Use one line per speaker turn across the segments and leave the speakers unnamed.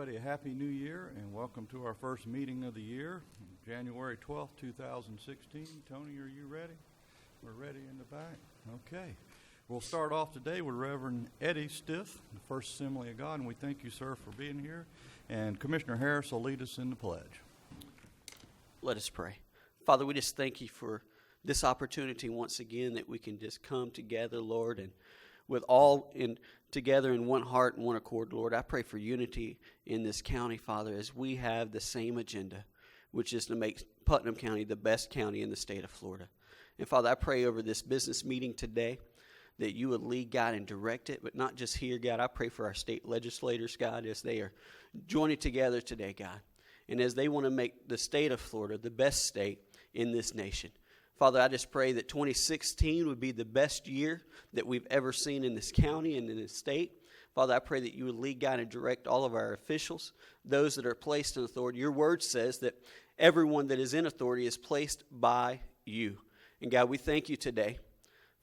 Everybody, a happy new year and welcome to our first meeting of the year, January 12th, 2016. Tony, are you ready? We're ready in the back. Okay. We'll start off today with Reverend Eddie Stiff, the First Assembly of God, and we thank you, sir, for being here. And Commissioner Harris will lead us in the pledge.
Let us pray. Father, we just thank you for this opportunity once again that we can just come together, Lord, and with all together in one heart and one accord, Lord. I pray for unity in this county, Father, as we have the same agenda, which is to make Putnam County the best county in the state of Florida. And Father, I pray over this business meeting today that you would lead, God, and direct it, but not just here, God. I pray for our state legislators, God, as they are joining together today, God, and as they want to make the state of Florida the best state in this nation. Father, I just pray that 2016 would be the best year that we've ever seen in this county and in this state. Father, I pray that you would lead, guide, and direct all of our officials, those that are placed in authority. Your word says that everyone that is in authority is placed by you. And God, we thank you today.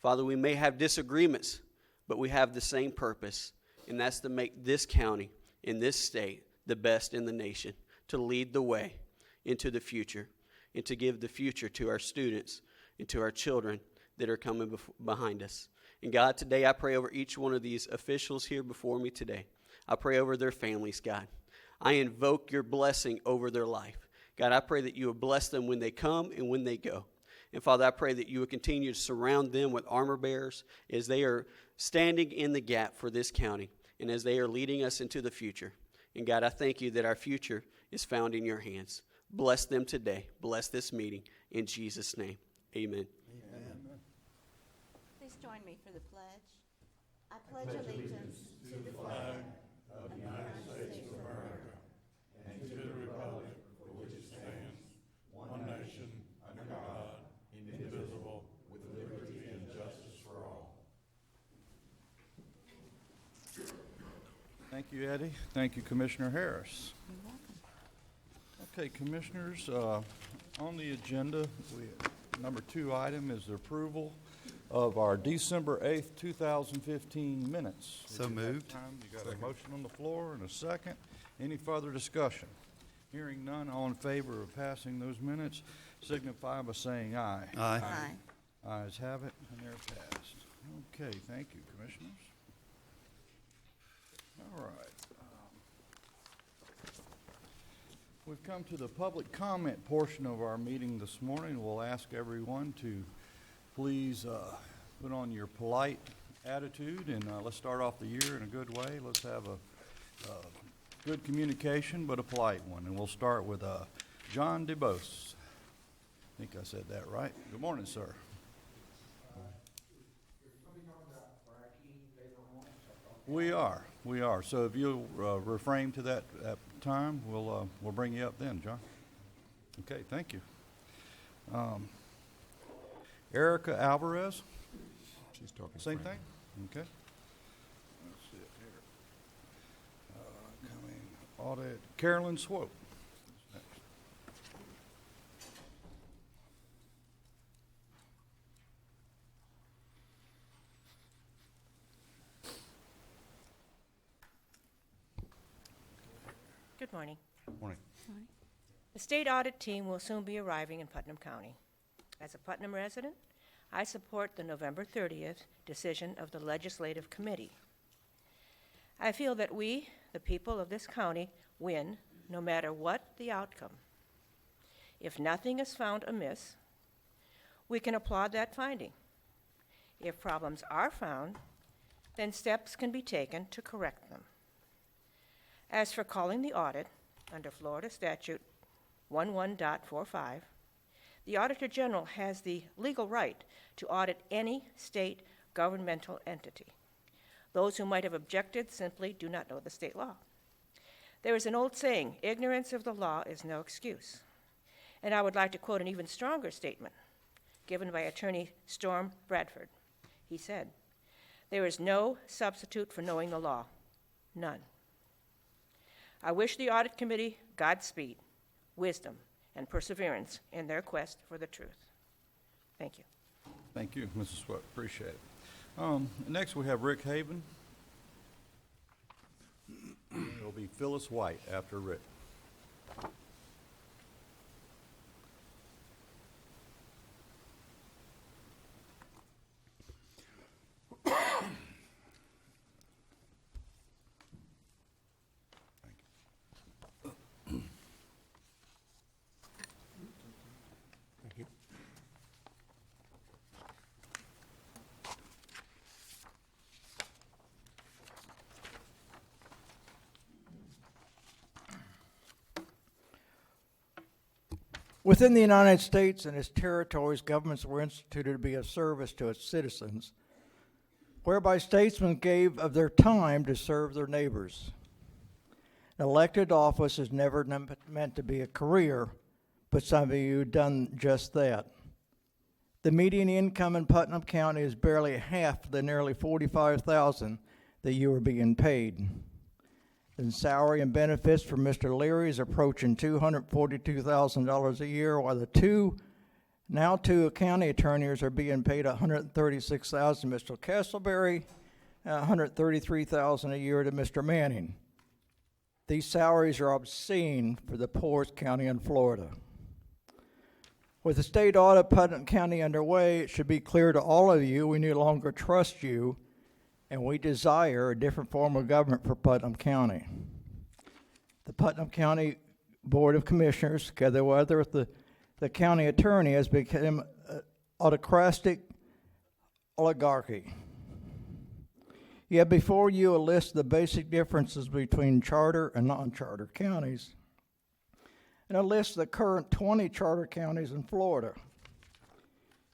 Father, we may have disagreements, but we have the same purpose, and that's to make this county in this state the best in the nation, to lead the way into the future, and to give the future to our students and to our children that are coming behind us. And God, today I pray over each one of these officials here before me today. I pray over their families, God. I invoke your blessing over their life. God, I pray that you would bless them when they come and when they go. And Father, I pray that you would continue to surround them with armor bearers as they are standing in the gap for this county and as they are leading us into the future. And God, I thank you that our future is found in your hands. Bless them today. Bless this meeting. In Jesus' name, amen.
Amen.
Please join me for the pledge. I pledge allegiance to the flag of the United States of America and to the republic for which it stands, one nation, under God, indivisible, with liberty and justice for all.
Thank you, Eddie. Thank you, Commissioner Harris.
You're welcome.
Okay, Commissioners, on the agenda, number 2 item is the approval of our December 8th, 2015 minutes.
So moved.
You got a motion on the floor and a second. Any further discussion? Hearing none, all in favor of passing those minutes, signify by saying aye.
Aye.
Aye.
Ayes have it, and they're passed. Okay, thank you, Commissioners. All right. We've come to the public comment portion of our meeting this morning. We'll ask everyone to please put on your polite attitude, and let's start off the year in a good way. Let's have a good communication, but a polite one. And we'll start with John DeBose. I think I said that right. Good morning, sir. We are. So if you'll refrain to that time, we'll bring you up then, John. Okay, thank you. Erica Alvarez.
She's talking.
Same thing. Okay. Let's see it here. Coming audit. Carolyn Swope. Next.
Good morning.
Morning.
The state audit team will soon be arriving in Putnam County. As a Putnam resident, I support the November 30th decision of the Legislative Committee. I feel that we, the people of this county, win no matter what the outcome. If nothing is found amiss, we can applaud that finding. If problems are found, then steps can be taken to correct them. As for calling the audit, under Florida Statute 11.45, the Auditor General has the legal right to audit any state governmental entity. Those who might have objected simply do not know the state law. There is an old saying, ignorance of the law is no excuse. And I would like to quote an even stronger statement given by Attorney Storm Bradford. He said, "There is no substitute for knowing the law, none." I wish the Audit Committee Godspeed, wisdom, and perseverance in their quest for the truth. Thank you.
Thank you, Mrs. Swope. Appreciate it. Next, we have Rick Haven. He'll be Phyllis White after Rick.
Within the United States and its territories, governments were instituted to be of service to its citizens, whereby statesmen gave of their time to serve their neighbors. An elected office is never meant to be a career, but some of you have done just that. The median income in Putnam County is barely half the nearly $45,000 that you are being paid. And salary and benefits for Mr. Leary is approaching $242,000 a year, while the two county attorneys are being paid $136,000 to Mr. Castleberry, $133,000 a year to Mr. Manning. These salaries are obscene for the poorest county in Florida. With the state audit of Putnam County underway, it should be clear to all of you we no longer trust you, and we desire a different form of government for Putnam County. The Putnam County Board of Commissioners, together with the county attorney, has become an autocratic oligarchy. You have before you a list of the basic differences between charter and non-charter counties, and a list of the current 20 charter counties in Florida.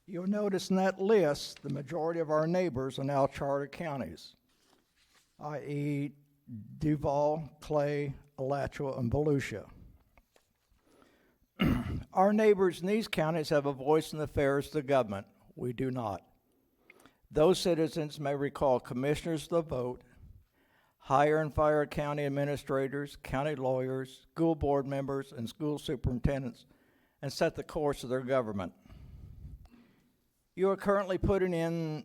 You'll notice in that list, the majority of our neighbors are now charter counties, i.e. Duval, Clay, Alachua, and Volusia. Our neighbors in these counties have a voice in the affairs of the government. We do not. Those citizens may recall commissioners of the vote, hire and fire county administrators, county lawyers, school board members, and school superintendents, and set the course of their government. You are currently putting in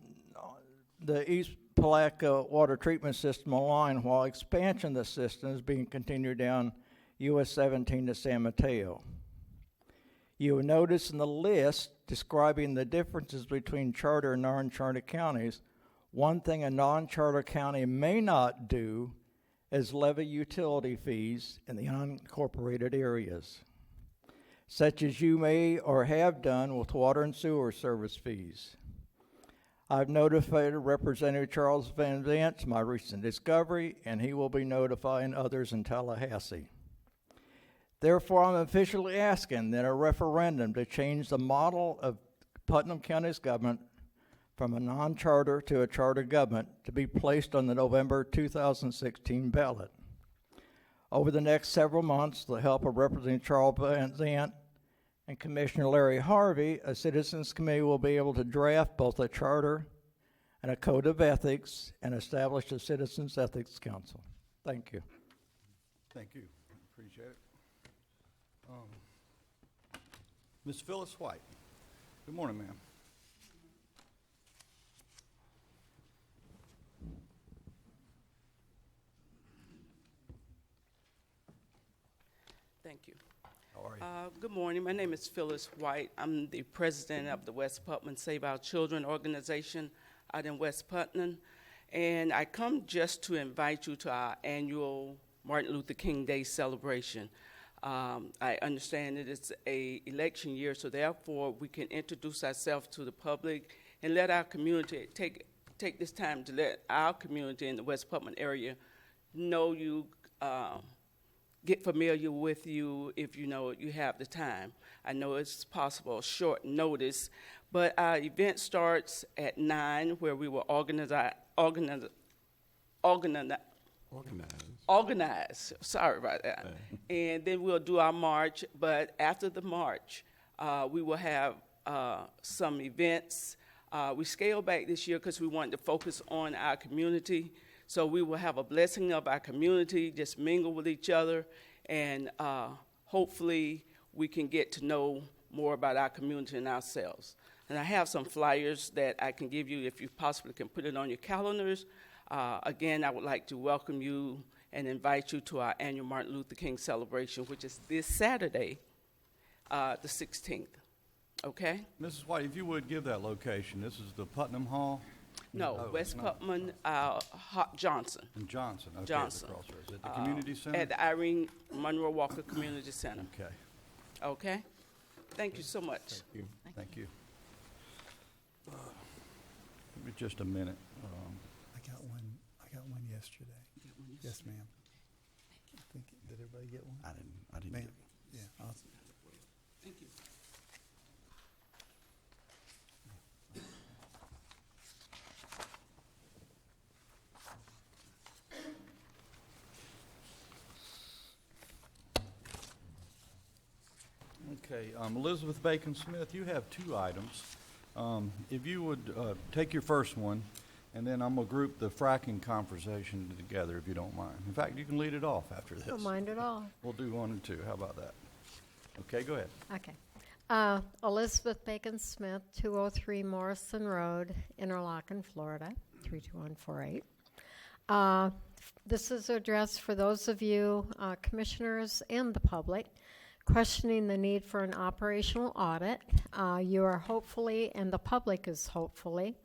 the East Palatka water treatment system online, while expansion of the system is being continued down US 17 to San Mateo. You will notice in the list describing the differences between charter and non-charter counties, one thing a non-charter county may not do is levy utility fees in the unincorporated areas, such as you may or have done with water and sewer service fees. I've notified Representative Charles Van Zant my recent discovery, and he will be notifying others in Tallahassee. Therefore, I'm officially asking that a referendum to change the model of Putnam County's government from a non-charter to a charter government to be placed on the November 2016 ballot. Over the next several months, with the help of Representative Charles Van Zant and Commissioner Larry Harvey, a Citizens Committee will be able to draft both a charter and a code of ethics and establish a Citizens Ethics Council. Thank you.
Thank you. Appreciate it. Ms. Phyllis White. Good morning, ma'am.
Thank you.
How are you?
Good morning. My name is Phyllis White. I'm the president of the West Putnam Save Our Children organization out in West Putnam. And I come just to invite you to our annual Martin Luther King Day celebration. I understand that it's an election year, so therefore we can introduce ourselves to the public and let our community take this time to let our community in the West Putnam area know you, get familiar with you if you know you have the time. I know it's possible short notice, but our event starts at 9, where we will organize. Sorry about that. And then we'll do our march. But after the march, we will have some events. We scaled back this year because we wanted to focus on our community. So we will have a blessing of our community, just mingle with each other, and hopefully we can get to know more about our community and ourselves. And I have some flyers that I can give you if you possibly can put it on your calendars. Again, I would like to welcome you and invite you to our annual Martin Luther King celebration, which is this Saturday, the 16th. Okay?
Mrs. White, if you would give that location, this is the Putnam Hall?
No,
Oh,
West
it's not.
Putnam, Johnson.
In Johnson, okay,
Johnson.
the crossroads. At the community center?
At the Irene Monroe Walker Community Center.
Okay,
Okay? Thank you so much.
thank you. Give me just a minute.
I got one yesterday. Yes, ma'am. I think, did everybody get one?
I didn't
Ma'am,
get
yeah, I'll,
Thank you.
Okay, Elizabeth Bacon Smith, you have two items. If you would take your first one, and then I'm going to group the fracking conversation together, if you don't mind. In fact, you can lead it off after this.
Don't mind at all.
We'll do 1 and 2. How about that? Okay, go ahead.
Okay. Elizabeth Bacon Smith, 203 Morrison Road, Interlaken, Florida, 32148. This is addressed for those of you, commissioners and the public, questioning the need for an operational audit. You are hopefully, and the public is hopefully,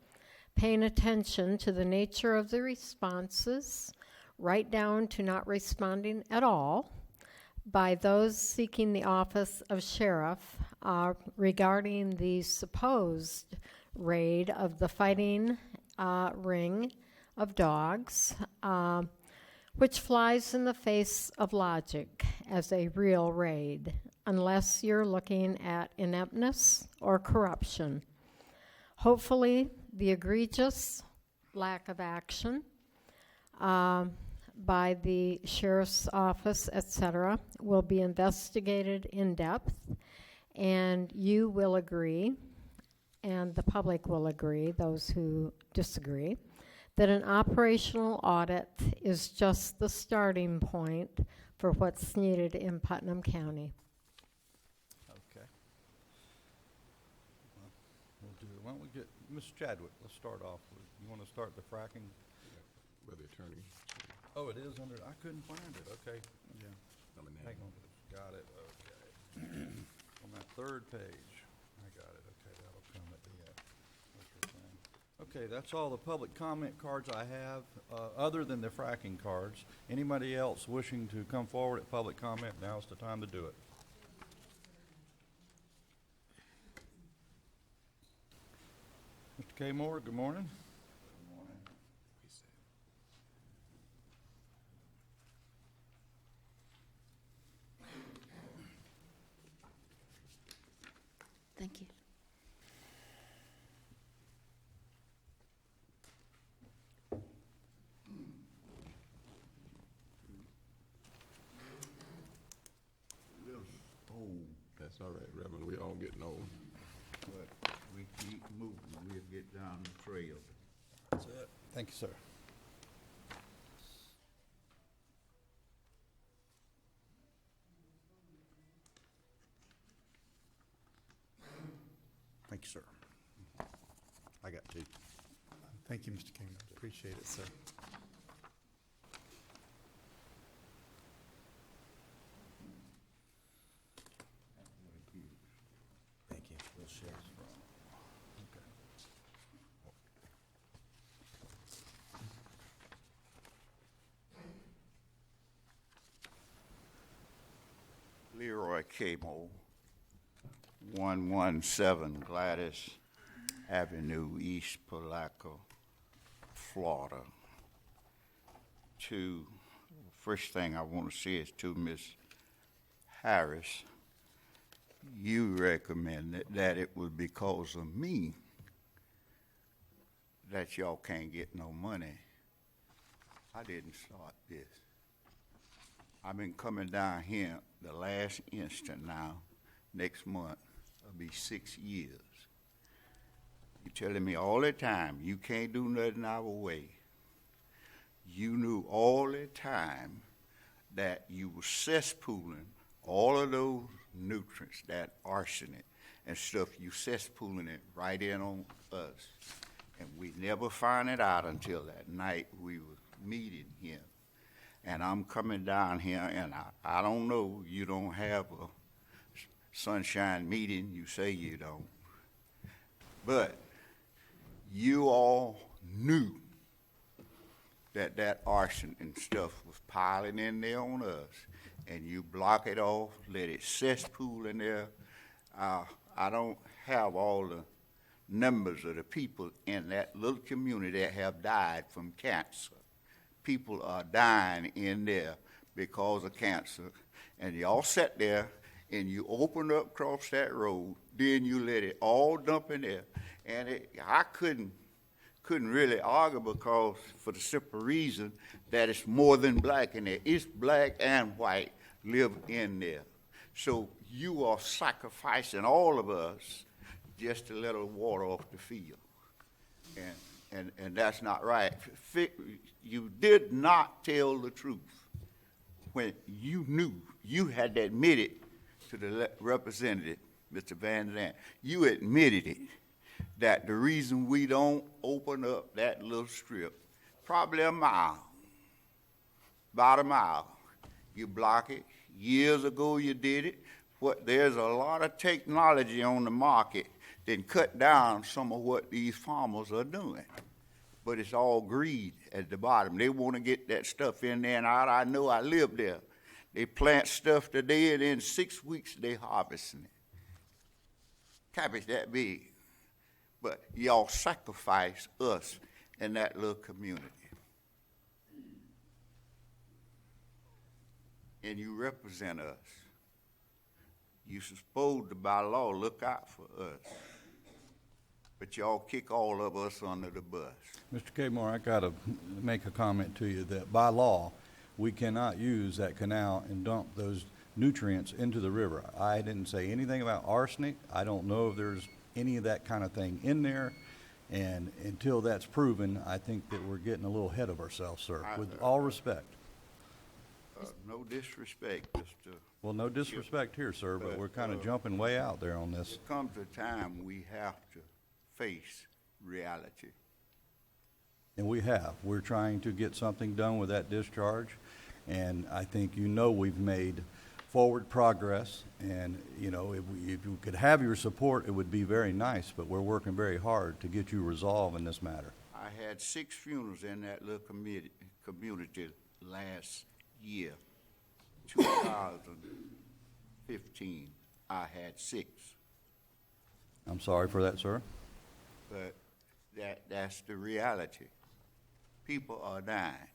paying attention to the nature of the responses, right down to not responding at all, by those seeking the office of sheriff regarding the supposed raid of the fighting ring of dogs, which flies in the face of logic as a real raid, unless you're looking at ineptness or corruption. Hopefully, the egregious lack of action by the sheriff's office, etc., will be investigated in depth, and you will agree, and the public will agree, those who disagree, that an operational audit is just the starting point for what's needed in Putnam County.
Okay. Well, we'll do it. Why don't we get, Ms. Chadwick, let's start off with, you want to start the fracking?
By the attorney.
Oh, it is under, I couldn't find it, okay.
yeah.
Hang on, got it, okay. On that third page, I got it, okay, that'll come at the, what's your thing? Okay, that's all the public comment cards I have, other than the fracking cards. Anybody else wishing to come forward at public comment, now's the time to do it. Mr. K. Moore, good morning.
Thank you.
That's all right, Reverend. We all getting old.
But we keep moving, we'll get down the trail.
That's it. Thank you, sir. Thank you, sir. I got two.
Thank you, Mr. King. Appreciate it, sir.
Thank you. We'll share. Okay.
Leroy Camo, 117 Gladys Avenue, East Palaco, Florida. First thing I want to say is to Ms. Harris, you recommended that it was because of me that y'all can't get no money. I didn't start this. I've been coming down here the last instant now. Next month, it'll be 6 years. You're telling me all the time you can't do nothing our way. You knew all the time that you were cesspooling all of those nutrients, that arsenic and stuff, you cesspooling it right in on us. And we never found it out until that night we were meeting here. And I'm coming down here, and I don't know, you don't have a sunshine meeting, you say you don't. But you all knew that arson and stuff was piling in there on us, and you block it off, let it cesspool in there. I don't have all the numbers of the people in that little community that have died from cancer. People are dying in there because of cancer, and y'all sat there and you opened up across that road, then you let it all dump in there, and I couldn't really argue because for the simple reason that it's more than black in there. It's black and white live in there. So you are sacrificing all of us just to let us water off the field. And that's not right. You did not tell the truth when you knew. You had admitted to the representative, Mr. Van Zandt, you admitted it, that the reason we don't open up that little strip, probably a mile, about a mile, you block it. Years ago you did it. There's a lot of technology on the market that cut down some of what these farmers are doing. But it's all greed at the bottom. They want to get that stuff in there and out. I know, I live there. They plant stuff today, and in 6 weeks they harvesting it. Cabbage that big. But y'all sacrifice us in that little community. And you represent us. You're supposed to, by law, look out for us. But y'all kick all of us under the bus.
Mr. Kmore, I got to make a comment to you that by law, we cannot use that canal and dump those nutrients into the river. I didn't say anything about arsenic. I don't know if there's any of that kind of thing in there. And until that's proven, I think that we're getting a little ahead of ourselves, sir, with all respect.
No disrespect, Mr.
Well, no disrespect here, sir, but we're kind of jumping way out there on this.
There comes a time we have to face reality.
And we have. We're trying to get something done with that discharge, and I think you know we've made forward progress, and you know, if we could have your support, it would be very nice, but we're working very hard to get you resolved in this matter.
I had 6 funerals in that little community last year, 2015. I had 6.
I'm sorry for that, sir.
But that's the reality. People are dying.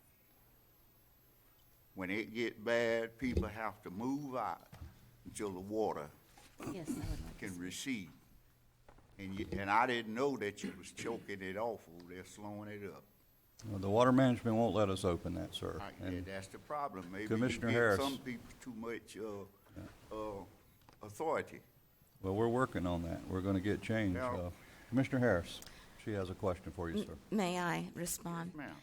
When it gets bad, people have to move out until the water can recede. And I didn't know that you was choking it off over there, slowing it up.
Well, the water management won't let us open that, sir.
Yeah, that's the problem. Maybe
Commissioner
you give
Harris.
some people too much authority.
Well, we're working on that. We're going to get change.
Now-
Commissioner Harris, she has a question for you, sir.
May I respond?
Ma'am.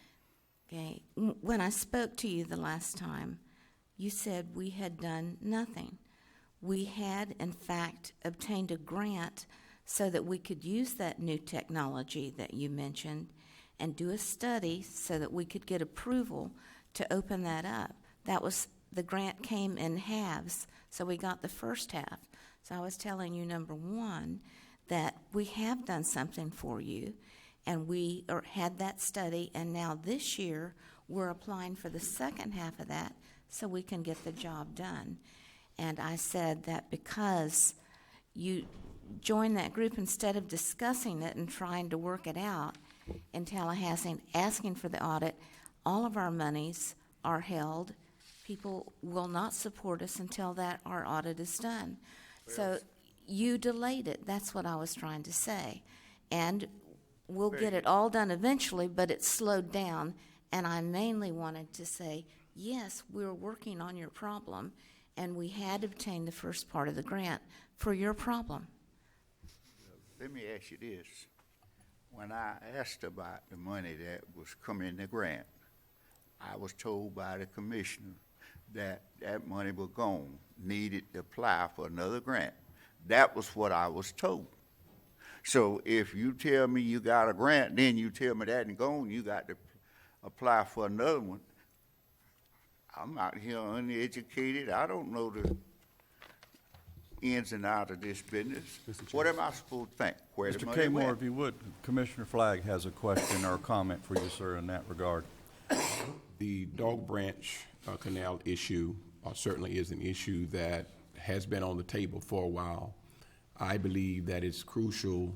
Okay. When I spoke to you the last time, you said we had done nothing. We had, in fact, obtained a grant so that we could use that new technology that you mentioned and do a study so that we could get approval to open that up. The grant came in halves, so we got the first half. So I was telling you, number one, that we have done something for you, and we had that study, and now this year we're applying for the second half of that so we can get the job done. And I said that because you joined that group, instead of discussing it and trying to work it out in Tallahassee, asking for the audit, all of our monies are held. People will not support us until our audit is done. So you delayed it. That's what I was trying to say. And we'll get it all done eventually, but it slowed down. And I mainly wanted to say, yes, we're working on your problem, and we had obtained the first part of the grant for your problem.
Let me ask you this. When I asked about the money that was coming in the grant, I was told by the commissioner that that money was gone, needed to apply for another grant. That was what I was told. So if you tell me you got a grant, then you tell me that ain't gone, you got to apply for another one. I'm out here uneducated. I don't know the ins and outs of this business. What am I supposed to think? Where the
Mr.
money
K. Moore,
went?
if you would, Commissioner Flagg has a question or a comment for you, sir, in that regard.
The Dog Branch Canal issue certainly is an issue that has been on the table for a while. I believe that it's crucial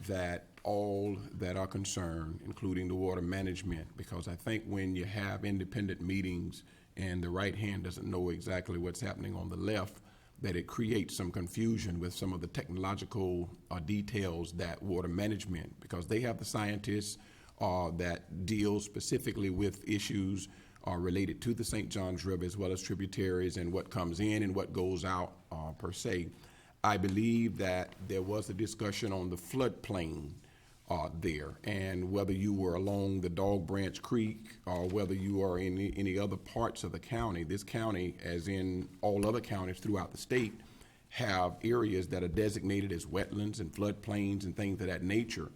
that all that are concerned, including the water management, because I think when you have independent meetings and the right hand doesn't know exactly what's happening on the left, that it creates some confusion with some of the technological details that water management, because they have the scientists that deal specifically with issues related to the St. Johns River as well as tributaries and what comes in and what goes out per se. I believe that there was a discussion on the floodplain there, and whether you were along the Dog Branch Creek or whether you are in any other parts of the county. This county, as in all other counties throughout the state, have areas that are designated as wetlands and floodplains and things of that nature.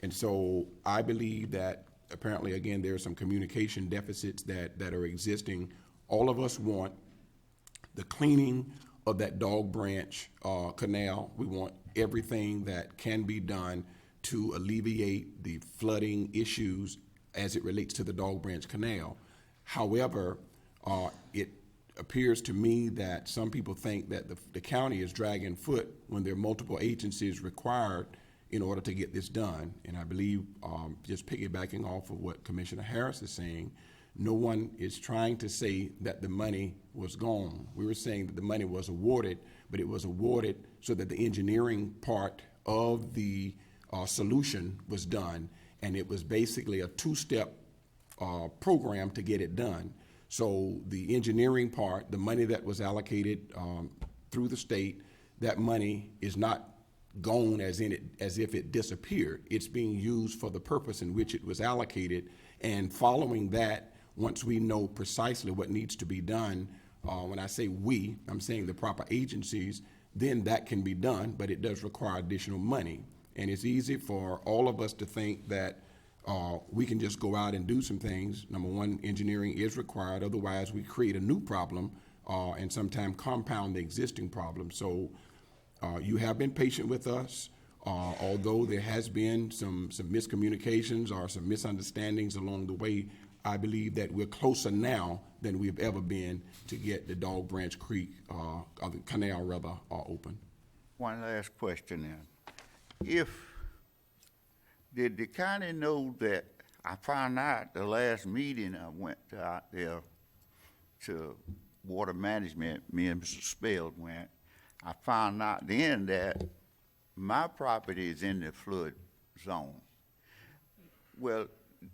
And so I believe that apparently, again, there are some communication deficits that are existing. All of us want the cleaning of that Dog Branch Canal. We want everything that can be done to alleviate the flooding issues as it relates to the Dog Branch Canal. However, it appears to me that some people think that the county is dragging foot when there are multiple agencies required in order to get this done. And I believe, just piggybacking off of what Commissioner Harris is saying, no one is trying to say that the money was gone. We were saying that the money was awarded, but it was awarded so that the engineering part of the solution was done, and it was basically a two-step program to get it done. So the engineering part, the money that was allocated through the state, that money is not gone as if it disappeared. It's being used for the purpose in which it was allocated, and following that, once we know precisely what needs to be done, when I say we, I'm saying the proper agencies, then that can be done, but it does require additional money. And it's easy for all of us to think that we can just go out and do some things. Number one, engineering is required. Otherwise, we create a new problem and sometimes compound the existing problem. So you have been patient with us, although there has been some miscommunications or some misunderstandings along the way. I believe that we're closer now than we've ever been to get the Dog Branch Creek, or the canal rather, open.
One last question then. Did the county know that I found out the last meeting I went out there to water management, me and Mr. Speld went, I found out then that my property is in the flood zone. Well,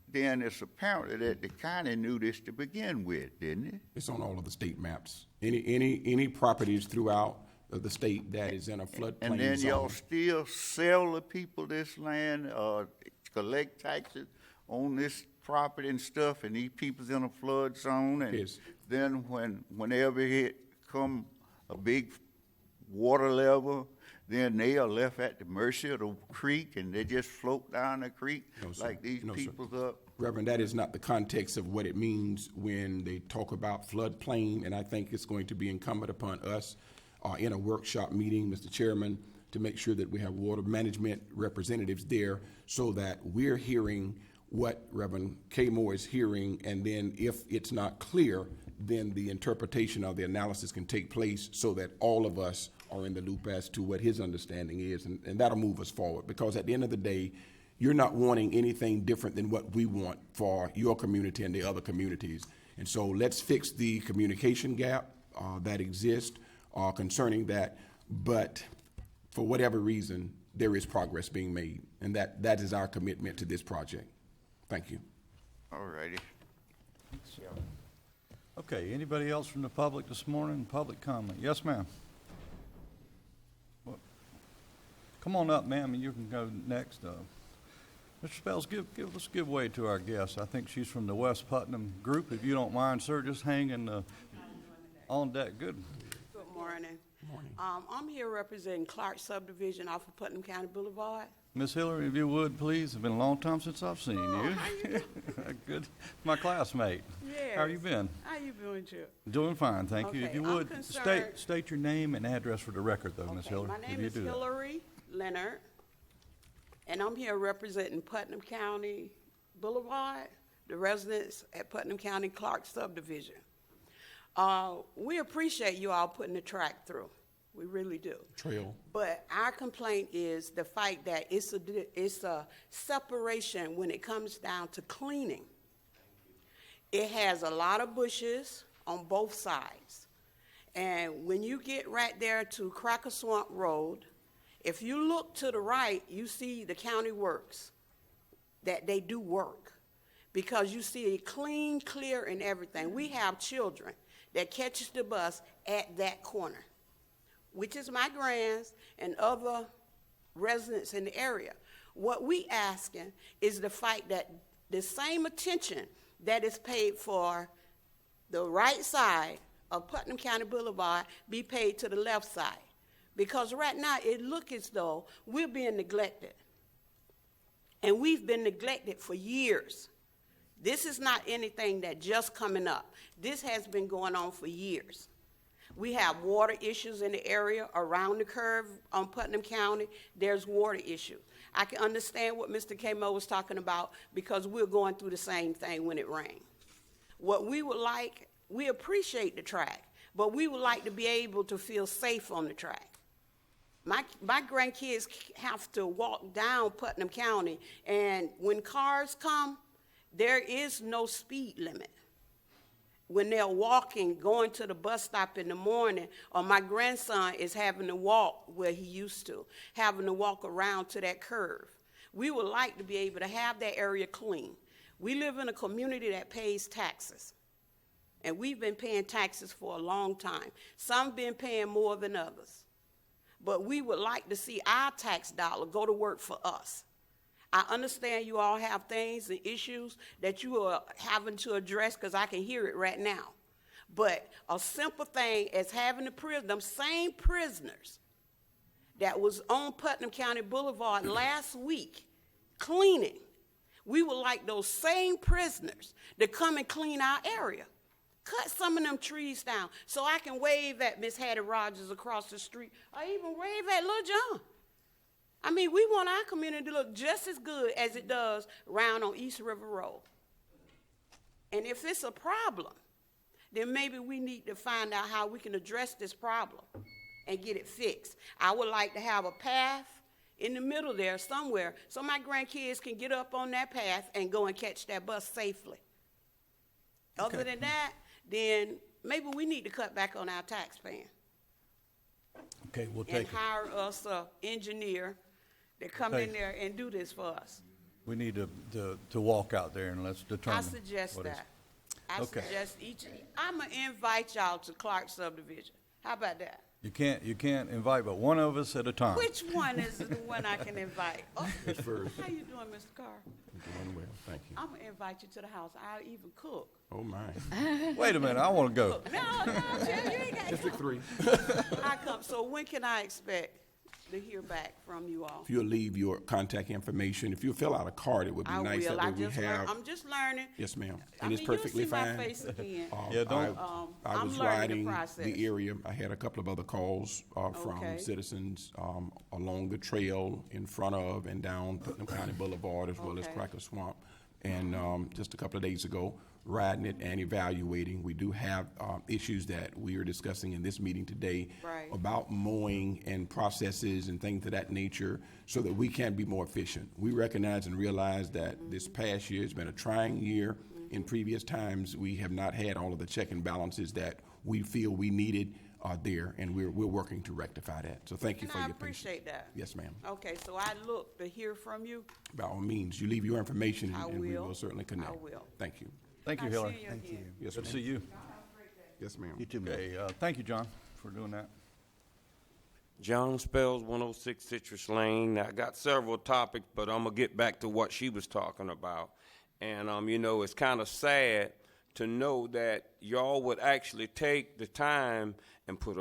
then it's apparent that the county knew this to begin with, didn't it?
It's on all of the state maps. Any properties throughout of the state that is in a floodplain
And then
zone.
y'all still sell the people this land, collect taxes on this property and stuff, and these people's in a flood zone, and
Yes.
then whenever it come a big water level, then they are left at the mercy of the creek, and they just float down the creek
No, sir.
like these
No, sir.
people's up.
Reverend, that is not the context of what it means when they talk about floodplain, and I think it's going to be incumbent upon us in a workshop meeting, Mr. Chairman, to make sure that we have water management representatives there so that we're hearing what Reverend K. Moore is hearing, and then if it's not clear, then the interpretation of the analysis can take place so that all of us are in the loop as to what his understanding is, and that'll move us forward. Because at the end of the day, you're not wanting anything different than what we want for your community and the other communities. And so let's fix the communication gap that exists concerning that. But for whatever reason, there is progress being made, and that is our commitment to this project. Thank you.
All righty.
Okay, anybody else from the public this morning? Public comment? Yes, ma'am. What? Come on up, ma'am, and you can go next. Mr. Spells, let's give way to our guest. I think she's from the West Putnam group. If you don't mind, sir, just hanging on deck. Good.
Good
morning.
Morning.
I'm here representing Clark subdivision off of Putnam County Boulevard.
Miss Hillary, if you would, please. It's been a long time since I've seen you.
How you doing?
Good. My classmate.
Yes.
How you been?
How you doing, Chip?
Doing fine, thank you. If
Okay,
you
I'm
would,
concerned-
state your name and address for the record, though, Miss
Okay,
Hillary.
my
if
name
you
is
do that.
Hillary Leonard, and I'm here representing Putnam County Boulevard, the residents at Putnam County Clark subdivision. We appreciate you all putting the track through. We really do.
Trail.
But our complaint is the fact that it's a separation when it comes down to cleaning. It has a lot of bushes on both sides. And when you get right there to Cracker Swamp Road, if you look to the right, you see the county works, that they do work. Because you see it clean, clear, and everything. We have children that catches the bus at that corner, which is my grands and other residents in the area. What we asking is the fact that the same attention that is paid for the right side of Putnam County Boulevard be paid to the left side. Because right now it looks as though we're being neglected. And we've been neglected for years. This is not anything that just coming up. This has been going on for years. We have water issues in the area around the curve on Putnam County. There's water issues. I can understand what Mr. Kamo was talking about because we're going through the same thing when it rains. What we would like, we appreciate the track, but we would like to be able to feel safe on the track. My grandkids have to walk down Putnam County, and when cars come, there is no speed limit. When they're walking, going to the bus stop in the morning, or my grandson is having to walk where he used to, having to walk around to that curve. We would like to be able to have that area clean. We live in a community that pays taxes, and we've been paying taxes for a long time. Some been paying more than others, but we would like to see our tax dollar go to work for us. I understand you all have things and issues that you are having to address because I can hear it right now. But a simple thing as having the prison, them same prisoners that was on Putnam County Boulevard last week cleaning, we would like those same prisoners to come and clean our area. Cut some of them trees down so I can wave at Miss Hattie Rogers across the street or even wave at Lil John. I mean, we want our community to look just as good as it does round on East River Road. And if it's a problem, then maybe we need to find out how we can address this problem and get it fixed. I would like to have a path in the middle there somewhere so my grandkids can get up on that path and go and catch that bus safely.
Okay.
Other than that, then maybe we need to cut back on our taxpaying
Okay, we'll
and
take it.
hire us an engineer to come in there and do this for us.
We need to walk out there and let's determine.
I suggest
what is-
that. I
Okay.
suggest I'm gonna invite y'all to Clark subdivision. How about that?
You can't invite but one of us at a time.
Which one is the one I can invite? Oh,
first.
how you doing, Mr. Carr?
Doing well, thank you.
I'm gonna invite you to the house. I'll even cook.
Oh, my.
Wait a minute, I want to go.
No, Jeff, you ain't got
District 3.
I come. So when can I expect to hear back from you all?
If you'll leave your contact information, if you'll fill out a card, it would be
I
nice
will.
that way we have.
I'm just learning.
Yes, ma'am.
I
And it's
mean,
perfectly
you'll see
fine.
my face again.
Yeah, don't-
I
I'm
was
learning the
riding
process.
the area. I had a couple of other calls from
Okay.
citizens along the trail in front of and down Putnam County Boulevard as well as
Okay.
Cracker Swamp. And just a couple of days ago, riding it and evaluating. We do have issues that we are discussing in this meeting today
Right.
about mowing and processes and things of that nature so that we can be more efficient. We recognize and realize that this past year has been a trying year. In previous times, we have not had all of the check and balances that we feel we needed there, and we're working to rectify that. So thank you
And
for
I
your patience.
appreciate that.
Yes, ma'am.
Okay, so I look to hear from you.
By all means, you leave your information,
I
and we
will.
will certainly connect.
I will.
Thank you.
Thank you,
Nice
Hillary.
seeing you
Thank you.
again.
Yes,
Good to
ma'am.
see you.
Yes, ma'am.
You too, man.
Okay, thank you, John, for doing that.
John Spells, 106 Citrus Lane. I got several topics, but I'm going to get back to what she was talking about. And, it's kind of sad to know that y'all would actually take the time and put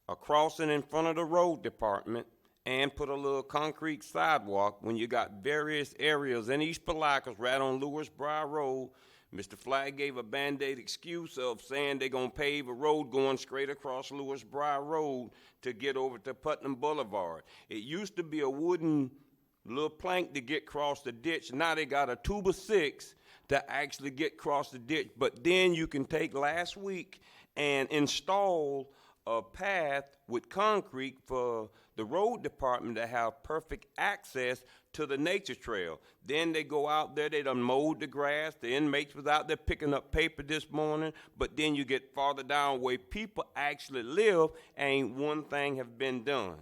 a crossing in front of the road department, and put a little concrete sidewalk when you got various areas in East Palacios right on Lewis Briar Road. Mr. Flagg gave a Band-Aid excuse of saying they're going to pave a road going straight across Lewis Briar Road to get over to Putnam Boulevard. It used to be a wooden little plank to get across the ditch. Now they got a 2x6 to actually get across the ditch. But then you can take last week and install a path with concrete for the road department to have perfect access to the nature trail. Then they go out there, they done mowed the grass. The inmates was out there picking up paper this morning, but then you get farther down where people actually live, ain't one thing have been done.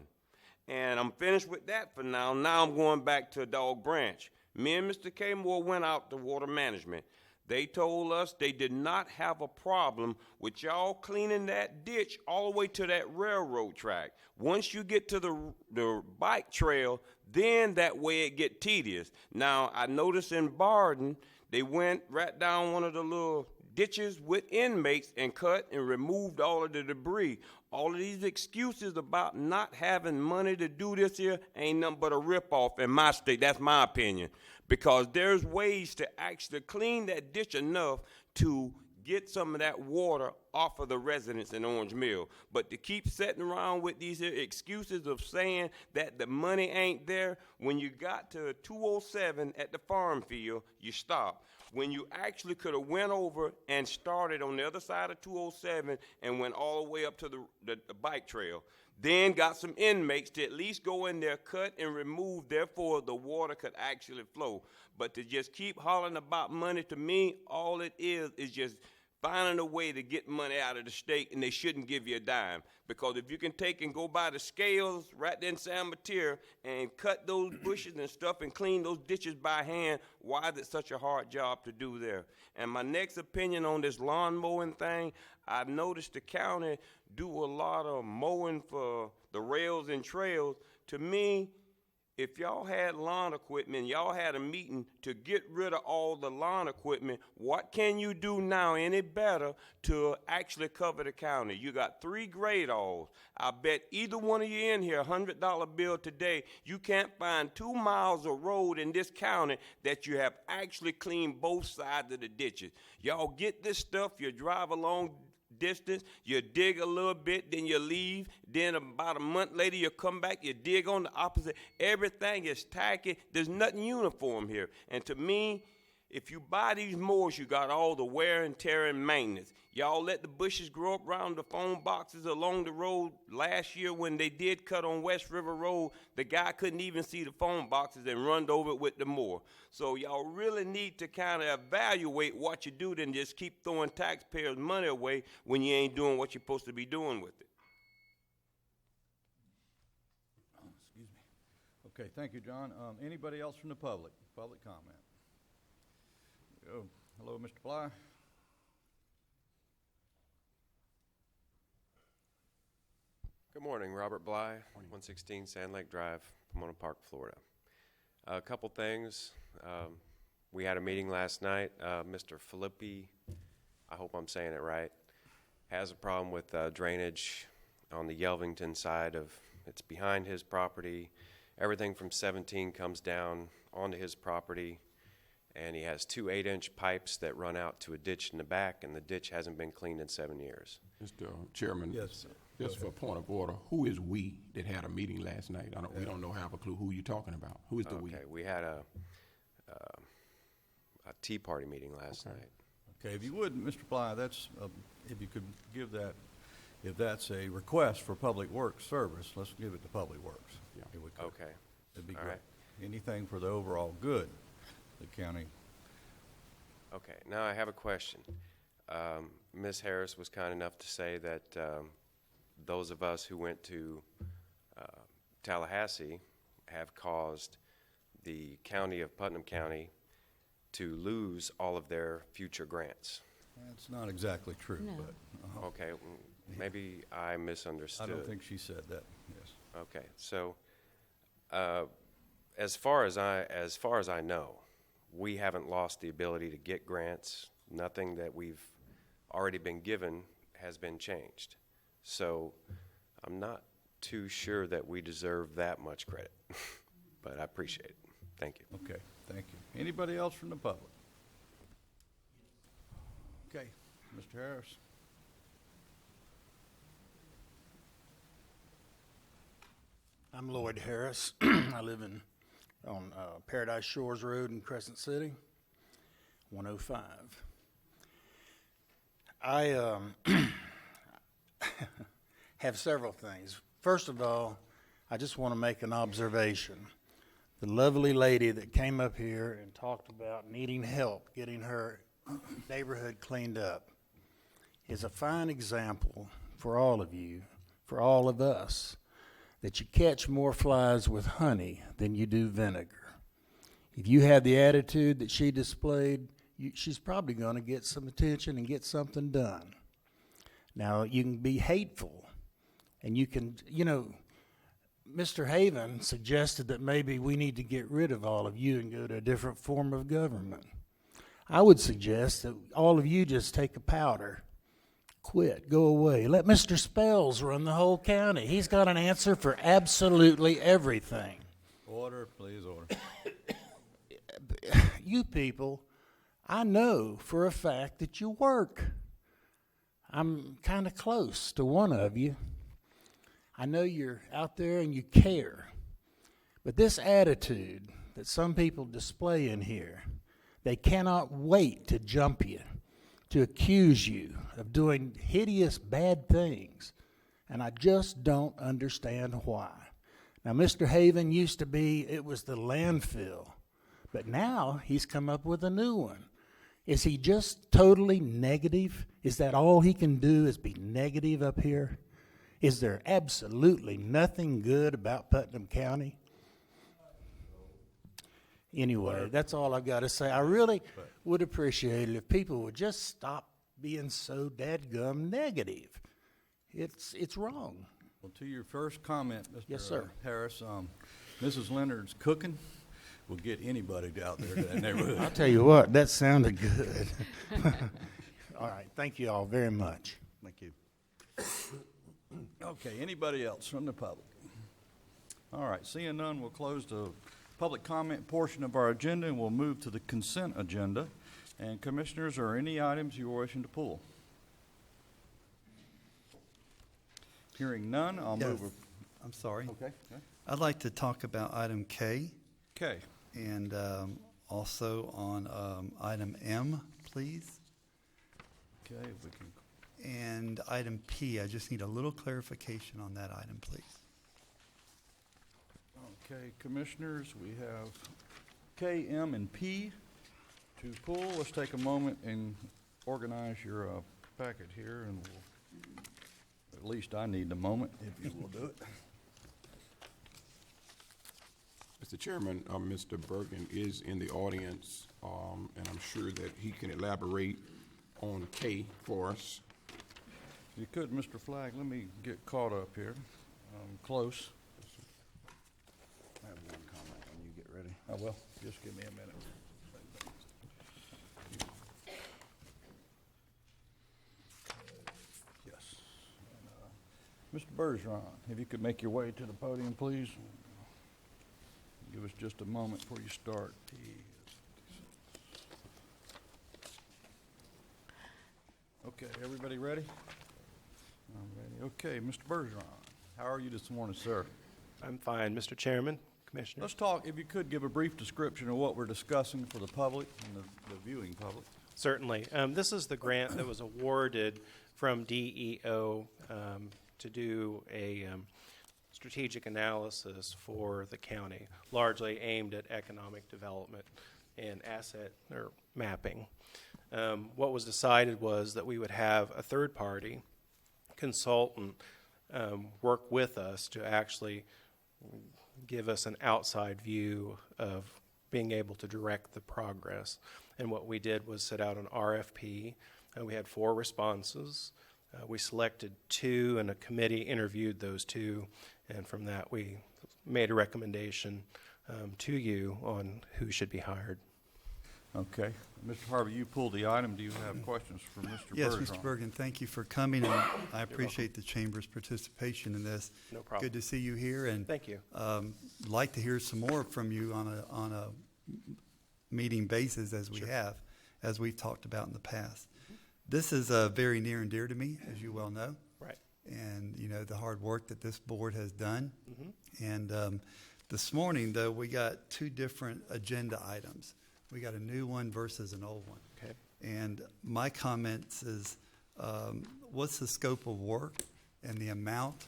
And I'm finished with that for now. Now I'm going back to Dog Branch. Me and Mr. K. Moore went out to water management. They told us they did not have a problem with y'all cleaning that ditch all the way to that railroad track. Once you get to the bike trail, then that way it get tedious. Now, I noticed in Barden, they went right down one of the little ditches with inmates and cut and removed all of the debris. All of these excuses about not having money to do this here ain't nothing but a ripoff in my state. That's my opinion. Because there's ways to actually clean that ditch enough to get some of that water off of the residents in Orange Mill. But to keep sitting around with these excuses of saying that the money ain't there, when you got to 207 at the farm field, you stop. When you actually could have went over and started on the other side of 207 and went all the way up to the bike trail. Then got some inmates to at least go in there, cut and remove, therefore the water could actually flow. But to just keep hollering about money, to me, all it is just finding a way to get money out of the state, and they shouldn't give you a dime. Because if you can take and go by the scales right there in San Mateo and cut those bushes and stuff and clean those ditches by hand, why is it such a hard job to do there? And my next opinion on this lawn mowing thing, I've noticed the county do a lot of mowing for the rails and trails. To me, if y'all had lawn equipment, y'all had a meeting to get rid of all the lawn equipment, what can you do now any better to actually cover the county? You got 3 grade alls. I bet either one of you in here, $100 bill today, you can't find 2 miles of road in this county that you have actually cleaned both sides of the ditches. Y'all get this stuff, you drive along distance, you dig a little bit, then you leave, then about a month later you come back, you dig on the opposite. Everything is tacky. There's nothing uniform here. And to me, if you buy these mowers, you got all the wear and tear and maintenance. Y'all let the bushes grow up around the phone boxes along the road. Last year when they did cut on West River Road, the guy couldn't even see the phone boxes and run over it with the mower. So y'all really need to kind of evaluate what you do than just keep throwing taxpayers' money away when you ain't doing what you're supposed to be doing with it.
Excuse me. Okay, thank you, John. Anybody else from the public? Public comment. Oh, hello, Mr. Bly.
Good morning, Robert Bly, 116 Sand Lake Drive, Pomona Park, Florida. A couple things. We had a meeting last night. Mr. Filippi, I hope I'm saying it right, has a problem with drainage on the Yelvington side of, it's behind his property. Everything from 17 comes down onto his property, and he has 2 8-inch pipes that run out to a ditch in the back, and the ditch hasn't been cleaned in 7 years.
Mr. Chairman.
Yes.
Just for a point of order, who is we that had a meeting last night? We don't have a clue who you're talking about. Who is the we?
Okay, we had a Tea Party meeting last night.
Okay, if you would, Mr. Bly, that's, if you could give that, if that's a request for Public Works service, let's give it to Public Works.
Yeah.
If we could.
Okay.
That'd be
All
great.
right.
Anything for the overall good, the county.
Okay, now I have a question. Ms. Harris was kind enough to say that those of us who went to Tallahassee have caused the county of Putnam County to lose all of their future grants.
That's not exactly true,
No.
but.
Okay, maybe I misunderstood.
I don't think she said that, yes.
Okay, so as far as I know, we haven't lost the ability to get grants. Nothing that we've already been given has been changed. So I'm not too sure that we deserve that much credit, but I appreciate it. Thank you.
Okay, thank you. Anybody else from the public? Okay, Mr. Harris.
I'm Lloyd Harris. I live on Paradise Shores Road in Crescent City, 105. I have several things. First of all, I just want to make an observation. The lovely lady that came up here and talked about needing help getting her neighborhood cleaned up is a fine example for all of you, for all of us, that you catch more flies with honey than you do vinegar. If you had the attitude that she displayed, she's probably going to get some attention and get something done. Now, you can be hateful, and you can, Mr. Haven suggested that maybe we need to get rid of all of you and go to a different form of government. I would suggest that all of you just take a powder. Quit, go away. Let Mr. Spells run the whole county. He's got an answer for absolutely everything.
Order, please, order.
You people, I know for a fact that you work. I'm kind of close to one of you. I know you're out there and you care. But this attitude that some people display in here, they cannot wait to jump you, to accuse you of doing hideous bad things. And I just don't understand why. Now, Mr. Haven used to be, it was the landfill. But now he's come up with a new one. Is he just totally negative? Is that all he can do is be negative up here? Is there absolutely nothing good about Putnam County? Anyway, that's all I've got to say. I really would appreciate it if people would just stop being so dadgum negative. It's wrong.
Well, to your first comment, Mr.
Yes, sir.
Harris, Mrs. Leonard's cooking will get anybody out there to that neighborhood.
I'll tell you what, that sounded good. All right, thank you all very much.
Thank you. Okay, anybody else from the public? All right, seeing none, we'll close the public comment portion of our agenda and we'll move to the consent agenda. And commissioners, are any items you are wishing to pull? Hearing none, I'll
Yes.
move.
I'm sorry.
Okay.
I'd like to talk about item K
Okay.
and also on item M, please.
Okay, if we can.
And item P, I just need a little clarification on that item, please.
Okay, commissioners, we have K, M, and P to pull. Let's take a moment and organize your packet here, and at least I need a moment, if you will do it.
Mr. Chairman, Mr. Bergen is in the audience, and I'm sure that he can elaborate on K for us.
If you could, Mr. Flagg, let me get caught up here. Close.
I have one comment when you get ready.
I will. Just give me a minute. Yes. And, Mr. Bergeron, if you could make your way to the podium, please. Give us just a moment before you start. Okay, everybody ready? I'm ready. Okay, Mr. Bergeron, how are you this morning, sir?
I'm fine, Mr. Chairman, Commissioner.
Let's talk, if you could, give a brief description of what we're discussing for the public and the viewing public.
Certainly. This is the grant that was awarded from DEO to do a strategic analysis for the county, largely aimed at economic development and asset or mapping. What was decided was that we would have a third-party consultant work with us to actually give us an outside view of being able to direct the progress. And what we did was set out an RFP. We had 4 responses. We selected 2, and a committee interviewed those 2. And from that, we made a recommendation to you on who should be hired.
Okay. Mr. Harvey, you pulled the item. Do you have questions for Mr.
Yes,
Bergeron?
Mr. Bergen, thank you for coming, and I appreciate the Chamber's participation in this.
No problem.
Good to see you here, and
Thank you.
like to hear some more from you on a meeting basis as we have, as we've talked about in the past. This is very near and dear to me, as you well know.
Right.
And, you know, the hard work that this board has done.
Mm-hmm.
And this morning, though, we got two different agenda items. We got a new one versus an old one.
Okay.
And my comments is, what's the scope of work and the amount?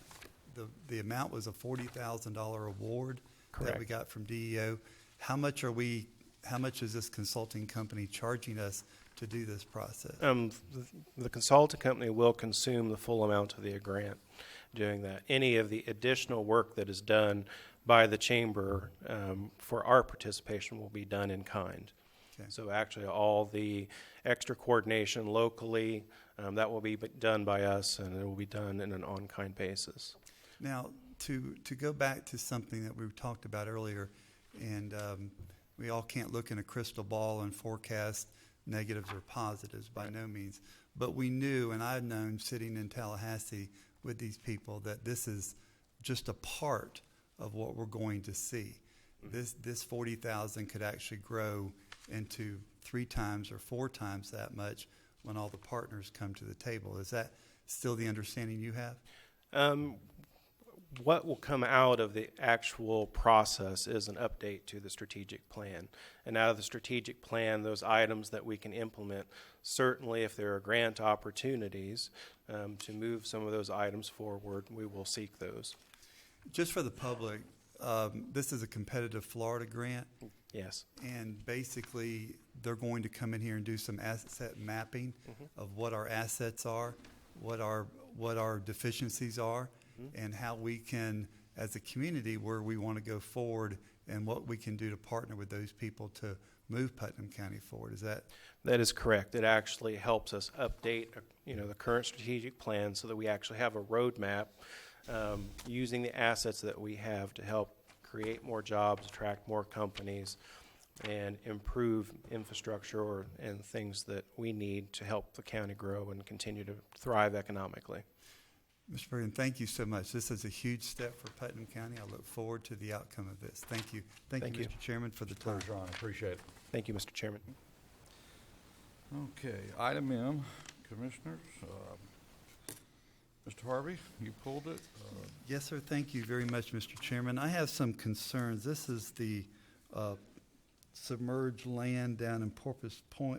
The amount was a $40,000 award that we
Correct.
got from DEO. How much is this consulting company charging us to do this process?
The consultant company will consume the full amount of the grant doing that. Any of the additional work that is done by the chamber for our participation will be done in kind.
Okay.
So actually all the extra coordination locally, that will be done by us, and it will be done in an on-kind basis.
Now, to go back to something that we talked about earlier, and we all can't look in a crystal ball and forecast negatives or positives by no means, but we knew, and I've known sitting in Tallahassee with these people, that this is just a part of what we're going to see. This 40,000 could actually grow into 3 times or 4 times that much when all the partners come to the table. Is that still the understanding you have?
What will come out of the actual process is an update to the strategic plan. And out of the strategic plan, those items that we can implement, certainly if there are grant opportunities to move some of those items forward, we will seek those.
Just for the public, this is a competitive Florida grant.
Yes.
And basically, they're going to come in here and do some asset mapping of what our assets are, what our deficiencies are, and how we can, as a community, where we want to go forward and what we can do to partner with those people to move Putnam County forward. Is that?
That is correct. It actually helps us update, the current strategic plan so that we actually have a roadmap using the assets that we have to help create more jobs, attract more companies, and improve infrastructure and things that we need to help the county grow and continue to thrive economically.
Mr. Bergen, thank you so much. This is a huge step for Putnam County. I look forward to the outcome of this. Thank you. Thank you, Mr. Chairman, for the time.
Pleasure, Ron. Appreciate it.
Thank you, Mr. Chairman.
Okay, item M, Commissioners. Mr. Harvey, you pulled it.
Yes, sir. Thank you very much, Mr. Chairman. I have some concerns. This is the submerged land down in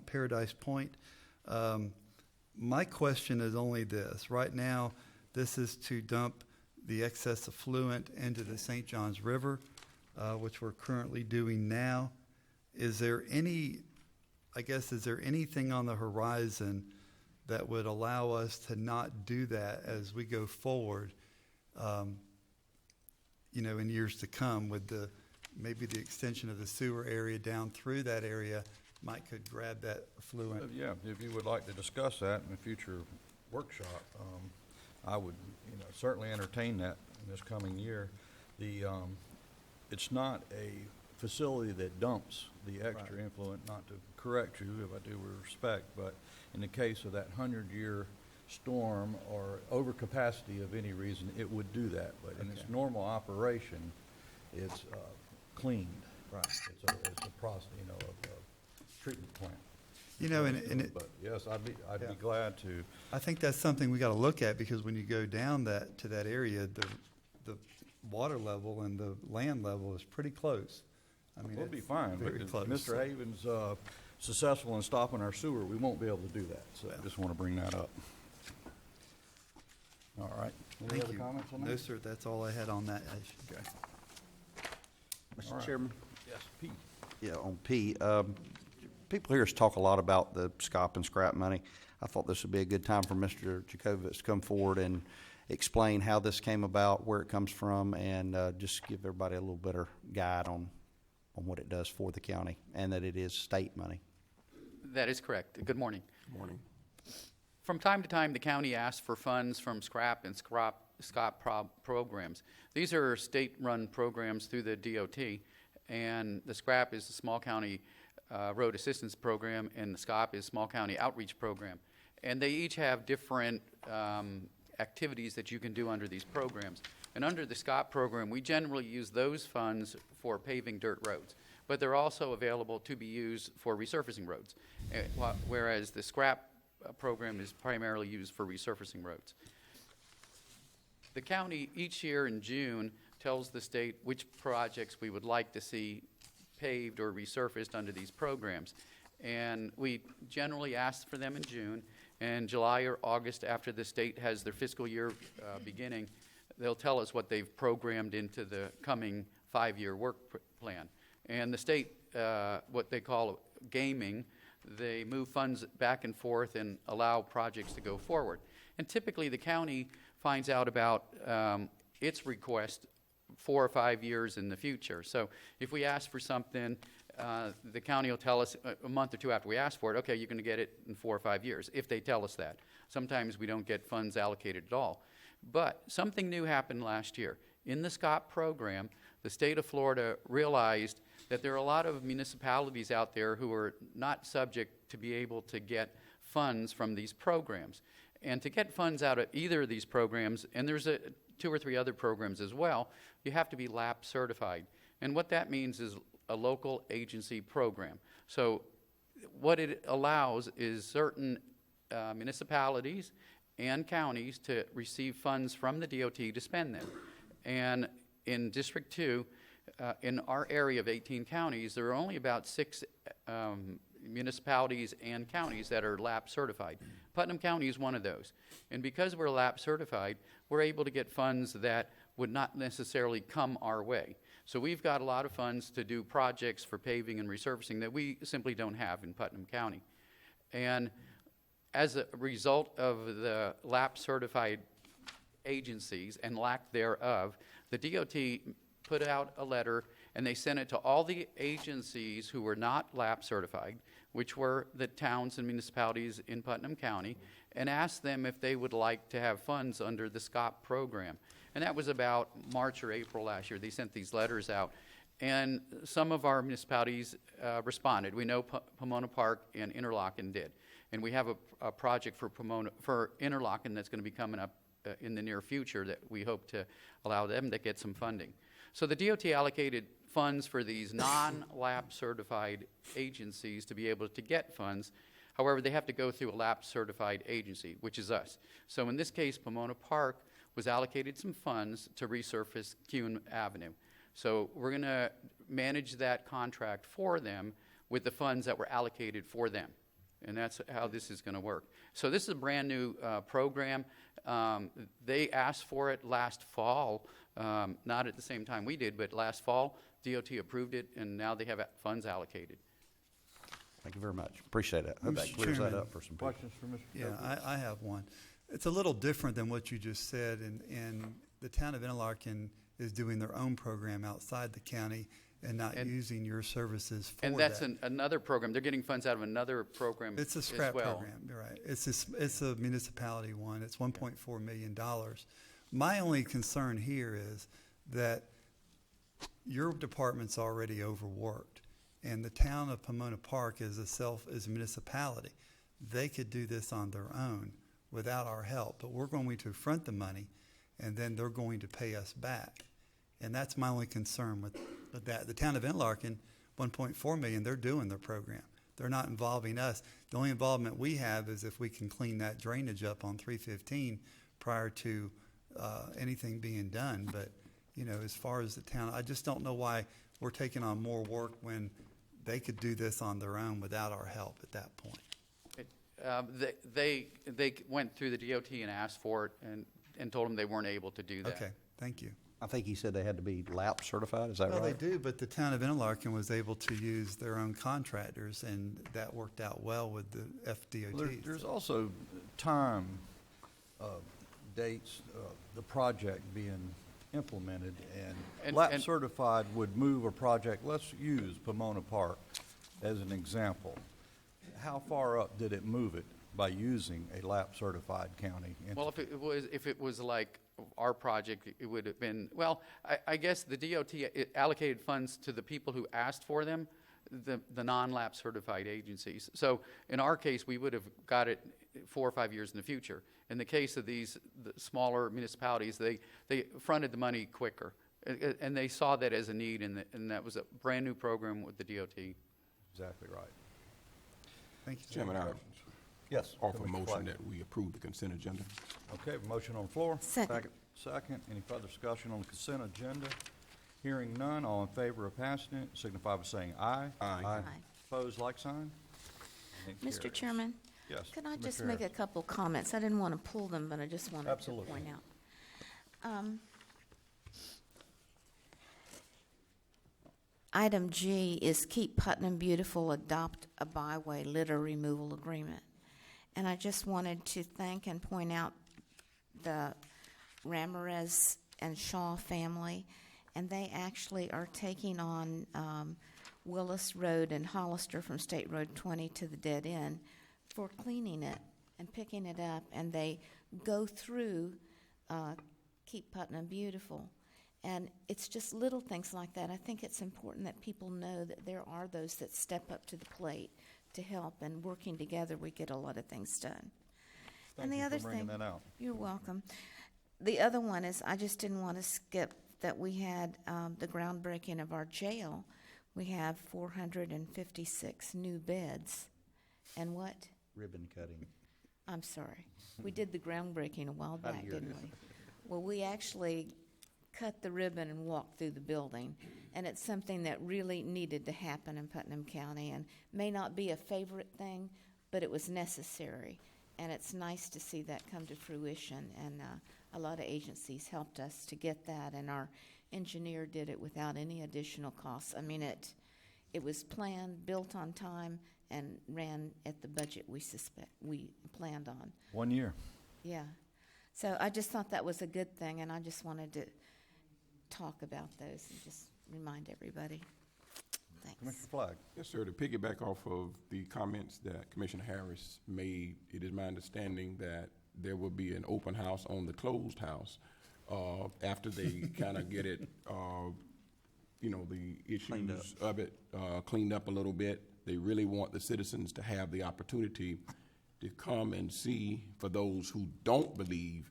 Paradise Point. My question is only this. Right now, this is to dump the excess effluent into the St. Johns River, which we're currently doing now. Is there anything on the horizon that would allow us to not do that as we go forward, in years to come, with maybe the extension of the sewer area down through that area could grab that effluent?
Yeah, if you would like to discuss that in a future workshop, I would, certainly entertain that in this coming year. It's not a facility that dumps the extra effluent, not to correct you, if I do with respect, but in the case of that 100-year storm or overcapacity of any reason, it would do that. But in its normal operation, it's cleaned. Right. It's a process, a treatment plant. But yes, I'd be glad to.
I think that's something we got to look at, because when you go down to that area, the water level and the land level is pretty close. I mean,
We'll be fine, but
very
if
close.
Mr. Havens successful in stopping our sewer, we won't be able to do that. So I just want to bring that up. All right. Any
Thank
other
you.
comments on that?
No, sir. That's all I had on that issue.
Okay.
Mr.
All right.
Chairman?
Yes, Pete.
Yeah, on P, people hear us talk a lot about the SCOP and scrap money. I thought this would be a good time for Mr. Jacobitz to come forward and explain how this came about, where it comes from, and just give everybody a little better guide on what it does for the county, and that it is state money.
That is correct. Good morning.
Good morning.
From time to time, the county asks for funds from SCRAP and SCOP programs. These are state-run programs through the DOT, and the SCRAP is the Small County Road Assistance Program, and the SCOP is Small County Outreach Program. And they each have different activities that you can do under these programs. And under the SCOP program, we generally use those funds for paving dirt roads, but they're also available to be used for resurfacing roads, whereas the SCRAP program is primarily used for resurfacing roads. The county each year in June tells the state which projects we would like to see paved or resurfaced under these programs. And we generally ask for them in June, and July or August, after the state has their fiscal year beginning, they'll tell us what they've programmed into the coming 5-year work plan. And the state, what they call gaming, they move funds back and forth and allow projects to go forward. And typically the county finds out about its request 4 or 5 years in the future. So if we ask for something, the county will tell us a month or two after we ask for it, okay, you're going to get it in 4 or 5 years, if they tell us that. Sometimes we don't get funds allocated at all. But something new happened last year. In the SCOP program, the state of Florida realized that there are a lot of municipalities out there who are not subject to be able to get funds from these programs. And to get funds out of either of these programs, and there's 2 or 3 other programs as well, you have to be LAP certified. And what that means is a local agency program. So what it allows is certain municipalities and counties to receive funds from the DOT to spend them. And in District 2, in our area of 18 counties, there are only about 6 municipalities and counties that are LAP certified. Putnam County is one of those. And because we're LAP certified, we're able to get funds that would not necessarily come our way. So we've got a lot of funds to do projects for paving and resurfacing that we simply don't have in Putnam County. And as a result of the LAP certified agencies and lack thereof, the DOT put out a letter and they sent it to all the agencies who were not LAP certified, which were the towns and municipalities in Putnam County, and asked them if they would like to have funds under the SCOP program. And that was about March or April last year. They sent these letters out. And some of our municipalities responded. We know Pomona Park and Interlochen did. And we have a project for Interlochen that's going to be coming up in the near future that we hope to allow them to get some funding. So the DOT allocated funds for these non-LAP certified agencies to be able to get funds. However, they have to go through a LAP certified agency, which is us. So in this case, Pomona Park was allocated some funds to resurface Kuhn Avenue. So we're going to manage that contract for them with the funds that were allocated for them. And that's how this is going to work. So this is a brand new program. They asked for it last fall, not at the same time we did, but last fall, DOT approved it, and now they have funds allocated.
Thank you very much. Appreciate it. Hope that
Mr.
clears that
Chairman,
up for some people.
Questions for Mr.
Yeah,
Coker?
I have one. It's a little different than what you just said, and the town of Interlochen is doing their own program outside the county and not using your services for that.
And that's another program. They're getting funds out of another program
It's a
as
scrap
well.
program, you're right. It's a municipality one. It's $1.4 million. My only concern here is that your department's already overworked, and the town of Pomona Park is a municipality. They could do this on their own without our help, but we're going to front the money, and then they're going to pay us back. And that's my only concern with that. The town of Interlochen, $1.4 million, they're doing their program. They're not involving us. The only involvement we have is if we can clean that drainage up on 315 prior to anything being done. But, you know, as far as the town, I just don't know why we're taking on more work when they could do this on their own without our help at that point.
They went through the DOT and asked for it and told them they weren't able to do that.
Okay, thank you.
I think he said they had to be LAP certified, is that
Well,
right?
they do, but the town of Interlochen was able to use their own contractors, and that worked out well with the FDOT.
Well, there's also time, dates, the project being implemented, and LAP certified would move a project. Let's use Pomona Park as an example. How far up did it move it by using a LAP certified county entity?
Well, if it was like our project, it would have been, well, I guess the DOT allocated funds to the people who asked for them. the non-lap certified agencies. So in our case, we would have got it 4 or 5 years in the future. In the case of the smaller municipalities, they fronted the money quicker, and they saw that as a need, and that was a brand-new program with the DOT.
Exactly right.
Thank you,
Chairman, I
Yes.
offer a
Commissioner
motion
Flagg.
that we approve the consent agenda.
Okay, motion on the floor.
Second.
Second. Any further discussion on the consent agenda? Hearing none, all in favor of passing it signify by saying aye.
Aye.
Opposed, like sign? And
Mr.
carries.
Chairman?
Yes.
Could I just
Commissioner
make a
Harris.
couple comments? I didn't want to pull them, but I just wanted to
Absolutely.
point out. Item G is Keep Putnam Beautiful, adopt a byway litter removal agreement. And I just wanted to thank and point out the Ramirez and Shaw family, and they actually are taking on Willis Road and Hollister from State Road 20 to the dead end for cleaning it and picking it up, and they go through Keep Putnam Beautiful. And it's just little things like that. I think it's important that people know that there are those that step up to the plate to help, and working together, we get a lot of things done.
Thank you for bringing that out.
You're welcome. The other one is, I just didn't want to skip that we had the groundbreaking of our jail. We have 456 new beds. And what?
Ribbon cutting.
I'm sorry. We did the groundbreaking a while
I
back,
hear
didn't
you.
we? Well, we actually cut the ribbon and walked through the building, and it's something that really needed to happen in Putnam County, and may not be a favorite thing, but it was necessary, and it's nice to see that come to fruition, and a lot of agencies helped us to get that, and our engineer did it without any additional costs. I mean, it was planned, built on time, and ran at the budget we planned on.
1 year.
Yeah. So I just thought that was a good thing, and I just wanted to talk about those and just remind everybody. Thanks.
Commissioner Flagg.
Yes, sir. To piggyback off of the comments that Commissioner Harris made, it is my understanding that there will be an open house on the closed house after they kind of get it, the issues of it cleaned up a little bit. They really want the citizens to have the opportunity to come and see, for those who don't believe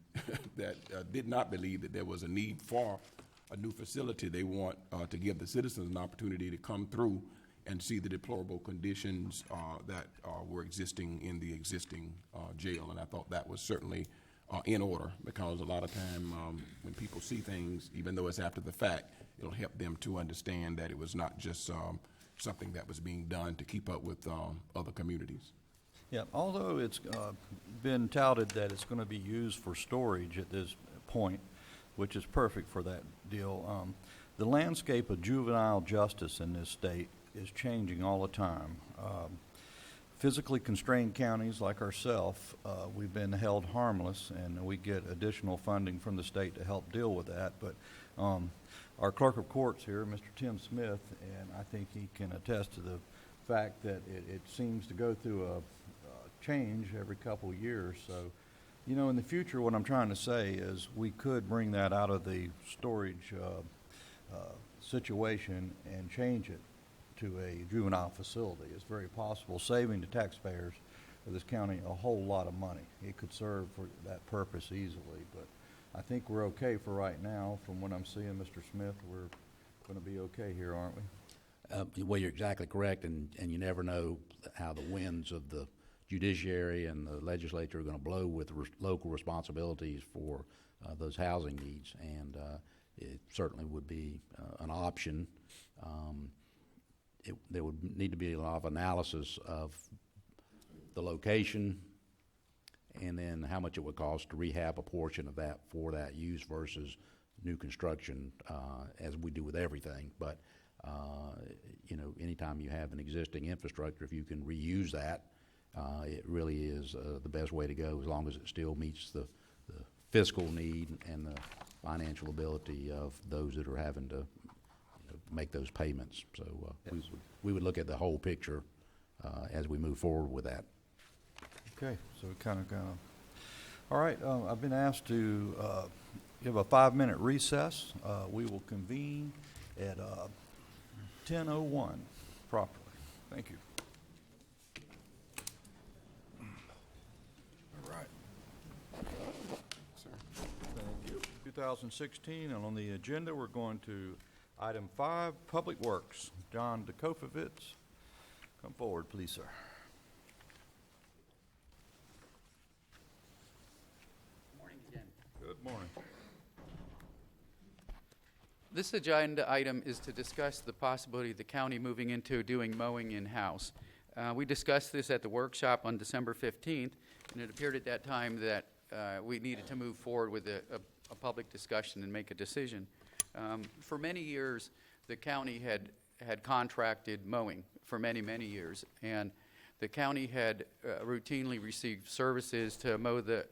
that did not believe that there was a need for a new facility. They want to give the citizens an opportunity to come through and see the deplorable conditions that were existing in the existing jail. And I thought that was certainly in order, because a lot of time when people see things, even though it's after the fact, it'll help them to understand that it was not just something that was being done to keep up with other communities.
Yeah, although it's been touted that it's going to be used for storage at this point, which is perfect for that deal, the landscape of juvenile justice in this state is changing all the time. Physically constrained counties like ourselves, we've been held harmless, and we get additional funding from the state to help deal with that. But our clerk of courts here, Mr. Tim Smith, and I think he can attest to the fact that it seems to go through a change every couple of years. So, in the future, what I'm trying to say is we could bring that out of the storage situation and change it to a juvenile facility. It's very possible, saving the taxpayers of this county a whole lot of money. It could serve for that purpose easily, but I think we're okay for right now. From what I'm seeing, Mr. Smith, we're going to be okay here, aren't we?
Well, you're exactly correct, and you never know how the winds of the judiciary and the legislature are going to blow with local responsibilities for those housing needs, and it certainly would be an option. There would need to be a lot of analysis of the location, and then how much it would cost to rehab a portion of that for that use versus new construction, as we do with everything. But anytime you have an existing infrastructure, if you can reuse that, it really is the best way to go, as long as it still meets the fiscal need and the financial ability of those that are having to make those payments. So we would look at the whole picture as we move forward with that.
Okay, so we kind of all right, I've been asked to give a 5-minute recess. We will convene at 10:01 properly. Thank you. All right. Thank you. 2016, and on the agenda, we're going to item 5, Public Works. John Dekofovitz, come forward, please, sir.
Good morning again.
Good morning.
This agenda item is to discuss the possibility of the county moving into doing mowing in-house. We discussed this at the workshop on December 15th, and it appeared at that time that we needed to move forward with a public discussion and make a decision. For many years, the county had contracted mowing for many, many years, and the county had routinely received services to mow the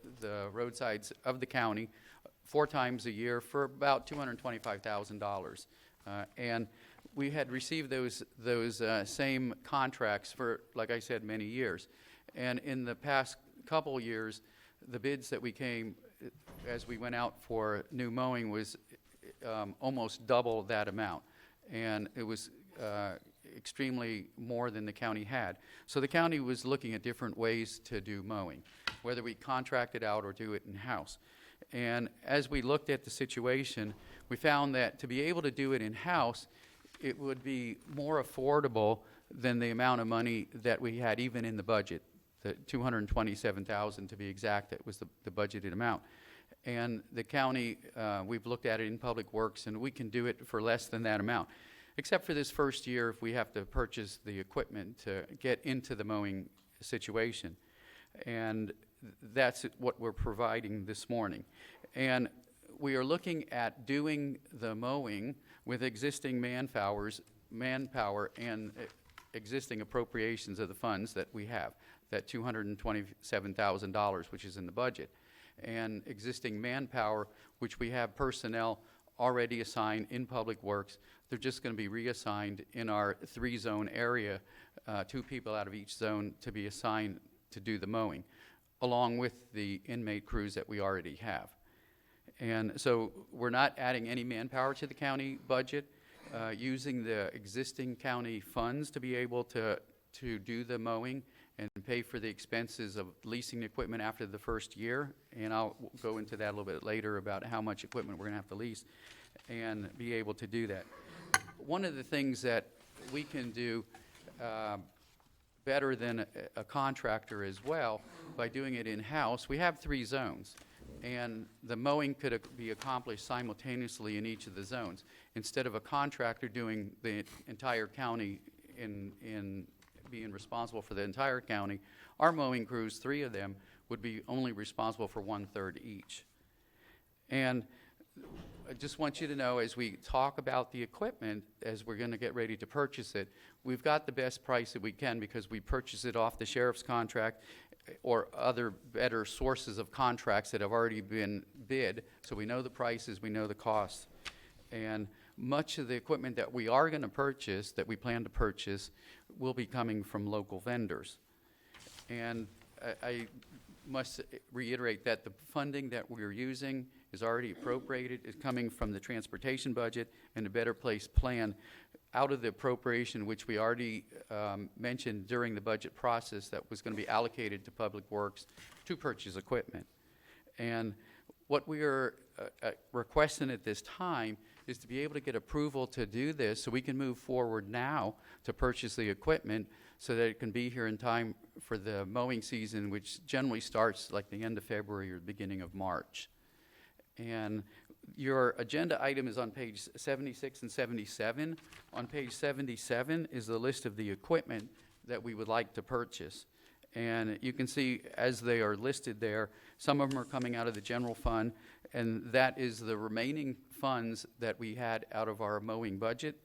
roadsides of the county 4 times a year for about $225,000. And we had received those same contracts for, like I said, many years. And in the past couple years, the bids that we came, as we went out for new mowing, was almost double that amount. And it was extremely more than the county had. So the county was looking at different ways to do mowing, whether we contract it out or do it in-house. And as we looked at the situation, we found that to be able to do it in-house, it would be more affordable than the amount of money that we had even in the budget, the $227,000 to be exact. That was the budgeted amount. And the county, we've looked at it in Public Works, and we can do it for less than that amount, except for this first year if we have to purchase the equipment to get into the mowing situation. And that's what we're providing this morning. And we are looking at doing the mowing with existing manpower and existing appropriations of the funds that we have, that $227,000, which is in the budget, and existing manpower, which we have personnel already assigned in Public Works. They're just going to be reassigned in our 3-zone area, 2 people out of each zone to be assigned to do the mowing, along with the inmate crews that we already have. And so we're not adding any manpower to the county budget, using the existing county funds to be able to do the mowing and pay for the expenses of leasing the equipment after the first year. And I'll go into that a little bit later about how much equipment we're going to have to lease and be able to do that. One of the things that we can do better than a contractor as well, by doing it in-house, we have 3 zones, and the mowing could be accomplished simultaneously in each of the zones. Instead of a contractor doing the entire county in being responsible for the entire county, our mowing crews, 3 of them, would be only responsible for 1/3 each. And I just want you to know, as we talk about the equipment, as we're going to get ready to purchase it, we've got the best price that we can because we purchase it off the sheriff's contract or other better sources of contracts that have already been bid. So we know the prices, we know the costs. And much of the equipment that we are going to purchase, that we plan to purchase, will be coming from local vendors. And I must reiterate that the funding that we're using is already appropriated, is coming from the transportation budget and the Better Place plan out of the appropriation which we already mentioned during the budget process that was going to be allocated to Public Works to purchase equipment. And what we are requesting at this time is to be able to get approval to do this so we can move forward now to purchase the equipment so that it can be here in time for the mowing season, which generally starts like the end of February or the beginning of March. And your agenda item is on page 76 and 77. On page 77 is the list of the equipment that we would like to purchase. And you can see as they are listed there, some of them are coming out of the general fund, and that is the remaining funds that we had out of our mowing budget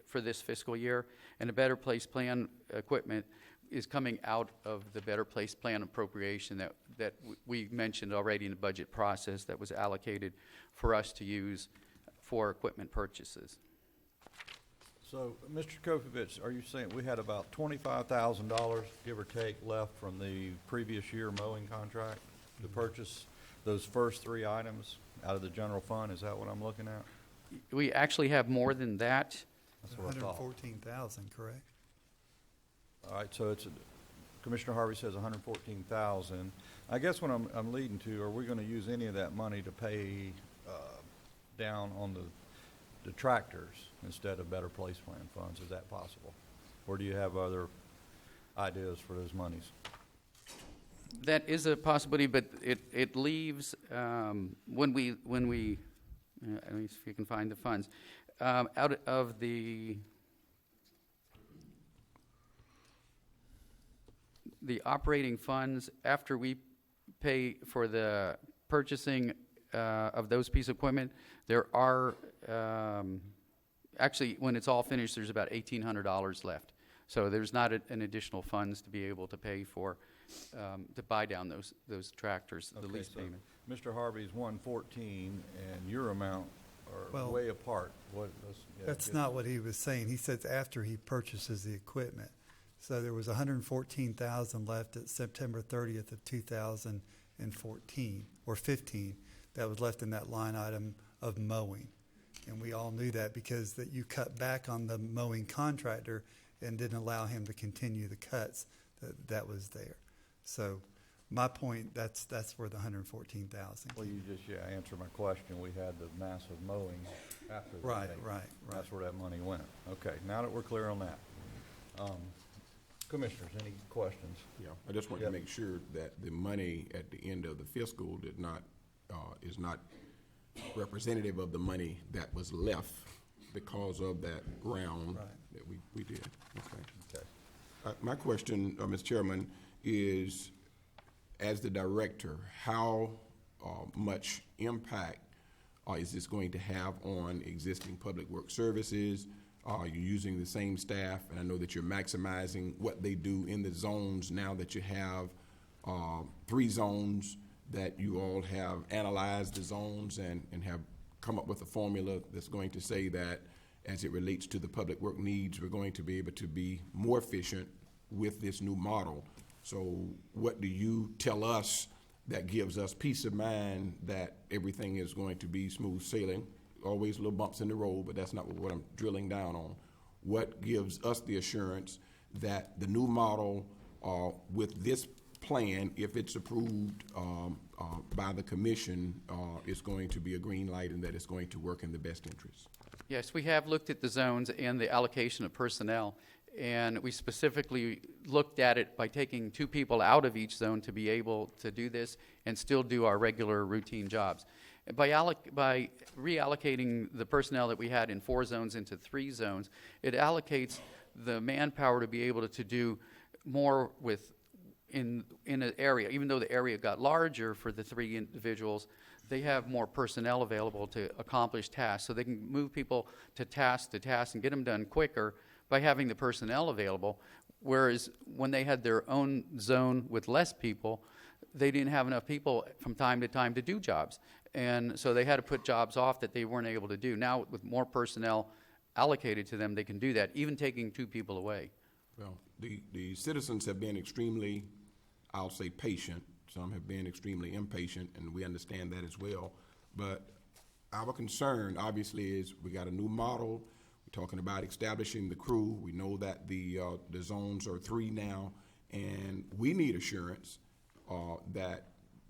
for this fiscal year. And the Better Place plan equipment is coming out of the Better Place plan appropriation that we mentioned already in the budget process that was allocated for us to use for equipment purchases.
So, Mr. Kofovitz, are you saying we had about $25,000, give or take, left from the previous year mowing contract to purchase those first 3 items out of the general fund? Is that what I'm looking at?
We actually have more than that.
That's what I thought.
114,000, correct?
All right, so it's, Commissioner Harvey says 114,000. I guess what I'm leading to, are we going to use any of that money to pay down on the tractors instead of Better Place Plan funds? Is that possible? Or do you have other ideas for those monies?
That is a possibility, but it leaves, when we let me see if you can find the funds, out of the operating funds, after we pay for the purchasing of those pieces of equipment, there are, actually, when it's all finished, there's about $1,800 left. So there's not an additional funds to be able to pay for, to buy down those tractors, the lease payment.
Mr. Harvey's 114 and your amount are way apart.
That's not what he was saying. He says after he purchases the equipment. So there was 114,000 left at September 30th of 2014 or 15 that was left in that line item of mowing. And we all knew that because that you cut back on the mowing contractor and didn't allow him to continue the cuts that was there. So my point, that's where the 114,000.
Well, you just answered my question. We had the massive mowing after the
Right.
That's where that money went. Okay, now that we're clear on that. Commissioners, any questions?
Yeah, I just want to make sure that the money at the end of the fiscal is not representative of the money that was left because of that round that we did. Okay. My question, Mr. Chairman, is as the director, how much impact is this going to have on existing public work services? You're using the same staff, and I know that you're maximizing what they do in the zones now that you have 3 zones that you all have analyzed the zones and have come up with a formula that's going to say that as it relates to the public work needs, we're going to be able to be more efficient with this new model. So what do you tell us that gives us peace of mind that everything is going to be smooth sailing? Always little bumps in the road, but that's not what I'm drilling down on. What gives us the assurance that the new model with this plan, if it's approved by the commission, is going to be a green light and that it's going to work in the best interest?
Yes, we have looked at the zones and the allocation of personnel, and we specifically looked at it by taking 2 people out of each zone to be able to do this and still do our regular routine jobs. By reallocating the personnel that we had in 4 zones into 3 zones, it allocates the manpower to be able to do more in an area. Even though the area got larger for the 3 individuals, they have more personnel available to accomplish tasks. So they can move people to task and get them done quicker by having the personnel available. Whereas when they had their own zone with less people, they didn't have enough people from time to time to do jobs. And so they had to put jobs off that they weren't able to do. Now, with more personnel allocated to them, they can do that, even taking 2 people away.
Well, the citizens have been extremely, I'll say, patient. Some have been extremely impatient, and we understand that as well. But our concern, obviously, is we got a new model. We're talking about establishing the crew. We know that the zones are 3 now, and we need assurance that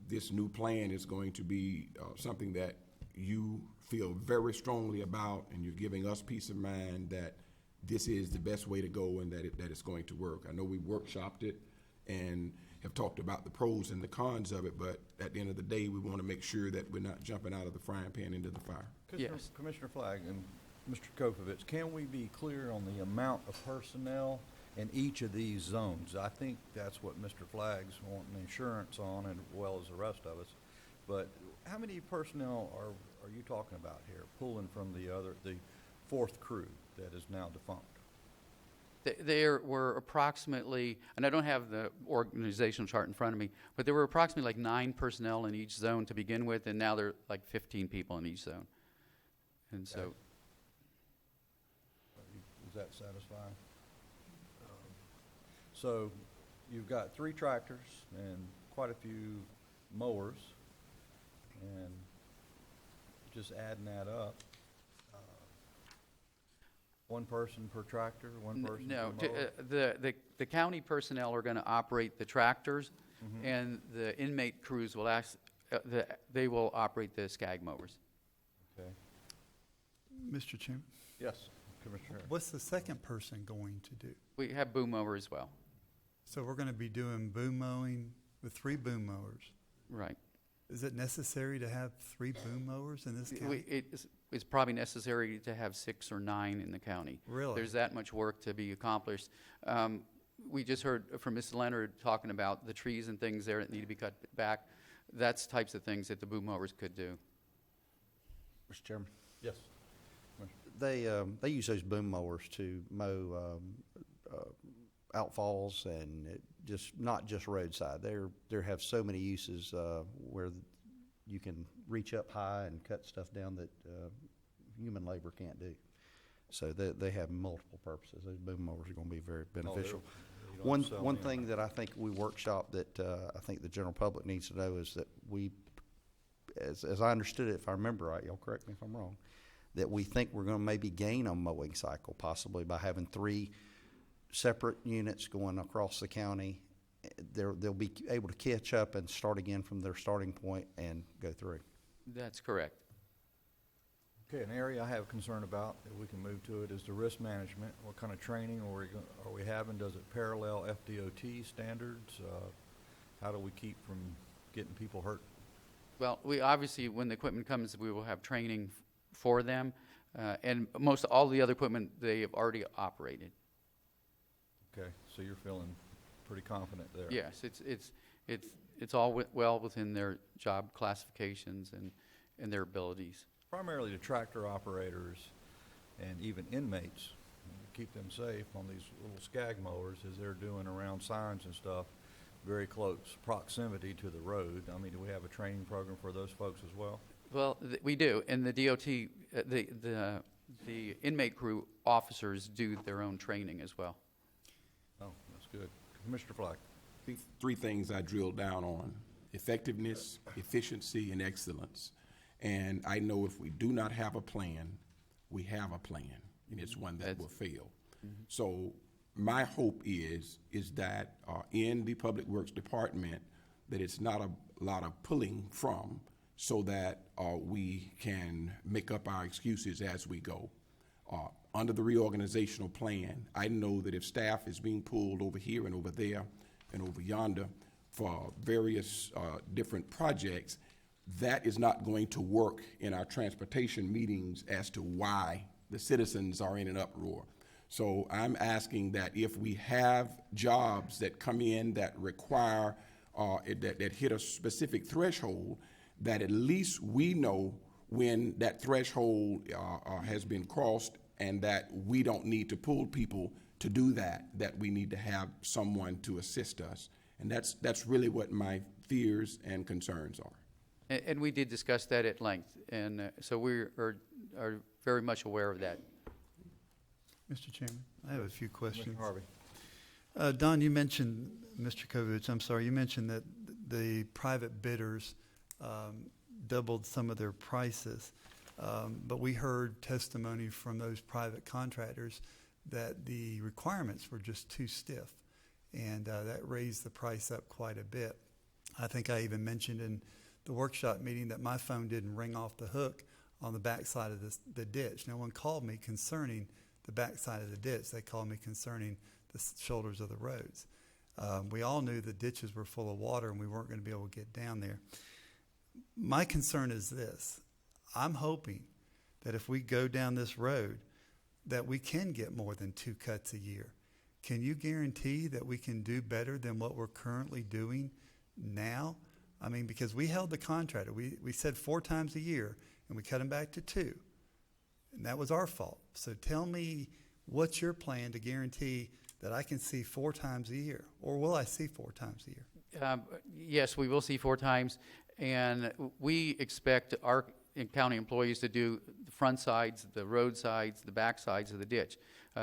this new plan is going to be something that you feel very strongly about, and you're giving us peace of mind that this is the best way to go and that it's going to work. I know we workshopped it and have talked about the pros and the cons of it, but at the end of the day, we want to make sure that we're not jumping out of the frying pan into the fire.
Yes.
Commissioner Flagg and Mr. Kopovich, can we be clear on the amount of personnel in each of these zones? I think that's what Mr. Flagg's wanting insurance on, as well as the rest of us. But how many personnel are you talking about here, pulling from the 4th crew that is now defunct?
There were approximately, and I don't have the organizational chart in front of me, but there were approximately like 9 personnel in each zone to begin with, and now there are like 15 people in each zone. And so.
Okay. Is that satisfying? So you've got 3 tractors and quite a few mowers, and just adding that up, One person per tractor, one person
No,
per mower?
the county personnel are going to operate the tractors, and the inmate crews will they will operate the SCAG mowers.
Okay.
Mr. Chairman,
Yes, Commissioner Harris.
what's the second person going to do?
We have boom mower as well.
So we're going to be doing boom mowing with 3 boom mowers.
Right.
Is it necessary to have 3 boom mowers in this county?
It's probably necessary to have 6 or 9 in the county.
Really?
There's that much work to be accomplished. We just heard from Mrs. Leonard talking about the trees and things there that need to be cut back. That's types of things that the boom mowers could do.
Mr. Chairman.
Yes.
They use those boom mowers to mow outfalls and not just roadside. They have so many uses where you can reach up high and cut stuff down that human labor can't do. So they have multiple purposes. Those boom mowers are going to be very beneficial.
you don't sell
One
them.
thing that I think we workshop that I think the general public needs to know is that we, as I understood it, if I remember right, y'all correct me if I'm wrong, that we think we're going to maybe gain on mowing cycle, possibly by having 3 separate units going across the county. They'll be able to catch up and start again from their starting point and go through.
That's correct.
Okay, an area I have concern about, if we can move to it, is the risk management. What kind of training are we having? Does it parallel FDOT standards? How do we keep from getting people hurt?
Well, we obviously, when the equipment comes, we will have training for them, and most all the other equipment they have already operated.
Okay, so you're feeling pretty confident there?
Yes, it's all well within their job classifications and their abilities.
Primarily to tractor operators and even inmates, keep them safe on these little SCAG mowers as they're doing around signs and stuff, very close proximity to the road. I mean, do we have a training program for those folks as well?
Well, we do, and the DOT, the inmate crew officers do their own training as well.
Oh, that's good. Commissioner Flack.
I think 3 things I drilled down on: effectiveness, efficiency, and excellence. And I know if we do not have a plan, we have a plan, and it's one that will fail. So my hope is that in the Public Works Department, that it's not a lot of pulling from, so that we can make up our excuses as we go. Under the reorganizational plan, I know that if staff is being pulled over here and over there and over yonder for various different projects, that is not going to work in our transportation meetings as to why the citizens are in an uproar. So I'm asking that if we have jobs that come in that require, that hit a specific threshold, that at least we know when that threshold has been crossed, and that we don't need to pull people to do that we need to have someone to assist us. And that's really what my fears and concerns are.
And we did discuss that at length, and so we are very much aware of that.
Mr. Chairman, I have a few questions.
Commissioner Harvey.
Don, you mentioned, Mr. Kovich, I'm sorry, you mentioned that the private bidders doubled some of their prices, but we heard testimony from those private contractors that the requirements were just too stiff, and that raised the price up quite a bit. I think I even mentioned in the workshop meeting that my phone didn't ring off the hook on the backside of the ditch. No one called me concerning the backside of the ditch. They called me concerning the shoulders of the roads. We all knew the ditches were full of water and we weren't going to be able to get down there. My concern is this. I'm hoping that if we go down this road, that we can get more than 2 cuts a year. Can you guarantee that we can do better than what we're currently doing now? I mean, because we held the contractor. We said 4 times a year, and we cut him back to 2. And that was our fault. So tell me, what's your plan to guarantee that I can see 4 times a year? Or will I see 4 times a year?
Yes, we will see 4 times, and we expect our county employees to do the front sides, the road sides, the back sides of the ditch,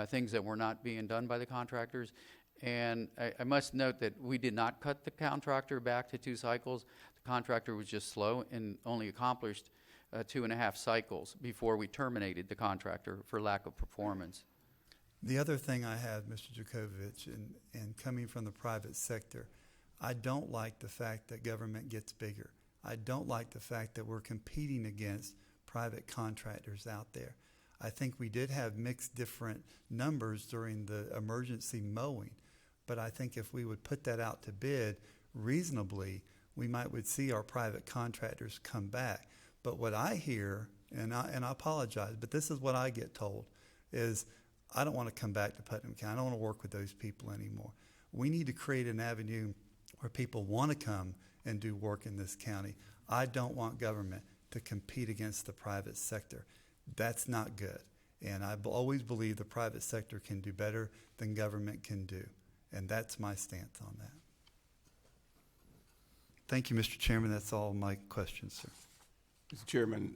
things that were not being done by the contractors. And I must note that we did not cut the contractor back to 2 cycles. The contractor was just slow and only accomplished 2.5 cycles before we terminated the contractor for lack of performance.
The other thing I have, Mr. Jukovich, and coming from the private sector, I don't like the fact that government gets bigger. I don't like the fact that we're competing against private contractors out there. I think we did have mixed different numbers during the emergency mowing, but I think if we would put that out to bid reasonably, we would see our private contractors come back. But what I hear, and I apologize, but this is what I get told, is I don't want to come back to Putnam County. I don't want to work with those people anymore. We need to create an avenue where people want to come and do work in this county. I don't want government to compete against the private sector. That's not good. And I always believe the private sector can do better than government can do. And that's my stance on that. Thank you, Mr. Chairman. That's all my questions, sir.
Mr. Chairman,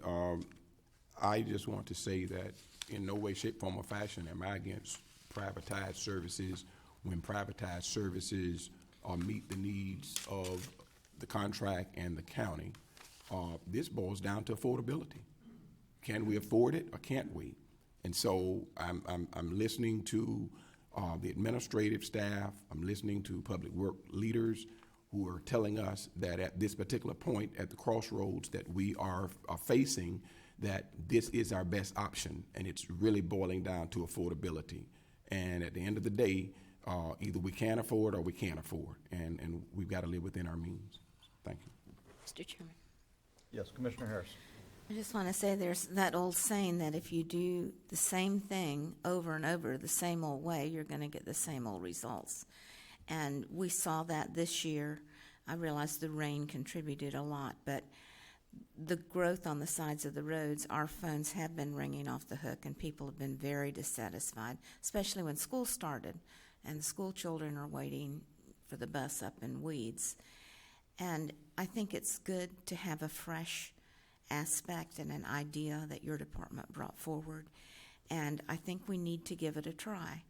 I just want to say that in no way, shape, form, or fashion am I against privatized services when privatized services meet the needs of the contract and the county. This boils down to affordability. Can we afford it or can't we? And so I'm listening to the administrative staff. I'm listening to public work leaders who are telling us that at this particular point at the crossroads that we are facing, that this is our best option, and it's really boiling down to affordability. And at the end of the day, either we can afford or we can't afford, and we've got to live within our means. Thank you.
Mr. Chairman.
Yes, Commissioner Harris.
I just want to say there's that old saying that if you do the same thing over and over the same old way, you're going to get the same old results. And we saw that this year. I realize the rain contributed a lot, but the growth on the sides of the roads, our phones have been ringing off the hook, and people have been very dissatisfied, especially when school started, and the school children are waiting for the bus up in weeds. And I think it's good to have a fresh aspect and an idea that your department brought forward, and I think we need to give it a try.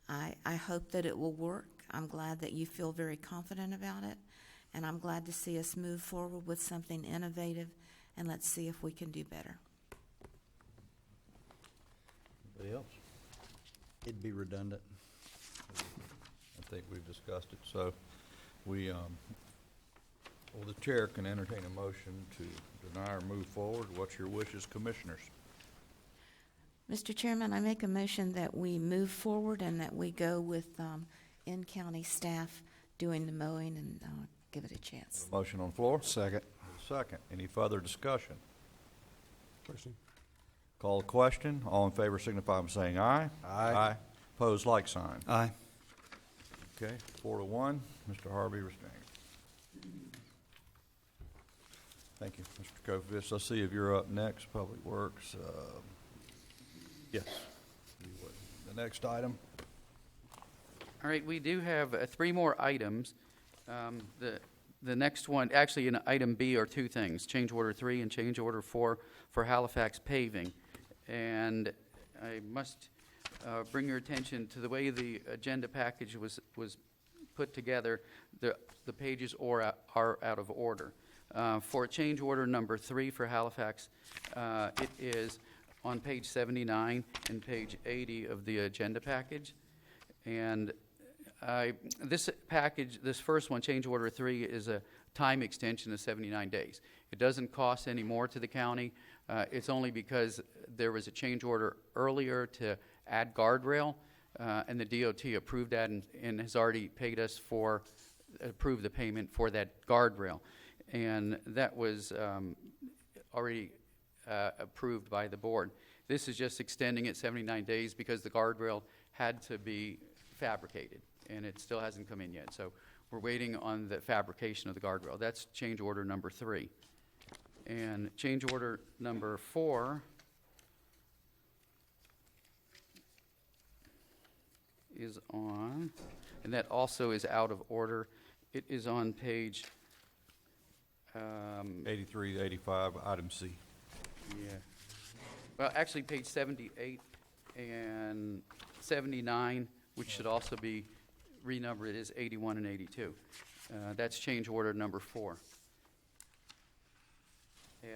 I hope that it will work. I'm glad that you feel very confident about it, and I'm glad to see us move forward with something innovative, and let's see if we can do better.
Anybody else?
It'd be redundant.
I think we've discussed it, so we, well, the chair can entertain a motion to deny or move forward. What's your wishes, commissioners?
Mr. Chairman, I make a motion that we move forward and that we go with in-county staff doing the mowing and give it a chance.
A motion on the floor?
Second.
Second. Any further discussion?
Question.
Call the question. All in favor signify by saying aye.
Aye.
Opposed, like sign.
Aye.
Okay, 4-1. Mr. Harvey restrained. Thank you, Mr. Kokovich. Let's see if you're up next, Public Works. Yes. You would. The next item.
All right, we do have 3 more items. The next one, actually in item B are 2 things, change order 3 and change order 4 for Halifax paving. And I must bring your attention to the way the agenda package was put together. The pages are out of order. For change order number 3 for Halifax, it is on page 79 and page 80 of the agenda package. And this package, this first one, change order 3, is a time extension of 79 days. It doesn't cost any more to the county. It's only because there was a change order earlier to add guardrail, and the DOT approved that and has already paid us approved the payment for that guardrail. And that was already approved by the board. This is just extending it 79 days because the guardrail had to be fabricated, and it still hasn't come in yet. So we're waiting on the fabrication of the guardrail. That's change order number 3. And change order number 4 is on, and that also is out of order. It is on page
83 to 85, item C.
Yeah. Well, actually, page 78 and 79, which should also be renumbered, it is 81 and 82. That's change order number 4.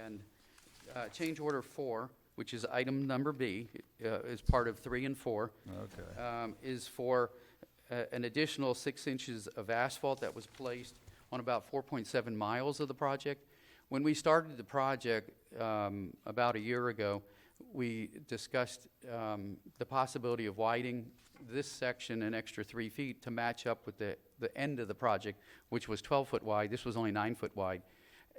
And change order 4 which is item number B, is part of 3 and 4.
Okay.
Is for an additional 6 inches of asphalt that was placed on about 4.7 miles of the project. When we started the project about a year ago, we discussed the possibility of widening this section an extra 3 feet to match up with the end of the project, which was 12 foot wide. This was only 9 foot wide.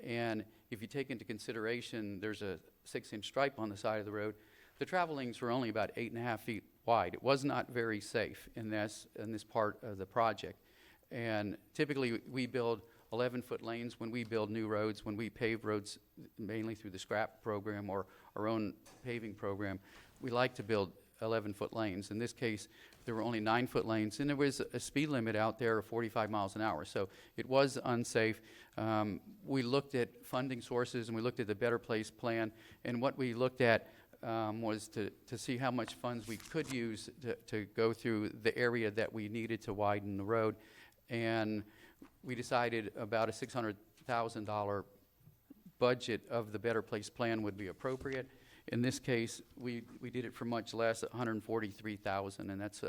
And if you take into consideration there's a 6-inch stripe on the side of the road, the travel lanes were only about 8.5 feet wide. It was not very safe in this part of the project. And typically we build 11-foot lanes when we build new roads, when we pave roads mainly through the scrap program or our own paving program. We like to build 11-foot lanes. In this case, there were only 9-foot lanes, and there was a speed limit out there of 45 miles an hour, so it was unsafe. We looked at funding sources, and we looked at the Better Place plan, and what we looked at was to see how much funds we could use to go through the area that we needed to widen the road, and we decided about a $600,000 budget of the Better Place plan would be appropriate. In this case, we did it for much less, $143,000, and that's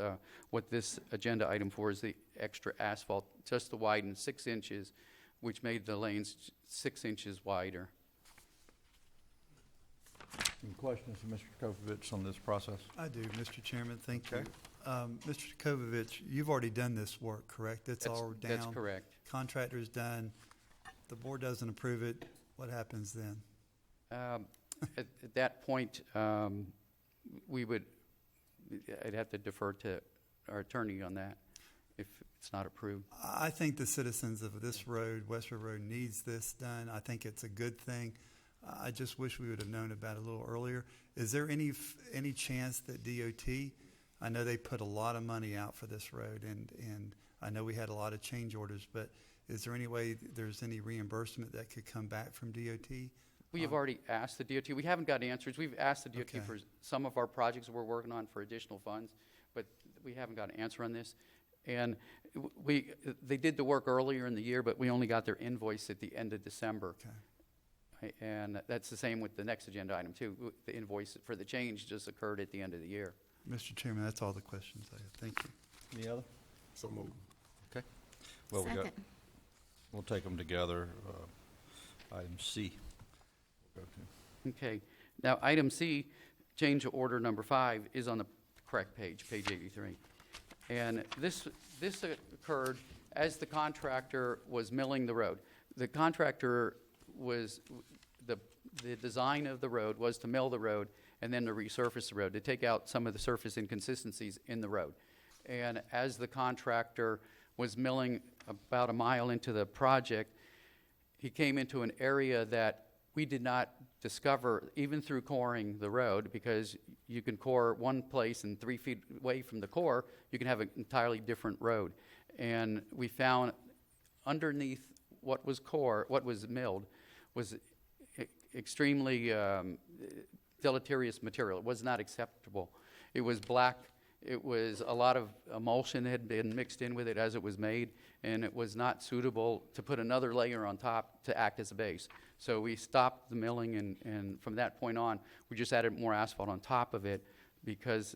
what this agenda item for is the extra asphalt, just to widen 6 inches, which made the lanes 6 inches wider.
Any questions for Mr. Kovovich on this process?
I do, Mr. Chairman, thank you. Mr. Kovovich, you've already done this work, correct? That's all down?
That's correct.
Contractor's done. The board doesn't approve it. What happens then?
At that point, I'd have to defer to our attorney on that if it's not approved.
I think the citizens of this road, Westwood Road, needs this done. I think it's a good thing. I just wish we would have known about it a little earlier. Is there any chance that DOT, I know they put a lot of money out for this road, and I know we had a lot of change orders, but is there any way there's any reimbursement that could come back from DOT?
We have already asked the DOT. We haven't got answers. We've asked the DOT
Okay.
for some of our projects we're working on for additional funds, but we haven't got an answer on this. And they did the work earlier in the year, but we only got their invoice at the end of December.
Okay.
And that's the same with the next agenda item too. The invoice for the change just occurred at the end of the year.
Mr. Chairman, that's all the questions I have. Thank you.
Any other?
So moved.
Okay. Well,
Second.
we'll take them together. Item C. We'll go to.
Okay. Now, item C, change order number 5, is on the correct page, page 83. And this occurred as the contractor was milling the road. The contractor was, the design of the road was to mill the road and then to resurface the road, to take out some of the surface inconsistencies in the road. And as the contractor was milling about a mile into the project, he came into an area that we did not discover even through coring the road, because you can core one place and 3 feet away from the core, you can have an entirely different road. And we found underneath what was milled was extremely deleterious material. It was not acceptable. It was black. It was a lot of emulsion had been mixed in with it as it was made, and it was not suitable to put another layer on top to act as a base. So we stopped the milling, and from that point on, we just added more asphalt on top of it because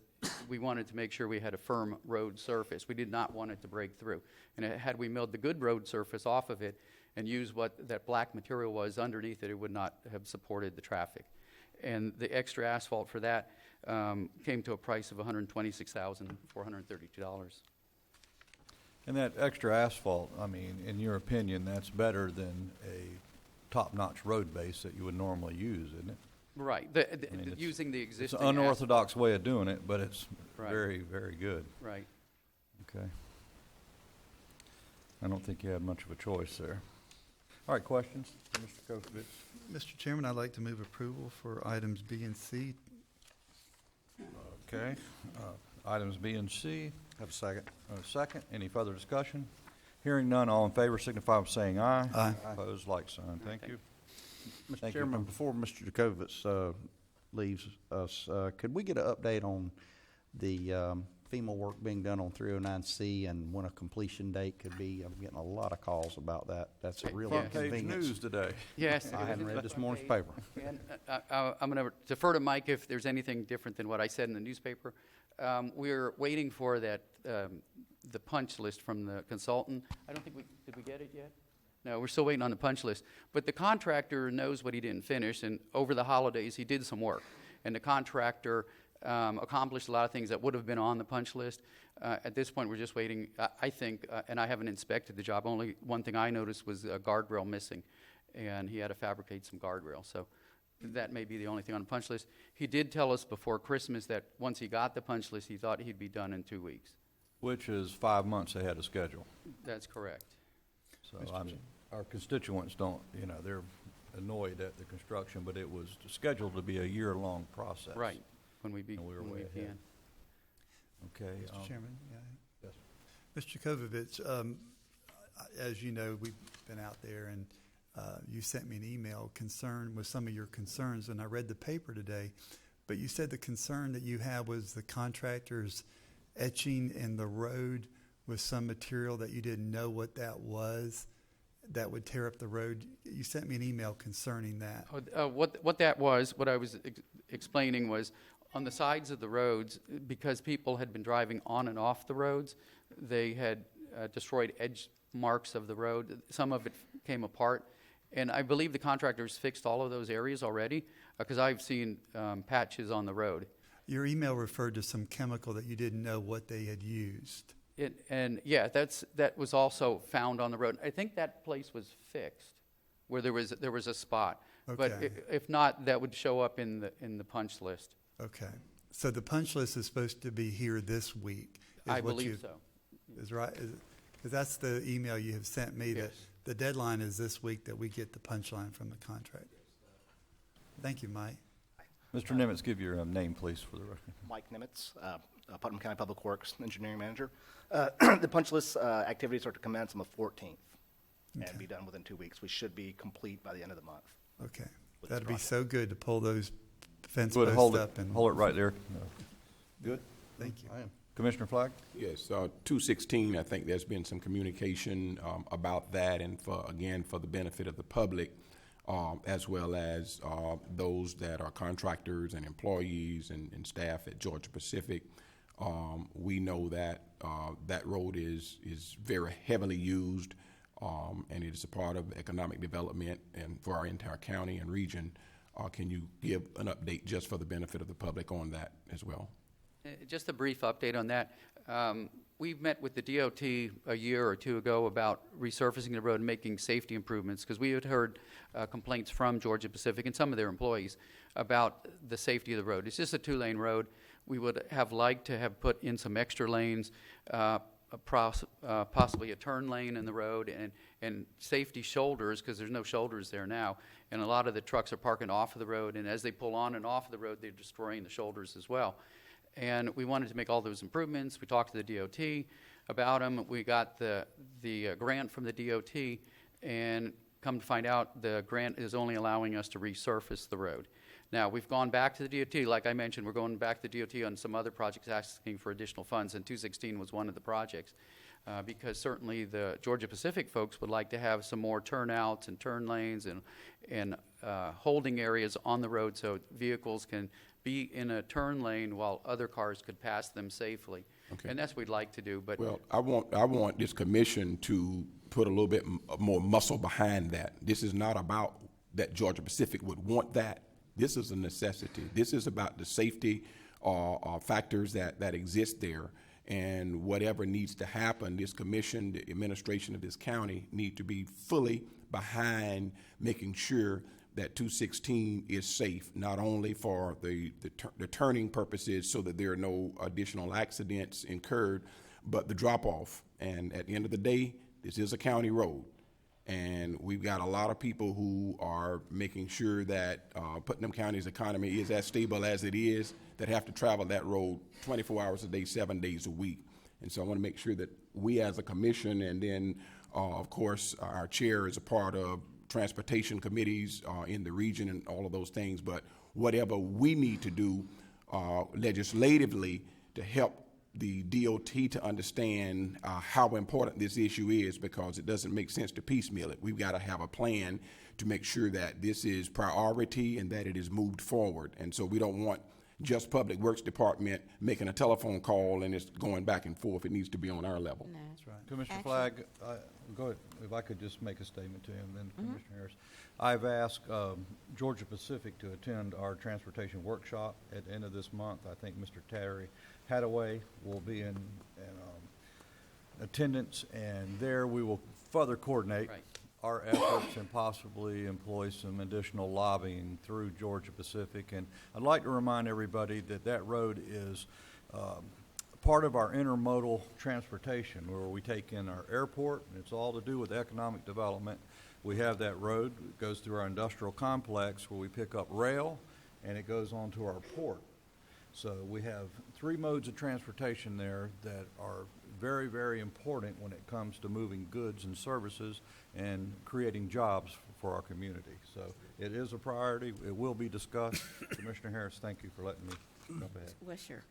we wanted to make sure we had a firm road surface. We did not want it to break through. And had we milled the good road surface off of it and used what that black material was underneath it, it would not have supported the traffic. And the extra asphalt for that came to a price of $126,432.
And that extra asphalt, I mean, in your opinion, that's better than a top-notch road base that you would normally use, isn't it?
Right. Using the existing
It's an unorthodox
asphalt.
way of doing it, but it's
Right.
very, very good.
Right.
Okay. I don't think you had much of a choice there. All right, questions for Mr. Kovovich?
Mr. Chairman, I'd like to move approval for items B and C.
Okay. Items B and C.
Have a second.
Second. Any further discussion? Hearing none, all in favor signify by saying aye.
Aye.
Opposed, like sign. Thank you.
Mr.
Thank you.
Chairman, before Mr. Jacobitz leaves us, could we get an update on the FEMA work being done on 309C and when a completion date could be. I'm getting a lot of calls about that. That's a real
Front page
inconvenience.
news today.
Yes.
I hadn't read this morning's paper.
And I'm going to defer to Mike if there's anything different than what I said in the newspaper. We're waiting for that, the punch list from the consultant. I don't think did we get it yet? No, we're still waiting on the punch list. But the contractor knows what he didn't finish, and over the holidays, he did some work. And the contractor accomplished a lot of things that would have been on the punch list. At this point, we're just waiting, I think, and I haven't inspected the job. Only one thing I noticed was a guardrail missing, and he had to fabricate some guardrails. So that may be the only thing on the punch list. He did tell us before Christmas that once he got the punch list, he thought he'd be done in 2 weeks.
Which is 5 months ahead of schedule.
That's correct.
So our constituents don't, they're annoyed at the construction, but it was scheduled to be a year-long process.
Right, when we
And we were way ahead.
began.
Okay.
Mr. Chairman,
Yes.
Mr. Jakovovich, as you know, we've been out there, and you sent me an email concerned with some of your concerns, and I read the paper today, but you said the concern that you had was the contractors etching in the road with some material that you didn't know what that was, that would tear up the road. You sent me an email concerning that.
What that was, what I was explaining was, on the sides of the roads, because people had been driving on and off the roads, they had destroyed edge marks of the road. Some of it came apart. And I believe the contractors fixed all of those areas already, because I've seen patches on the road.
Your email referred to some chemical that you didn't know what they had used.
Yeah, that was also found on the road. I think that place was fixed, where there was a spot.
Okay.
But if not, that would show up in the punch list.
Okay. So the punch list is supposed to be here this week.
I believe so.
Is right? Because that's the email you have sent me.
Yes.
That the deadline is this week that we get the punch line from the contractor. Thank you, Mike.
Mr. Nimitz, give your name, please, for the record.
Mike Nimitz, Putnam County Public Works Engineering Manager. The punch list activities are to commence on the 14th and be done within 2 weeks. We should be complete by the end of the month.
Okay. That'd be so good to pull those fence
Good,
posts
hold
up.
it right there.
Good. Thank you.
Commissioner Flagg?
Yes, 216, I think there's been some communication about that, and for the benefit of the public, as well as those that are contractors and employees and staff at Georgia Pacific. We know that that road is very heavily used, and it is a part of economic development and for our entire county and region. Can you give an update just for the benefit of the public on that as well?
Just a brief update on that. We've met with the DOT a year or two ago about resurfacing the road and making safety improvements, because we had heard complaints from Georgia Pacific and some of their employees about the safety of the road. It's just a 2-lane road. We would have liked to have put in some extra lanes, possibly a turn lane in the road, and safety shoulders, because there's no shoulders there now. And a lot of the trucks are parking off of the road, and as they pull on and off of the road, they're destroying the shoulders as well. And we wanted to make all those improvements. We talked to the DOT about them. We got the grant from the DOT, and come to find out, the grant is only allowing us to resurface the road. Now, we've gone back to the DOT. Like I mentioned, we're going back to the DOT on some other projects asking for additional funds, and 216 was one of the projects, because certainly the Georgia Pacific folks would like to have some more turnouts and turn lanes and holding areas on the road so vehicles can be in a turn lane while other cars could pass them safely.
Okay.
And that's what we'd like to do. But
Well, I want this commission to put a little bit more muscle behind that. This is not about that Georgia Pacific would want that. This is a necessity. This is about the safety factors that exist there. And whatever needs to happen, this commission, the administration of this county, need to be fully behind making sure that 216 is safe, not only for the turning purposes so that there are no additional accidents incurred, but the drop-off. And at the end of the day, this is a county road. And we've got a lot of people who are making sure that Putnam County's economy is as stable as it is, that have to travel that road 24 hours a day, 7 days a week. And so I want to make sure that we as a commission, and then, of course, our chair is a part of transportation committees in the region and all of those things, but whatever we need to do legislatively to help the DOT to understand how important this issue is, because it doesn't make sense to piecemeal it. We've got to have a plan to make sure that this is priority and that it is moved forward. And so we don't want just Public Works Department making a telephone call and it's going back and forth. It needs to be on our level.
No.
That's right. Commissioner
Actually-
Flagg, go ahead. If I could just make a statement to him, then Commissioner Harris. I've asked Georgia Pacific to attend our transportation workshop at the end of this month. I think Mr. Terry Hadaway will be in attendance, and there we will further coordinate our efforts and possibly employ some additional lobbying through Georgia Pacific. And I'd like to remind everybody that that road is part of our intermodal transportation, where we take in our airport, and it's all to do with economic development. We have that road, it goes through our industrial complex where we pick up rail, and it goes on to our port. So we have three modes of transportation there that are very, very important when it comes to moving goods and services and creating jobs for our community. So it is a priority. It will be discussed. Commissioner Harris, thank you for letting me jump ahead.
Well, sure.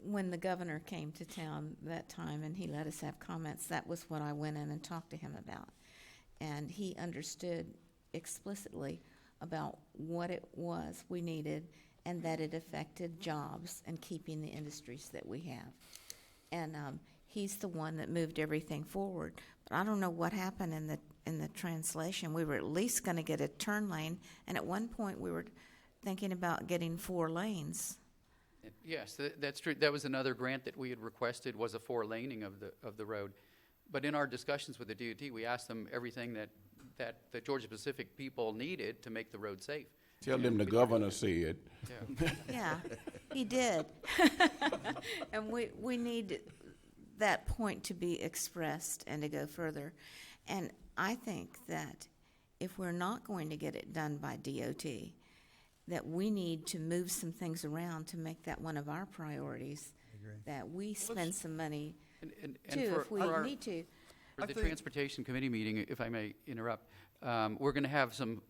When the governor came to town that time and he let us have comments, that was what I went in and talked to him about. And he understood explicitly about what it was we needed and that it affected jobs and keeping the industries that we have. And he's the one that moved everything forward. But I don't know what happened in the translation. We were at least going to get a turn lane, and at one point we were thinking about getting 4 lanes.
Yes, that's true. That was another grant that we had requested, was a 4-laning of the road. But in our discussions with the DOT, we asked them everything that the Georgia Pacific people needed to make the road safe.
Tell them the governor said.
Yeah,
Yeah, he did. And we need that point to be expressed and to go further. And I think that if we're not going to get it done by DOT, that we need to move some things around to make that one of our priorities, that we spend some money
and
too, if we need to.
For the Transportation Committee meeting, if I may interrupt, we're going to have some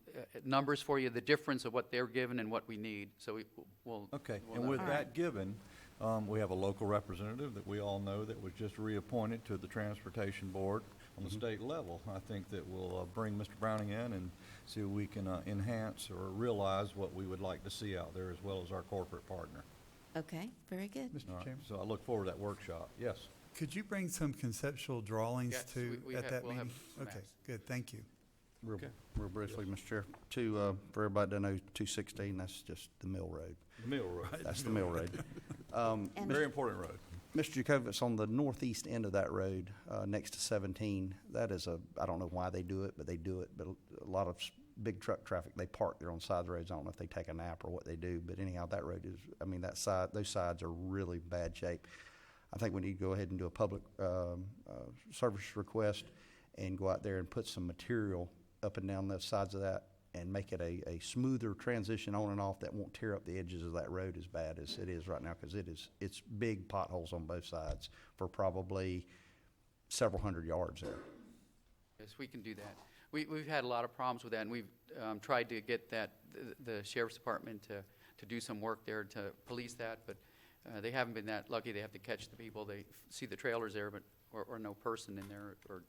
numbers for you, the difference of what they're given and what we need. So we'll.
Okay,
we'll
and with
know.
that given, we have a local representative that we all know that was just reappointed to the Transportation Board on the state level. I think that we'll bring Mr. Browning in and see if we can enhance or realize what we would like to see out there, as well as our corporate partner.
Okay, very good.
All right, so I look forward to that workshop. Yes.
Could you bring some conceptual drawings
Yes,
too
we
at
have-
that
we'll have
meeting?
some
Okay,
maps.
good, thank you.
Real briefly, Mr. Chair, for everybody to know, 216, that's just the Mill Road.
The Mill Road.
That's the Mill Road.
Very important road.
Mr. Jacobitz, on the northeast end of that road, next to 17, that is I don't know why they do it, but they do it. But a lot of big truck traffic, they park there on the side of the roads. I don't know if they take a nap or what they do, but anyhow, that road is, those sides are really bad shape. I think we need to go ahead and do a public service request and go out there and put some material up and down the sides of that and make it a smoother transition on and off that won't tear up the edges of that road as bad as it is right now, because it's big potholes on both sides for probably several hundred yards there.
Yes, we can do that. We've had a lot of problems with that, and we've tried to get the Sheriff's Department to do some work there to police that, but they haven't been that lucky. They have to catch the people. They see the trailers there, but or no person in there or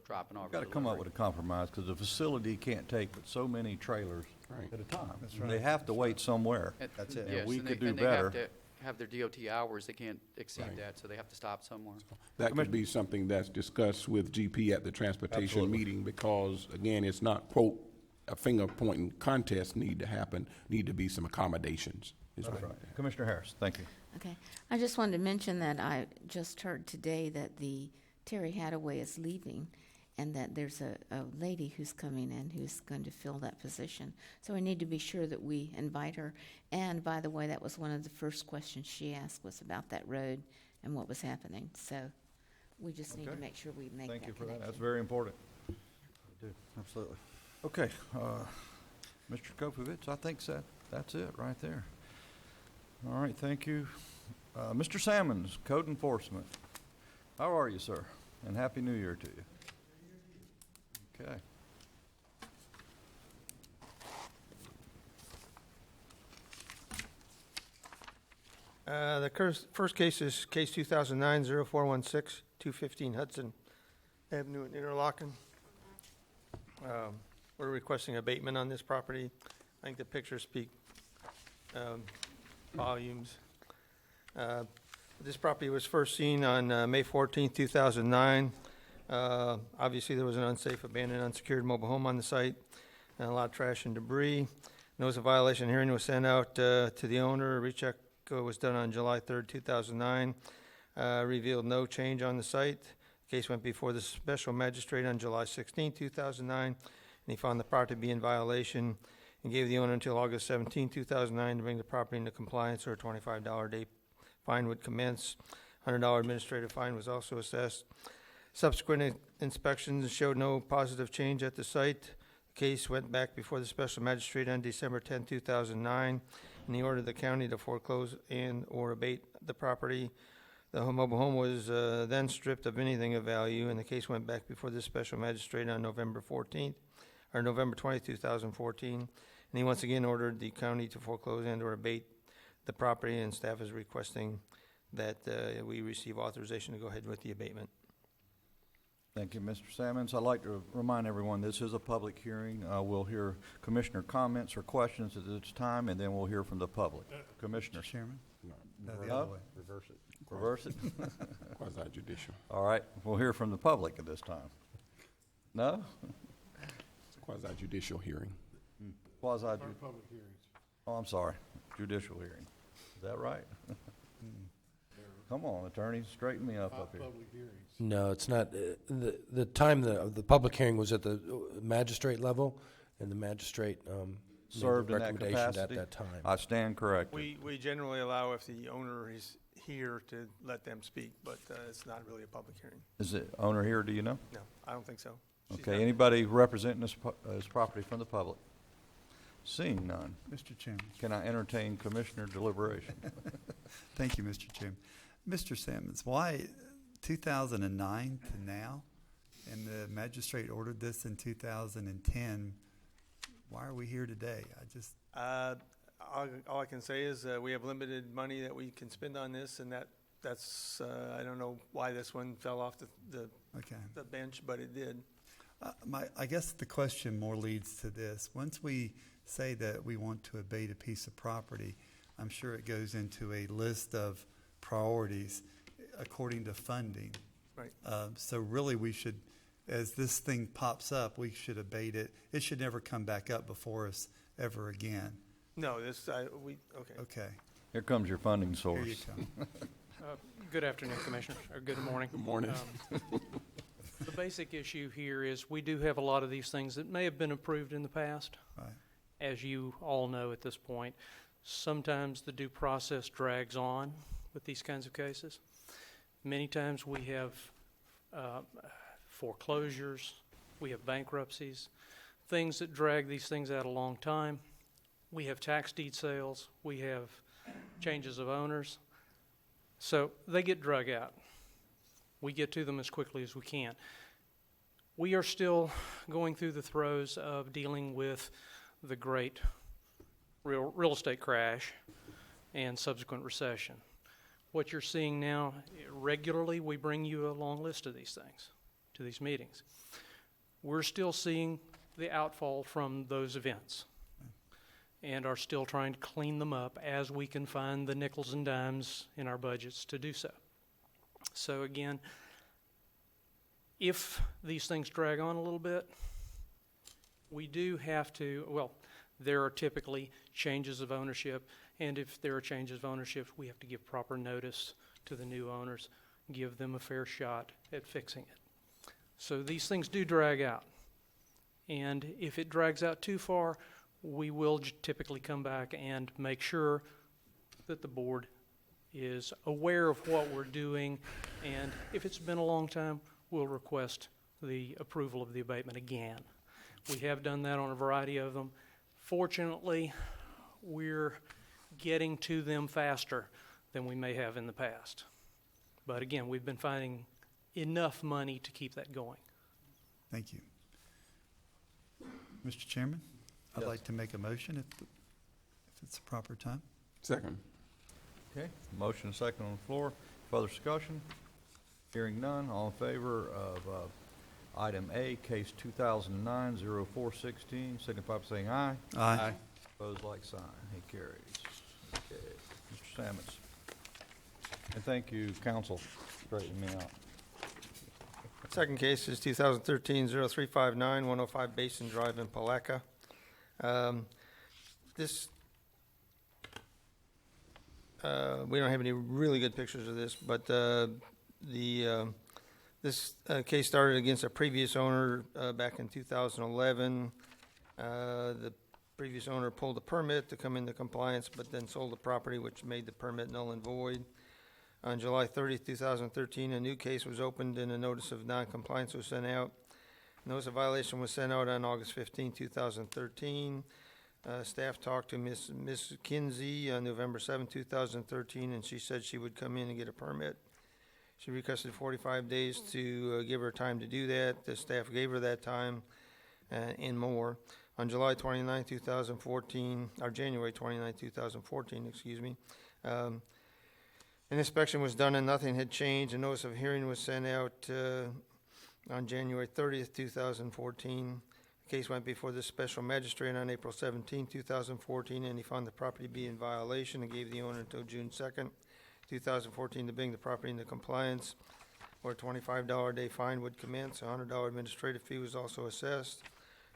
dropping off.
We've got to come up with a compromise, because the facility can't take but so many trailers at a time.
That's
And
right.
They have to wait somewhere.
That's it.
Yes,
we
and
could
they,
do
and
better.
They have to have their DOT hours. They can't exceed that, so they have to stop somewhere.
That could be something that's discussed with GP at the transportation
Absolutely.
meeting, because, again, it's not, quote, a finger pointing contest need to happen, need to be some accommodations. is
That's
what-
right. Commissioner Harris, thank you.
Okay. I just wanted to mention that I just heard today that the Terry Hadaway is leaving, and that there's a lady who's coming in who's going to fill that position. So we need to be sure that we invite her. And by the way, that was one of the first questions she asked, was about that road and what was happening. So we just need to
Okay.
make sure we make
Thank
that
you for that.
connection.
That's very important.
Absolutely.
Okay, Mr. Kopovich, I think that's it right there. All right, thank you. Mr. Sammons, Code Enforcement. How are you, sir? And Happy New Year to you. Okay.
The first case is case 2009-0416, 215 Hudson Avenue in Interlochen. We're requesting abatement on this property. I think the pictures speak volumes. This property was first seen on May 14, 2009. Obviously, there was an unsafe, abandoned, unsecured mobile home on the site, and a lot of trash and debris. Notice of violation hearing was sent out to the owner. A recheck was done on July 3rd, 2009. Revealed no change on the site. The case went before the special magistrate on July 16, 2009, and he found the property to be in violation and gave the owner until August 17, 2009 to bring the property into compliance, or a $25 a day fine would commence. $100 administrative fine was also assessed. Subsequent inspections showed no positive change at the site. The case went back before the special magistrate on December 10, 2009, and he ordered the county to foreclose and or abate the property. The mobile home was then stripped of anything of value, and the case went back before the special magistrate on November 20, 2014, and he once again ordered the county to foreclose and or abate the property, and staff is requesting that we receive authorization to go ahead with the abatement.
Thank you, Mr. Sammons. I'd like to remind everyone this is a public hearing. We'll hear commissioner comments or questions at this time, and then we'll hear from the public. Commissioner.
Mr. Chairman?
No,
the other way.
Reverse it.
Reverse it?
Quasi judicial.
All right, we'll hear from the public at this time. No?
It's a quasi judicial hearing.
Quasi.
Public hearings.
Oh, I'm sorry. Judicial hearing. Is that right? Come on, attorneys, straighten me up here.
Public hearings.
No, it's not. The time the public hearing was at the magistrate level, and the magistrate
Served
made
in
the
that
recommendation
capacity?
at that time.
I stand corrected.
We generally allow, if the owner is here, to let them speak, but it's not really a public hearing.
Is the owner here, do you know?
No, I don't think so. She's
Okay,
not-
anybody representing this property from the public? Seeing none,
Mr. Chairman.
can I entertain commissioner deliberation?
Thank you, Mr. Chairman. Mr. Sammons, why 2009 to now? And the magistrate ordered this in 2010. Why are we here today?
All I can say is we have limited money that we can spend on this, and that's I don't know why this one fell off the bench, but it did.
I guess the question more leads to this. Once we say that we want to abate a piece of property, I'm sure it goes into a list of priorities according to funding.
Right.
So really we should, as this thing pops up, we should abate it. It should never come back up before us ever again.
No, okay.
Okay.
Here comes your funding source.
Here you come.
Good afternoon, Commissioners, or good morning.
Good morning.
The basic issue here is we do have a lot of these things that may have been approved in the past.
Right.
As you all know at this point, sometimes the due process drags on with these kinds of cases. Many times we have foreclosures, we have bankruptcies, things that drag these things out a long time. We have tax deed sales, we have changes of owners. So they get drug out. We get to them as quickly as we can. We are still going through the throes of dealing with the great real estate crash and subsequent recession. What you're seeing now, regularly we bring you a long list of these things to these meetings. We're still seeing the outfall from those events and are still trying to clean them up as we can find the nickels and dimes in our budgets to do so. So again, if these things drag on a little bit, we do have to, well, there are typically changes of ownership, and if there are changes of ownership, we have to give proper notice to the new owners, give them a fair shot at fixing it. So these things do drag out. And if it drags out too far, we will typically come back and make sure that the board is aware of what we're doing, and if it's been a long time, we'll request the approval of the abatement again. We have done that on a variety of them. Fortunately, we're getting to them faster than we may have in the past. But again, we've been finding enough money to keep that going.
Thank you. Mr. Chairman, I'd
Yes.
like to make a motion if it's the proper time.
Second.
Okay, motion and second on the floor. Further discussion? Hearing none, all in favor of item A, case 2009-0416, signify by saying aye.
Aye.
Opposed, like sign. It carries. Okay, Mr. Sammons. And thank you, council, for straightening me out.
Second case is 2013-0359, 105 Basin Drive in Palaca. We don't have any really good pictures of this, but this case started against a previous owner back in 2011. The previous owner pulled a permit to come into compliance, but then sold the property, which made the permit null and void. On July 30th, 2013, a new case was opened and a notice of noncompliance was sent out. Notice of violation was sent out on August 15, 2013. Staff talked to Ms. Kinsey on November 7, 2013, and she said she would come in and get a permit. She requested 45 days to give her time to do that. The staff gave her that time and more. On July 29, 2014, or January 29, 2014, excuse me, an inspection was done and nothing had changed. A notice of hearing was sent out on January 30th, 2014. The case went before the special magistrate on April 17, 2014, and he found the property to be in violation and gave the owner until June 2nd, 2014 to bring the property into compliance, or a $25 a day fine would commence. A $100 administrative fee was also assessed.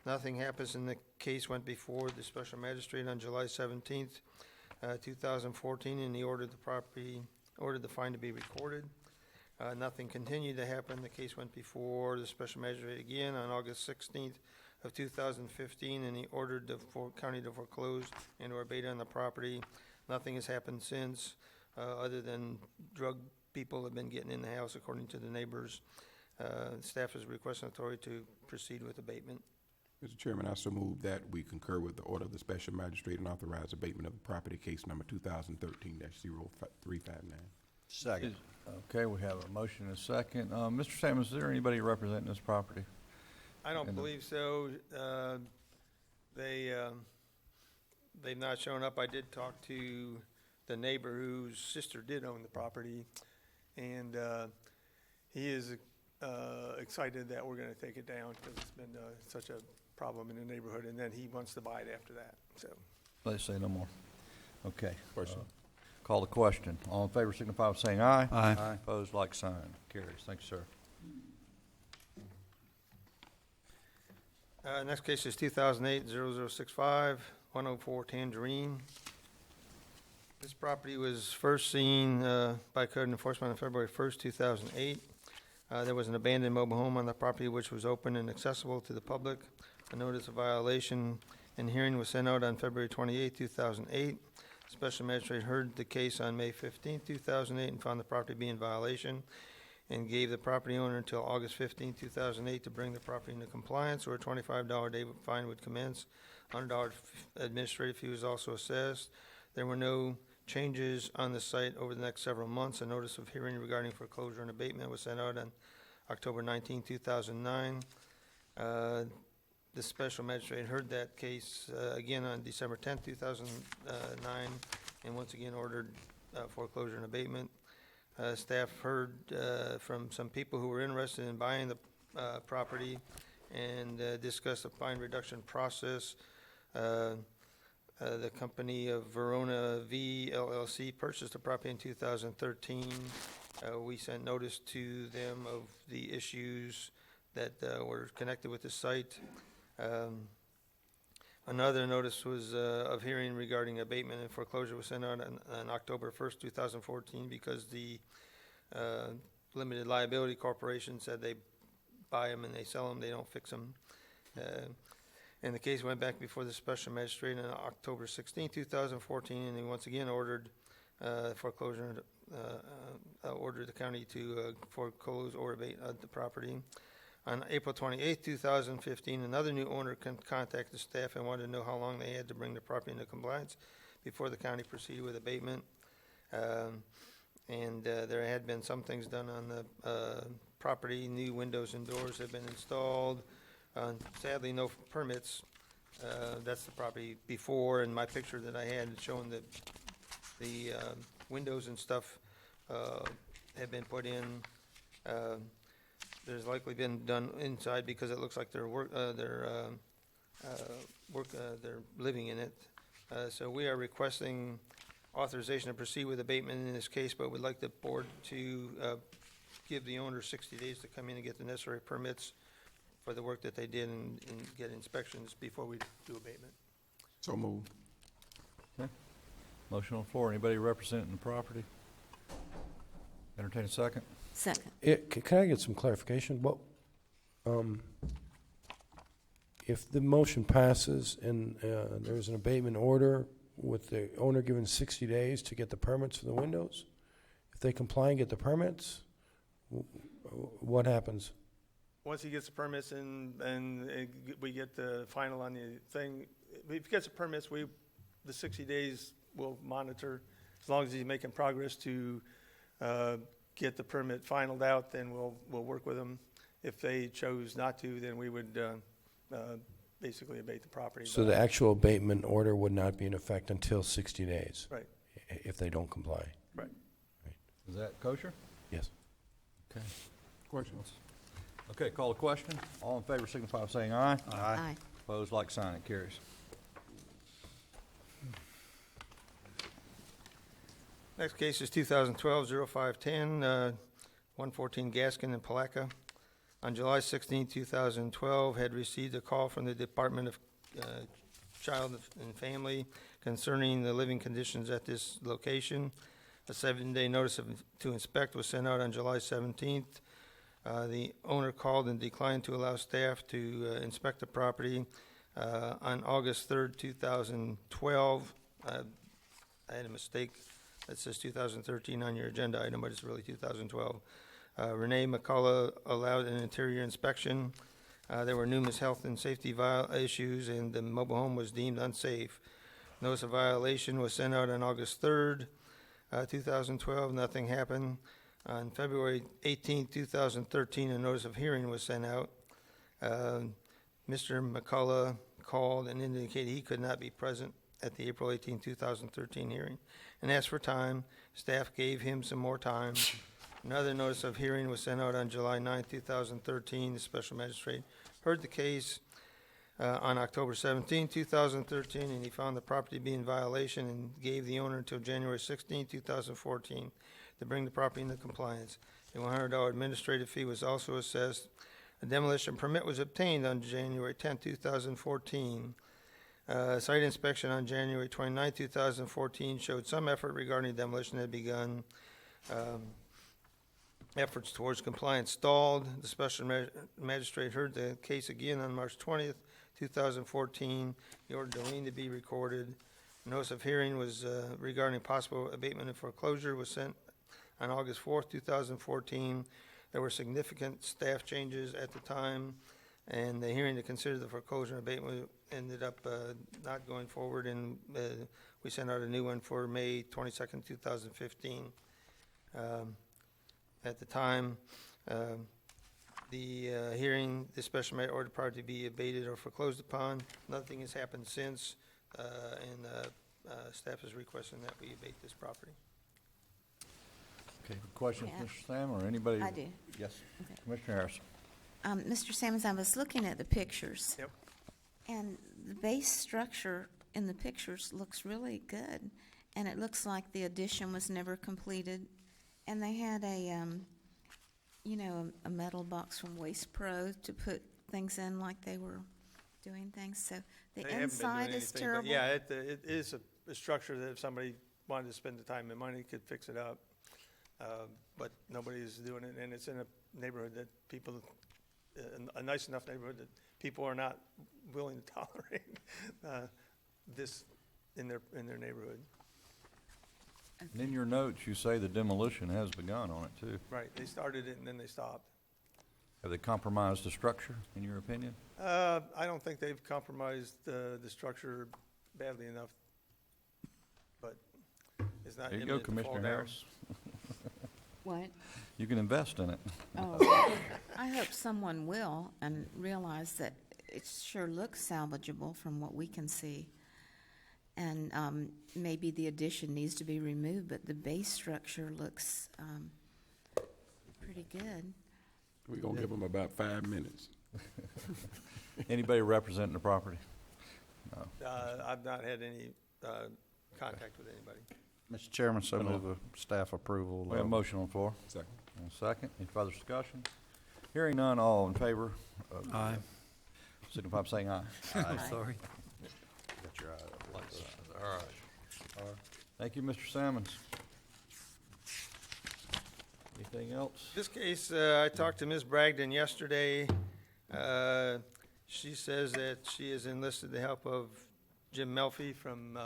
Nothing happens, and the case went before the special magistrate on July 17th, 2014, and he ordered the fine to be recorded. Nothing continued to happen. The case went before the special magistrate again on August 16th of 2015, and he ordered the county to foreclose and or abate on the property. Nothing has happened since, other than drug people have been getting in the house, according to the neighbors. Staff is requesting authority to proceed with abatement.
Mr. Chairman, I so move that we concur with the order of the special magistrate and authorize abatement of the property case number 2013-0359.
Second.
Okay, we have a motion and a second. Mr. Sammons, is there anybody representing this property?
I don't believe so. They've not shown up. I did talk to the neighbor whose sister did own the property, and he is excited that we're going to take it down because it's been such a problem in the neighborhood, and then he wants to buy it after that. So,
Let's say no more. Okay. Question. Call the question. All in favor signify by saying aye.
Aye.
Opposed, like sign. Carries. Thank you, sir.
Next case is 2008-0065, 104 Tangerine. This property was first seen by code enforcement on February 1st, 2008. There was an abandoned mobile home on the property which was open and accessible to the public. A notice of violation and hearing was sent out on February 28, 2008. Special magistrate heard the case on May 15, 2008, and found the property to be in violation and gave the property owner until August 15, 2008 to bring the property into compliance, or a $25 a day fine would commence. $100 administrative fee was also assessed. There were no changes on the site over the next several months. A notice of hearing regarding foreclosure and abatement was sent out on October 19, 2009. The special magistrate heard that case again on December 10, 2009, and once again ordered foreclosure and abatement. Staff heard from some people who were interested in buying the property and discussed the fine reduction process. The company of Verona V LLC purchased the property in 2013. We sent notice to them of the issues that were connected with the site. Another notice was of hearing regarding abatement and foreclosure was sent out on October 1st, 2014, because the limited liability corporation said they buy them and they sell them, they don't fix them. And the case went back before the special magistrate on October 16, 2014, and he once again ordered foreclosure, ordered the county to foreclose or abate the property. On April 28, 2015, another new owner contacted the staff and wanted to know how long they had to bring the property into compliance before the county proceeded with abatement. And there had been some things done on the property. New windows and doors have been installed. Sadly, no permits. That's the property before, and my picture that I had showing the windows and stuff have been put in. There's likely been done inside because it looks like they're living in it. So we are requesting authorization to proceed with abatement in this case, but would like the board to give the owner 60 days to come in and get the necessary permits for the work that they did and get inspections before we do abatement.
So moved.
Okay. Motion on the floor. Anybody representing the property? Entertain a second.
Second.
Can I get some clarification? What, if the motion passes and there's an abatement order with the owner given 60 days to get the permits for the windows, if they comply and get the permits, what happens?
Once he gets the permits and we get the final on the thing, if he gets the permits, the 60 days we'll monitor. As long as he's making progress to get the permit finalized out, then we'll work with them. If they chose not to, then we would basically abate the property.
So the actual abatement order would not be in effect until 60 days?
Right.
If they don't comply?
Right.
Is that kosher?
Yes.
Okay.
Questions?
Okay, call the question. All in favor signify by saying aye.
Aye.
Opposed, like sign, it carries.
Next case is 2012-0510, 114 Gaskin and Palaca. On July 16, 2012, had received a call from the Department of Child and Family concerning the living conditions at this location. A 7-day notice to inspect was sent out on July 17th. The owner called and declined to allow staff to inspect the property. On August 3rd, 2012, I had a mistake. It says 2013 on your agenda item, but it's really 2012. Renee McCullough allowed an interior inspection. There were numerous health and safety issues, and the mobile home was deemed unsafe. Notice of violation was sent out on August 3rd, 2012. Nothing happened. On February 18, 2013, a notice of hearing was sent out. Mr. McCullough called and indicated he could not be present at the April 18, 2013 hearing and asked for time. Staff gave him some more time. Another notice of hearing was sent out on July 9, 2013. The special magistrate heard the case on October 17, 2013, and he found the property to be in violation and gave the owner until January 16, 2014 to bring the property into compliance. A $100 administrative fee was also assessed. A demolition permit was obtained on January 10, 2014. Site inspection on January 29, 2014 showed some effort regarding demolition had begun. Efforts towards compliance stalled. The special magistrate heard the case again on March 20th, 2014. He ordered the lien to be recorded. A notice of hearing was regarding possible abatement and foreclosure was sent on August 4th, 2014. There were significant staff changes at the time, and the hearing to consider the foreclosure and abatement ended up not going forward, and we sent out a new one for May 22nd, 2015. At the time, the hearing, the special magistrate ordered property to be abated or foreclosed upon. Nothing has happened since, and staff is requesting that we abate this property.
Okay, questions,
Yeah.
Mr. Sam, or anybody?
I do.
Yes.
Okay.
Commissioner Harris.
Mr. Sammons, I was looking at the pictures.
Yep.
And the base structure in the pictures looks really good. And it looks like the addition was never completed. And they had a metal box from Waste Pro to put things in like they were doing things. So the
They haven't been doing
inside is
anything, but
terrible.
yeah, it is a structure that if somebody wanted to spend the time and money, could fix it up. But nobody is doing it, and it's in a neighborhood that people, a nice enough neighborhood that people are not willing to tolerate this in their neighborhood.
And in your notes, you say the demolition has begun on it, too.
Right, they started it and then they stopped.
Have they compromised the structure, in your opinion?
I don't think they've compromised the structure badly enough, but it's not
There you go,
imminent to fall
Commissioner
down.
Harris.
What?
You can invest in it.
Oh, I hope someone will and realize that it sure looks salvageable from what we can see. and maybe the addition needs to be removed, but the base structure looks pretty good.
We're gonna give them about 5 minutes.
Anybody representing the property? No.
I've not had any contact with anybody.
Mr. Chairman, so
Been a-
move a staff approval.
We have a motion on the floor.
Second.
And a second. Any further discussion? Hearing none, all in favor?
Aye.
Signify by saying aye.
Aye.
Sorry.
Got your eye up like that.
All right. Thank you, Mr. Sammons. Anything else?
This case, I talked to Ms. Bragdon yesterday. She says that she has enlisted the help of Jim Melfi from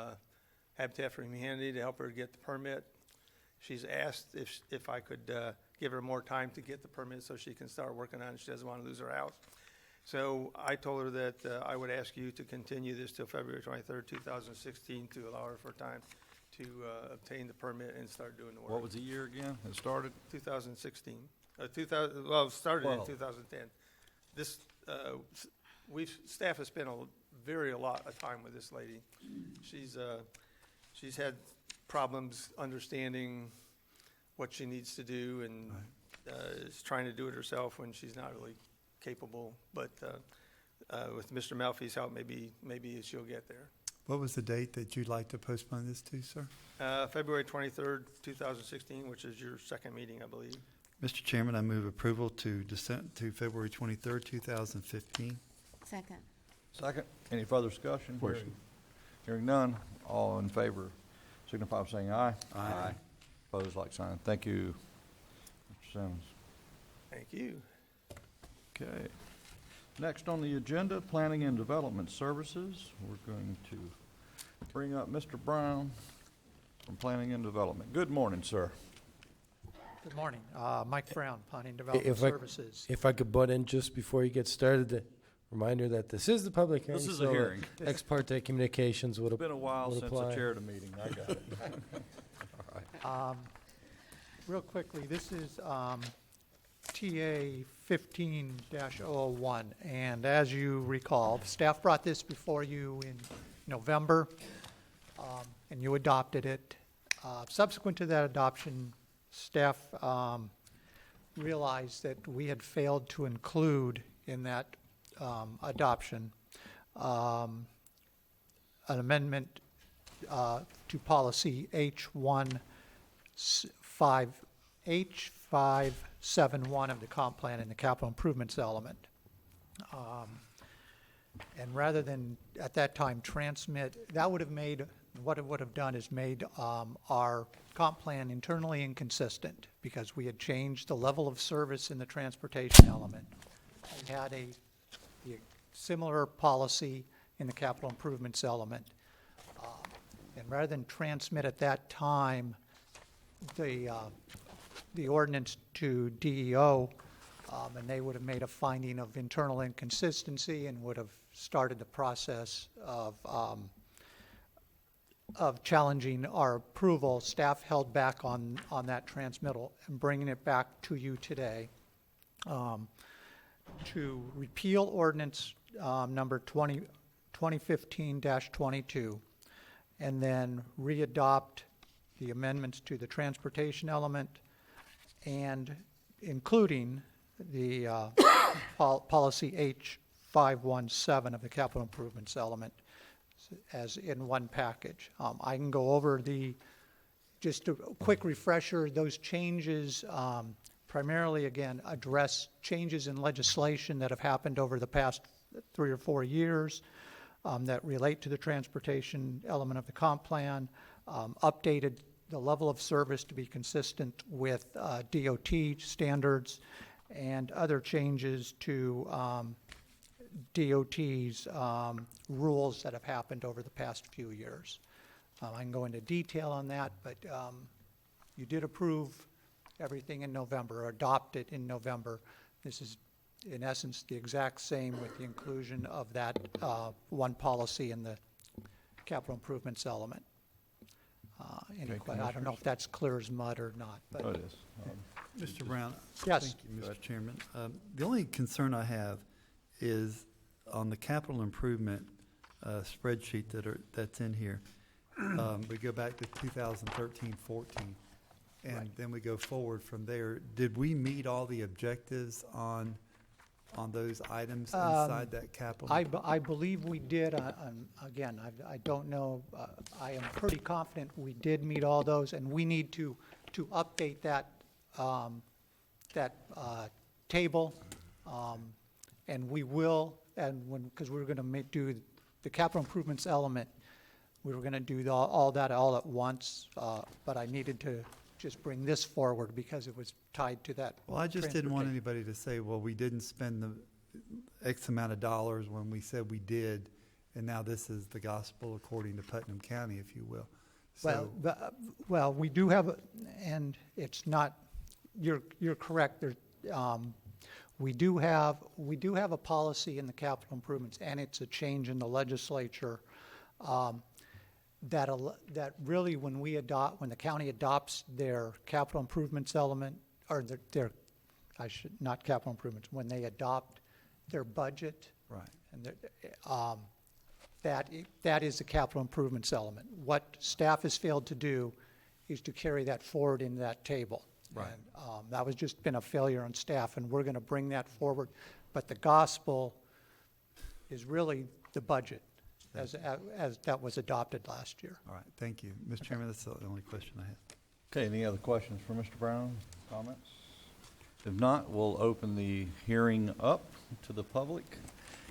Habitat for Humanity to help her get the permit. She's asked if I could give her more time to get the permit so she can start working on it. She doesn't want to lose her house. So I told her that I would ask you to continue this till February 23rd, 2016, to allow her for time to obtain the permit and start doing the work.
What was the year again? It started?
2016. 2000. Well, it started in
12.
2010. This staff has spent a lot of time with this lady. She's had problems understanding what she needs to do, and is trying to do it herself when she's not really capable. But with Mr. Malfi's help, maybe she'll get there.
What was the date that you'd like to postpone this to, sir?
February 23rd, 2016, which is your second meeting, I believe.
Mr. Chairman, I move approval to February 23rd, 2015.
Second.
Second. Any further discussion?
Question.
Hearing none, all in favor, signify by saying aye.
Aye.
Opposed, like sign. Thank you, Mr. Simmons.
Thank you.
Okay. Next on the agenda, Planning and Development Services. We're going to bring up Mr. Brown from Planning and Development. Good morning, sir.
Good morning. Mike Brown, Planning Development
If
Services.
if I could butt in just before you get started, the reminder that this is the public hearing.
This is a
so
hearing.
Ex parte communications would
It's been a while
would
since
apply.
I chaired a meeting. I got it.
Real quickly, this is TA 15-001, and as you recall, staff brought this before you in November, and you adopted it. Subsequent to that adoption, staff realized that we had failed to include in that adoption an amendment to policy H571 of the comp plan in the capital improvements element. And rather than at that time transmit, that would have made, what it would have done is made our comp plan internally inconsistent, because we had changed the level of service in the transportation element. We had a similar policy in the capital improvements element. And rather than transmit at that time the ordinance to DEO, and they would have made a finding of internal inconsistency and would have started the process of challenging our approval, staff held back on that transmittal and bringing it back to you today to repeal ordinance number 2015-22 and then readopt the amendments to the transportation element and including the policy H517 of the capital improvements element as in one package. I can go over just a quick refresher. Those changes primarily, again, address changes in legislation that have happened over the past 3 or 4 years that relate to the transportation element of the comp plan, updated the level of service to be consistent with DOT standards, and other changes to DOT's rules that have happened over the past few years. I can go into detail on that, but you did approve everything in November, or adopt it in November. This is, in essence, the exact same with the inclusion of that one policy in the capital improvements element. I don't know if that's clear as mud or not. But
It is.
Mr. Brown?
Yes.
Thank you, Mr. Chairman. The only concern I have is on the capital improvement spreadsheet that's in here. We go back to 2013, 14, and then we go forward from there. Did we meet all the objectives on those items inside that capital?
I believe we did. Again, I don't know. I am pretty confident we did meet all those, and we need to update that table, and we will. And because we were going to do the capital improvements element, we were going to do all that all at once, but I needed to just bring this forward because it was tied to that.
Well, I just didn't want anybody to say, well, we didn't spend the X amount of dollars when we said we did, and now this is the gospel according to Putnam County, if you will. So,
Well, we do have, and it's not, you're correct. There, we do have a policy in the capital improvements, and it's a change in the legislature that really when the county adopts their capital improvements element, or not capital improvements, when they adopt their budget,
right,
and that is the capital improvements element. What staff has failed to do is to carry that forward in that table.
Right.
And that was just been a failure on staff, and we're going to bring that forward. But the gospel is really the budget as that was adopted last year.
all right, thank you. Mr. Chairman, that's the only question I have.
Okay, any other questions for Mr. Brown? Comments? If not, we'll open the hearing up to the public.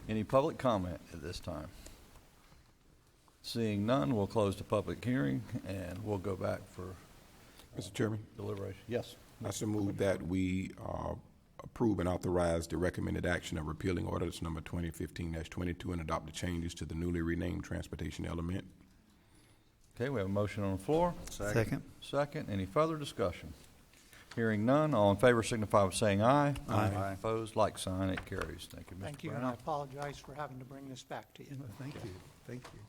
Any public comment at this time? Seeing none, we'll close the public hearing, and we'll go back for
Mr. Chairman,
deliberation. Yes.
I so move that we approve and authorize the recommended action of repealing ordinance number 2015-22 and adopt the changes to the newly renamed transportation element.
Okay, we have a motion on the floor.
Second.
Second. Any further discussion? Hearing none, all in favor signify by saying aye.
Aye.
Opposed, like sign. It carries. Thank you, Mr.
Thank you, and I apologize for having to bring this back to you.
Thank you. Thank you.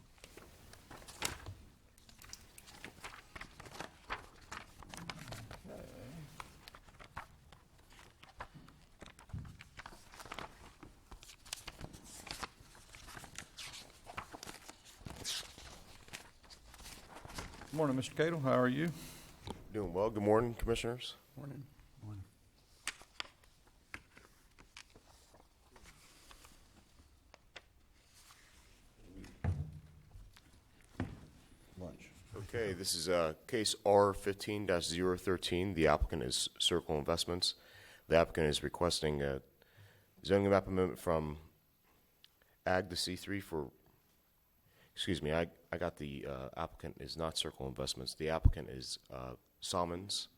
Good morning, Mr. Cato. How are you?
Doing well. Good morning, Commissioners.
Morning.
Morning.
Lunch.
Okay, this is case R15-013. The applicant is Circle Investments. The applicant is requesting a zoning map amendment from Ag to C3 for, excuse me, I got the applicant is not Circle Investments. The applicant is Salmons.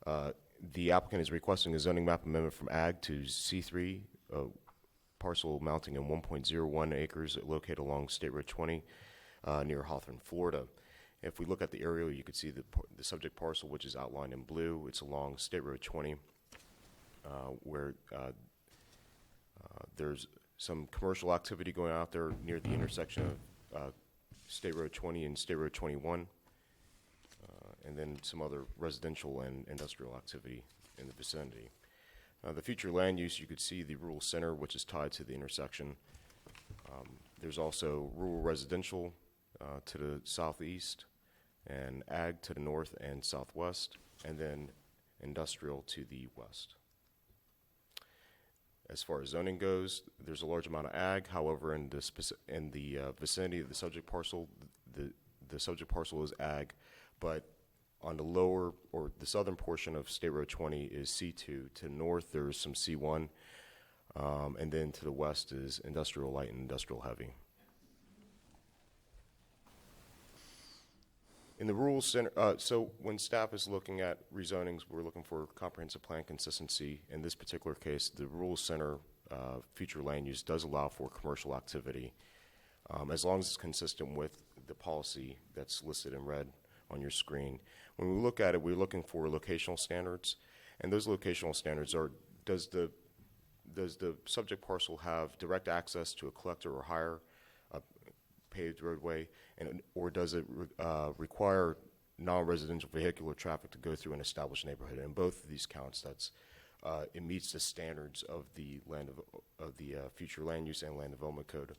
The applicant is requesting a zoning map amendment from Ag to C3, parcel amounting in 1.01 acres located along State Road 20 near Hawthorne, Florida. If we look at the aerial, you can see the subject parcel, which is outlined in blue. It's along State Road 20, where there's some commercial activity going out there near the intersection of State Road 20 and State Road 21, and then some other residential and industrial activity in the vicinity. The future land use, you could see the rural center, which is tied to the intersection. There's also rural residential to the southeast, and ag to the north and southwest, and then industrial to the west. As far as zoning goes, there's a large amount of ag. However, in the vicinity of the subject parcel, the subject parcel is ag, but on the lower or the southern portion of State Road 20 is C2. To the north, there's some C1, and then to the west is industrial light and industrial heavy. In the rural center, so when staff is looking at rezonings, we're looking for comprehensive plan consistency. In this particular case, the rural center future land use does allow for commercial activity, as long as it's consistent with the policy that's listed in red on your screen. When we look at it, we're looking for locational standards, and those locational standards are: does the subject parcel have direct access to a collector or higher paved roadway, or does it require non-residential vehicular traffic to go through an established neighborhood? In both of these counts, it meets the standards of the future land use and land development code,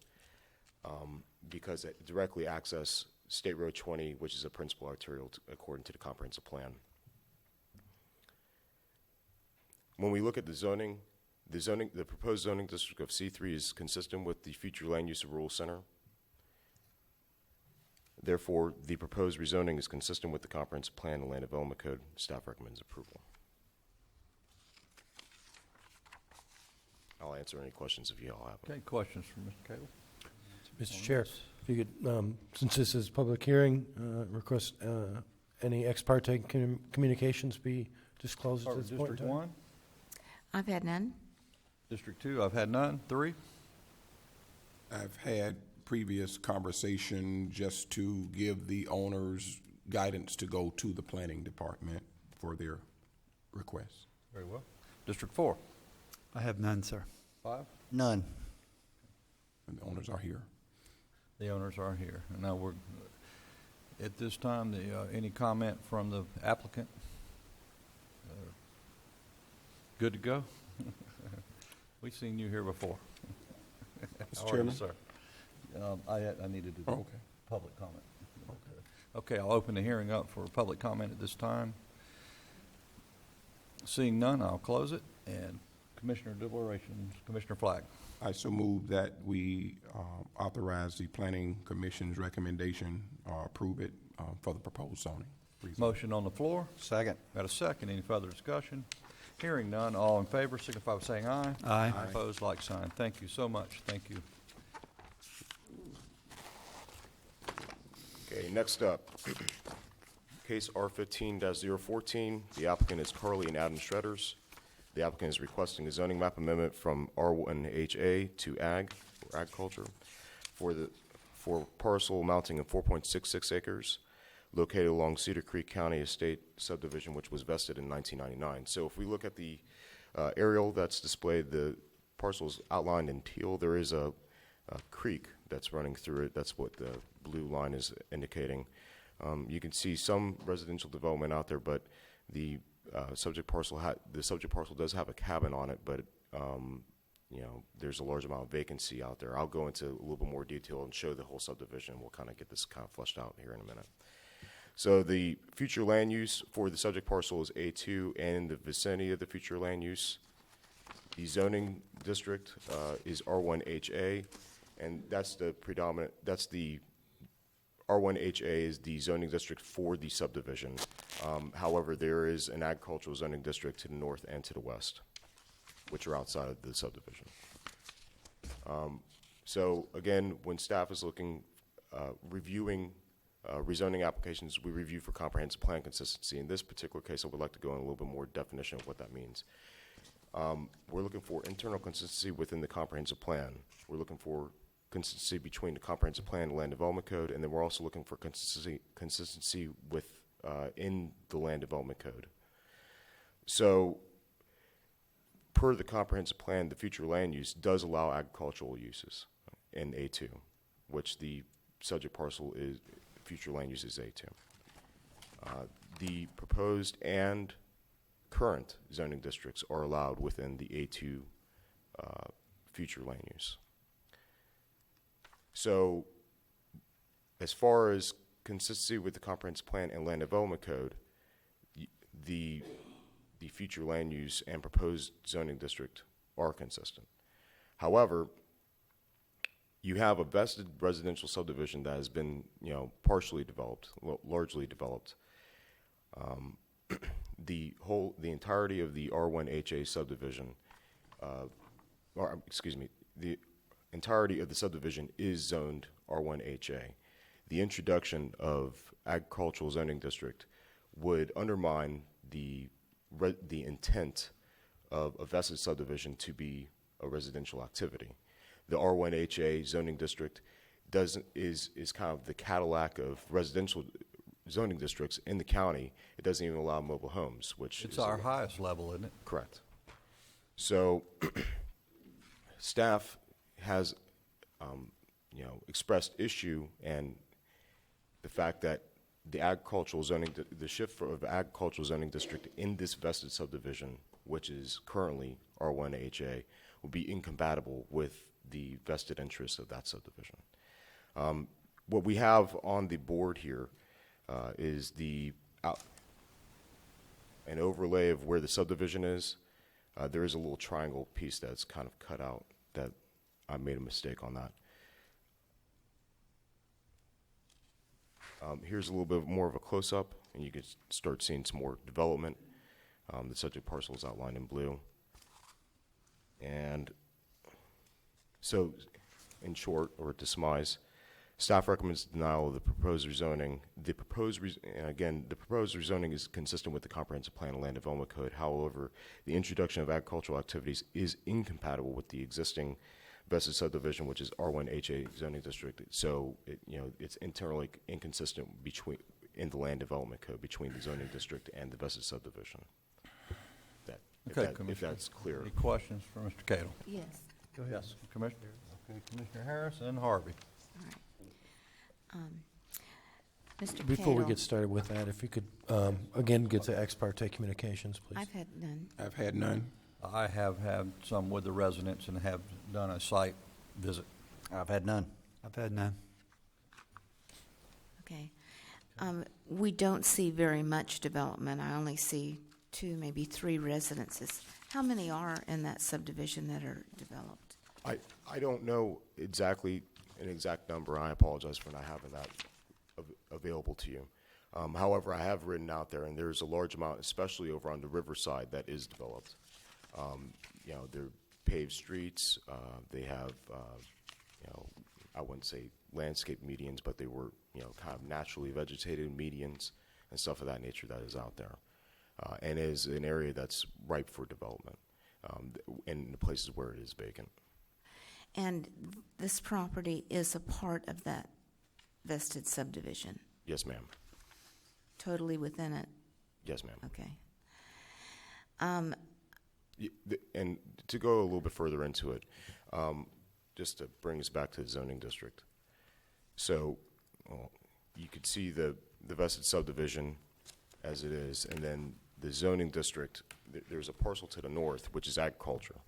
because it directly access State Road 20, which is a principal arterial according to the comprehensive plan. When we look at the proposed zoning district of C3 is consistent with the future land use of rural center. Therefore, the proposed rezoning is consistent with the comprehensive plan and land development code. Staff recommends approval. I'll answer any questions if you all have them.
Okay, questions from Mr. Cable?
Mr. Chair, if you could, since this is public hearing, request any ex parte communications be disclosed at this point in
District
time?
1?
I've had none.
District 2, I've had none. 3?
I've had previous conversation just to give the owners guidance to go to the planning department for their requests.
Very well. District 4?
I have none, sir.
5?
None.
And the owners are here.
The owners are here. And now we're, at this time, any comment from the applicant? Good to go? We've seen you here before.
Mr. Chairman?
Sir. I needed to do
Okay.
public comment. Okay, I'll open the hearing up for public comment at this time. Seeing none, I'll close it. And Commissioner deliberations, Commissioner Flagg.
I so move that we authorize the Planning Commission's recommendation or approve it for the proposed zoning.
Motion on the floor.
Second.
Got a second. Any further discussion? Hearing none, all in favor signify by saying aye.
Aye.
Opposed, like sign. Thank you so much. Thank you.
Okay, next up, case R15-014. The applicant is Carly and Adam Shredders. The applicant is requesting a zoning map amendment from R1HA to Ag, or agriculture, for parcel amounting to 4.66 acres, located along Cedar Creek County Estate subdivision, which was vested in 1999. So if we look at the aerial that's displayed, the parcel's outlined in teal. There is a creek that's running through it. That's what the blue line is indicating. You can see some residential development out there, but the subject parcel does have a cabin on it, but you know, there's a large amount of vacancy out there. I'll go into a little bit more detail and show the whole subdivision. We'll kind of get this kind of fleshed out here in a minute. So the future land use for the subject parcel is A2 and in the vicinity of the future land use. The zoning district is R1HA, and that's the predominant, that's the R1HA is the zoning district for the subdivision. However, there is an agricultural zoning district to the north and to the west, which are outside of the subdivision. So again, when staff is looking, reviewing rezoning applications, we review for comprehensive plan consistency. In this particular case, I would like to go in a little bit more definition of what that means. We're looking for internal consistency within the comprehensive plan. We're looking for consistency between the comprehensive plan and land development code, and then we're also looking for consistency with in the land development code. So per the comprehensive plan, the future land use does allow agricultural uses in A2, which the subject parcel is, future land use is A2. The proposed and current zoning districts are allowed within the A2 future land use. So as far as consistency with the comprehensive plan and land development code, the future land use and proposed zoning district are consistent. However, you have a vested residential subdivision that has been, you know, partially developed, largely developed. The entirety of the R1HA subdivision, or excuse me, the entirety of the subdivision is zoned R1HA. The introduction of agricultural zoning district would undermine the intent of a vested subdivision to be a residential activity. The R1HA zoning district is kind of the Cadillac of residential zoning districts in the county. It doesn't even allow mobile homes, which
it's our highest level, isn't it?
Correct. So staff has you know, expressed issue and the fact that the agricultural zoning, the shift of agricultural zoning district in this vested subdivision, which is currently R1HA, will be incompatible with the vested interests of that subdivision. what we have on the board here is an overlay of where the subdivision is. There is a little triangle piece that's kind of cut out that I made a mistake on that. Here's a little bit more of a close-up, and you can start seeing some more development. The subject parcel is outlined in blue. And so, in short, or to surmise, staff recommends denial of the proposed rezoning. The proposed rezoning is consistent with the Comprehensive Plan and Land Development Code. However, the introduction of agricultural activities is incompatible with the existing vested subdivision, which is R1HA zoning district. So, it's internally inconsistent in the Land Development Code between the zoning district and the vested subdivision. If that's clear.
Any questions for Mr. Cato?
Yes.
Go ahead. Yes, Commissioner. Okay, Commissioner Harris and Harvey.
All right. Mr.
Before we
Cato,
get started with that, if you could, again, get to ex parte communications, please.
I've had none.
I've had none.
I have had some with the residents and have done a site visit.
I've had none.
I've had none.
Okay. We don't see very much development. I only see 2, maybe 3 residences. How many are in that subdivision that are developed?
I don't know an exact number. I apologize for not having that available to you. However, I have written out there, and there's a large amount, especially over on the riverside, that is developed. They're paved streets. They have, I wouldn't say landscape medians, but they were, kind of naturally vegetated medians and stuff of that nature that is out there. And is an area that's ripe for development in the places where it is vacant.
And this property is a part of that vested subdivision?
Yes, ma'am.
Totally within it?
Yes, ma'am.
Okay.
And to go a little bit further into it, just to bring us back to the zoning district. So you could see the vested subdivision as it is, and then the zoning district, there's a parcel to the north, which is agriculture.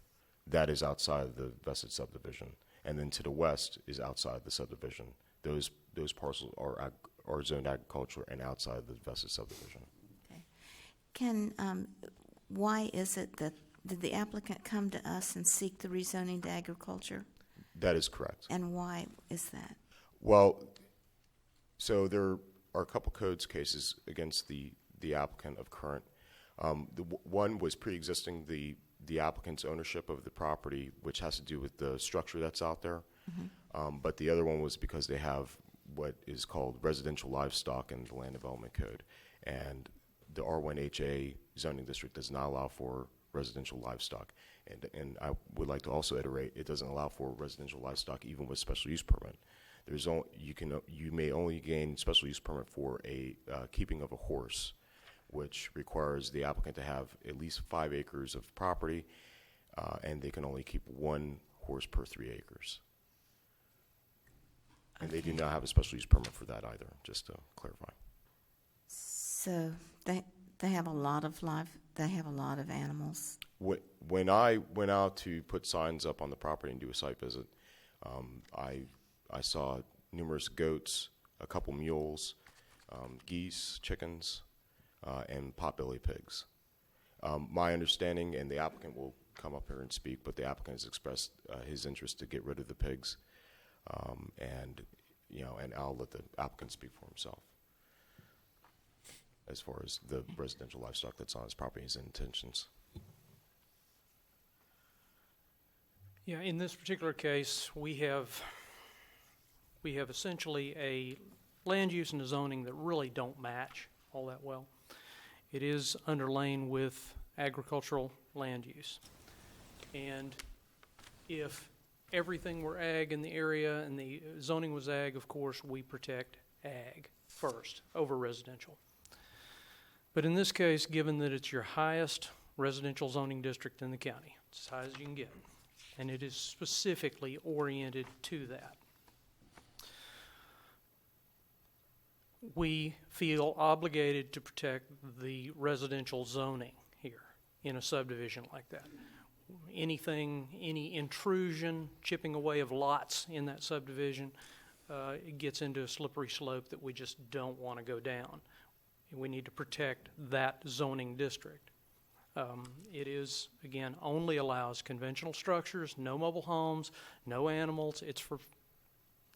That is outside of the vested subdivision. And then to the west is outside the subdivision. Those parcels are zoned agriculture and outside of the vested subdivision.
Okay. Why is it that, did the applicant come to us and seek the rezoning to agriculture?
That is correct.
And why is that?
Well, so there are a couple codes cases against the applicant of current. One was pre-existing the applicant's ownership of the property, which has to do with the structure that's out there. Mm-hmm. But the other one was because they have what is called residential livestock in the Land Development Code. And the R1HA zoning district does not allow for residential livestock. And I would like to also iterate, it doesn't allow for residential livestock even with special use permit. You may only gain special use permit for a keeping of a horse, which requires the applicant to have at least 5 acres of property, and they can only keep 1 horse per 3 acres. And they do not have a special use permit for that either, just to clarify.
So they have a lot of animals.
When I went out to put signs up on the property and do a site visit, I saw numerous goats, a couple mules, geese, chickens, and potbelly pigs. My understanding, and the applicant will come up here and speak, but the applicant has expressed his interest to get rid of the pigs, and I'll let the applicant speak for himself as far as the residential livestock that's on his property, his intentions.
Yeah, in this particular case, we have essentially a land use and a zoning that really don't match all that well. It is underlain with agricultural land use. And if everything were ag in the area and the zoning was ag, of course, we protect ag first over residential. But in this case, given that it's your highest residential zoning district in the county, it's as high as you can get, and it is specifically oriented to that, we feel obligated to protect the residential zoning here in a subdivision like that. Any intrusion, chipping away of lots in that subdivision, it gets into a slippery slope that we just don't want to go down. We need to protect that zoning district. It is, again, only allows conventional structures, no mobile homes, no animals. It's for,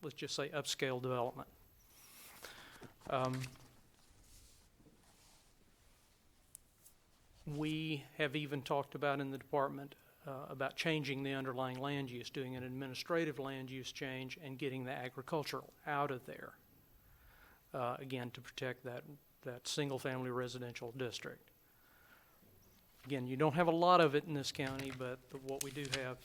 let's just say, upscale development. We have even talked about in the department about changing the underlying land use, doing an administrative land use change and getting the agricultural out of there, again, to protect that single-family residential district. Again, you don't have a lot of it in this county, but what we do have,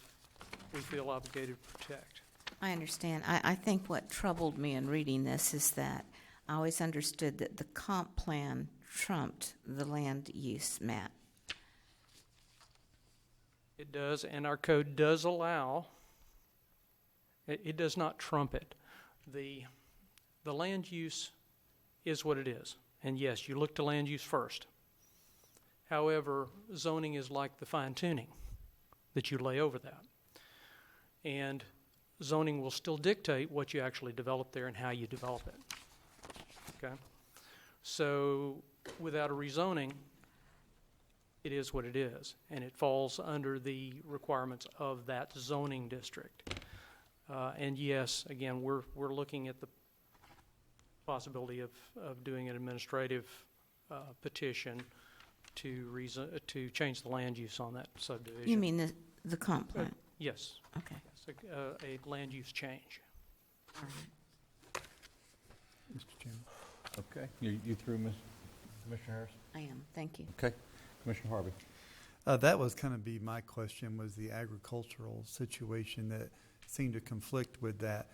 we feel obligated to protect.
I understand. I think what troubled me in reading this is that I always understood that the comp plan trumped the land use map.
It does, and our code does allow, it does not trump it. The land use is what it is. And yes, you look to land use first. However, zoning is like the fine-tuning that you lay over that. And zoning will still dictate what you actually develop there and how you develop it. Okay? So without a rezoning, it is what it is, and it falls under the requirements of that zoning district. And yes, again, we're looking at the possibility of doing an administrative petition to change the land use on that subdivision.
You mean the comp plan?
Yes.
Okay.
It's a land use change.
All right.
Mr. Chairman. Okay, you through, Commissioner Harris?
I am. Thank you.
Okay, Commissioner Harvey.
That was kind of be my question, was the agricultural situation that seemed to conflict with that.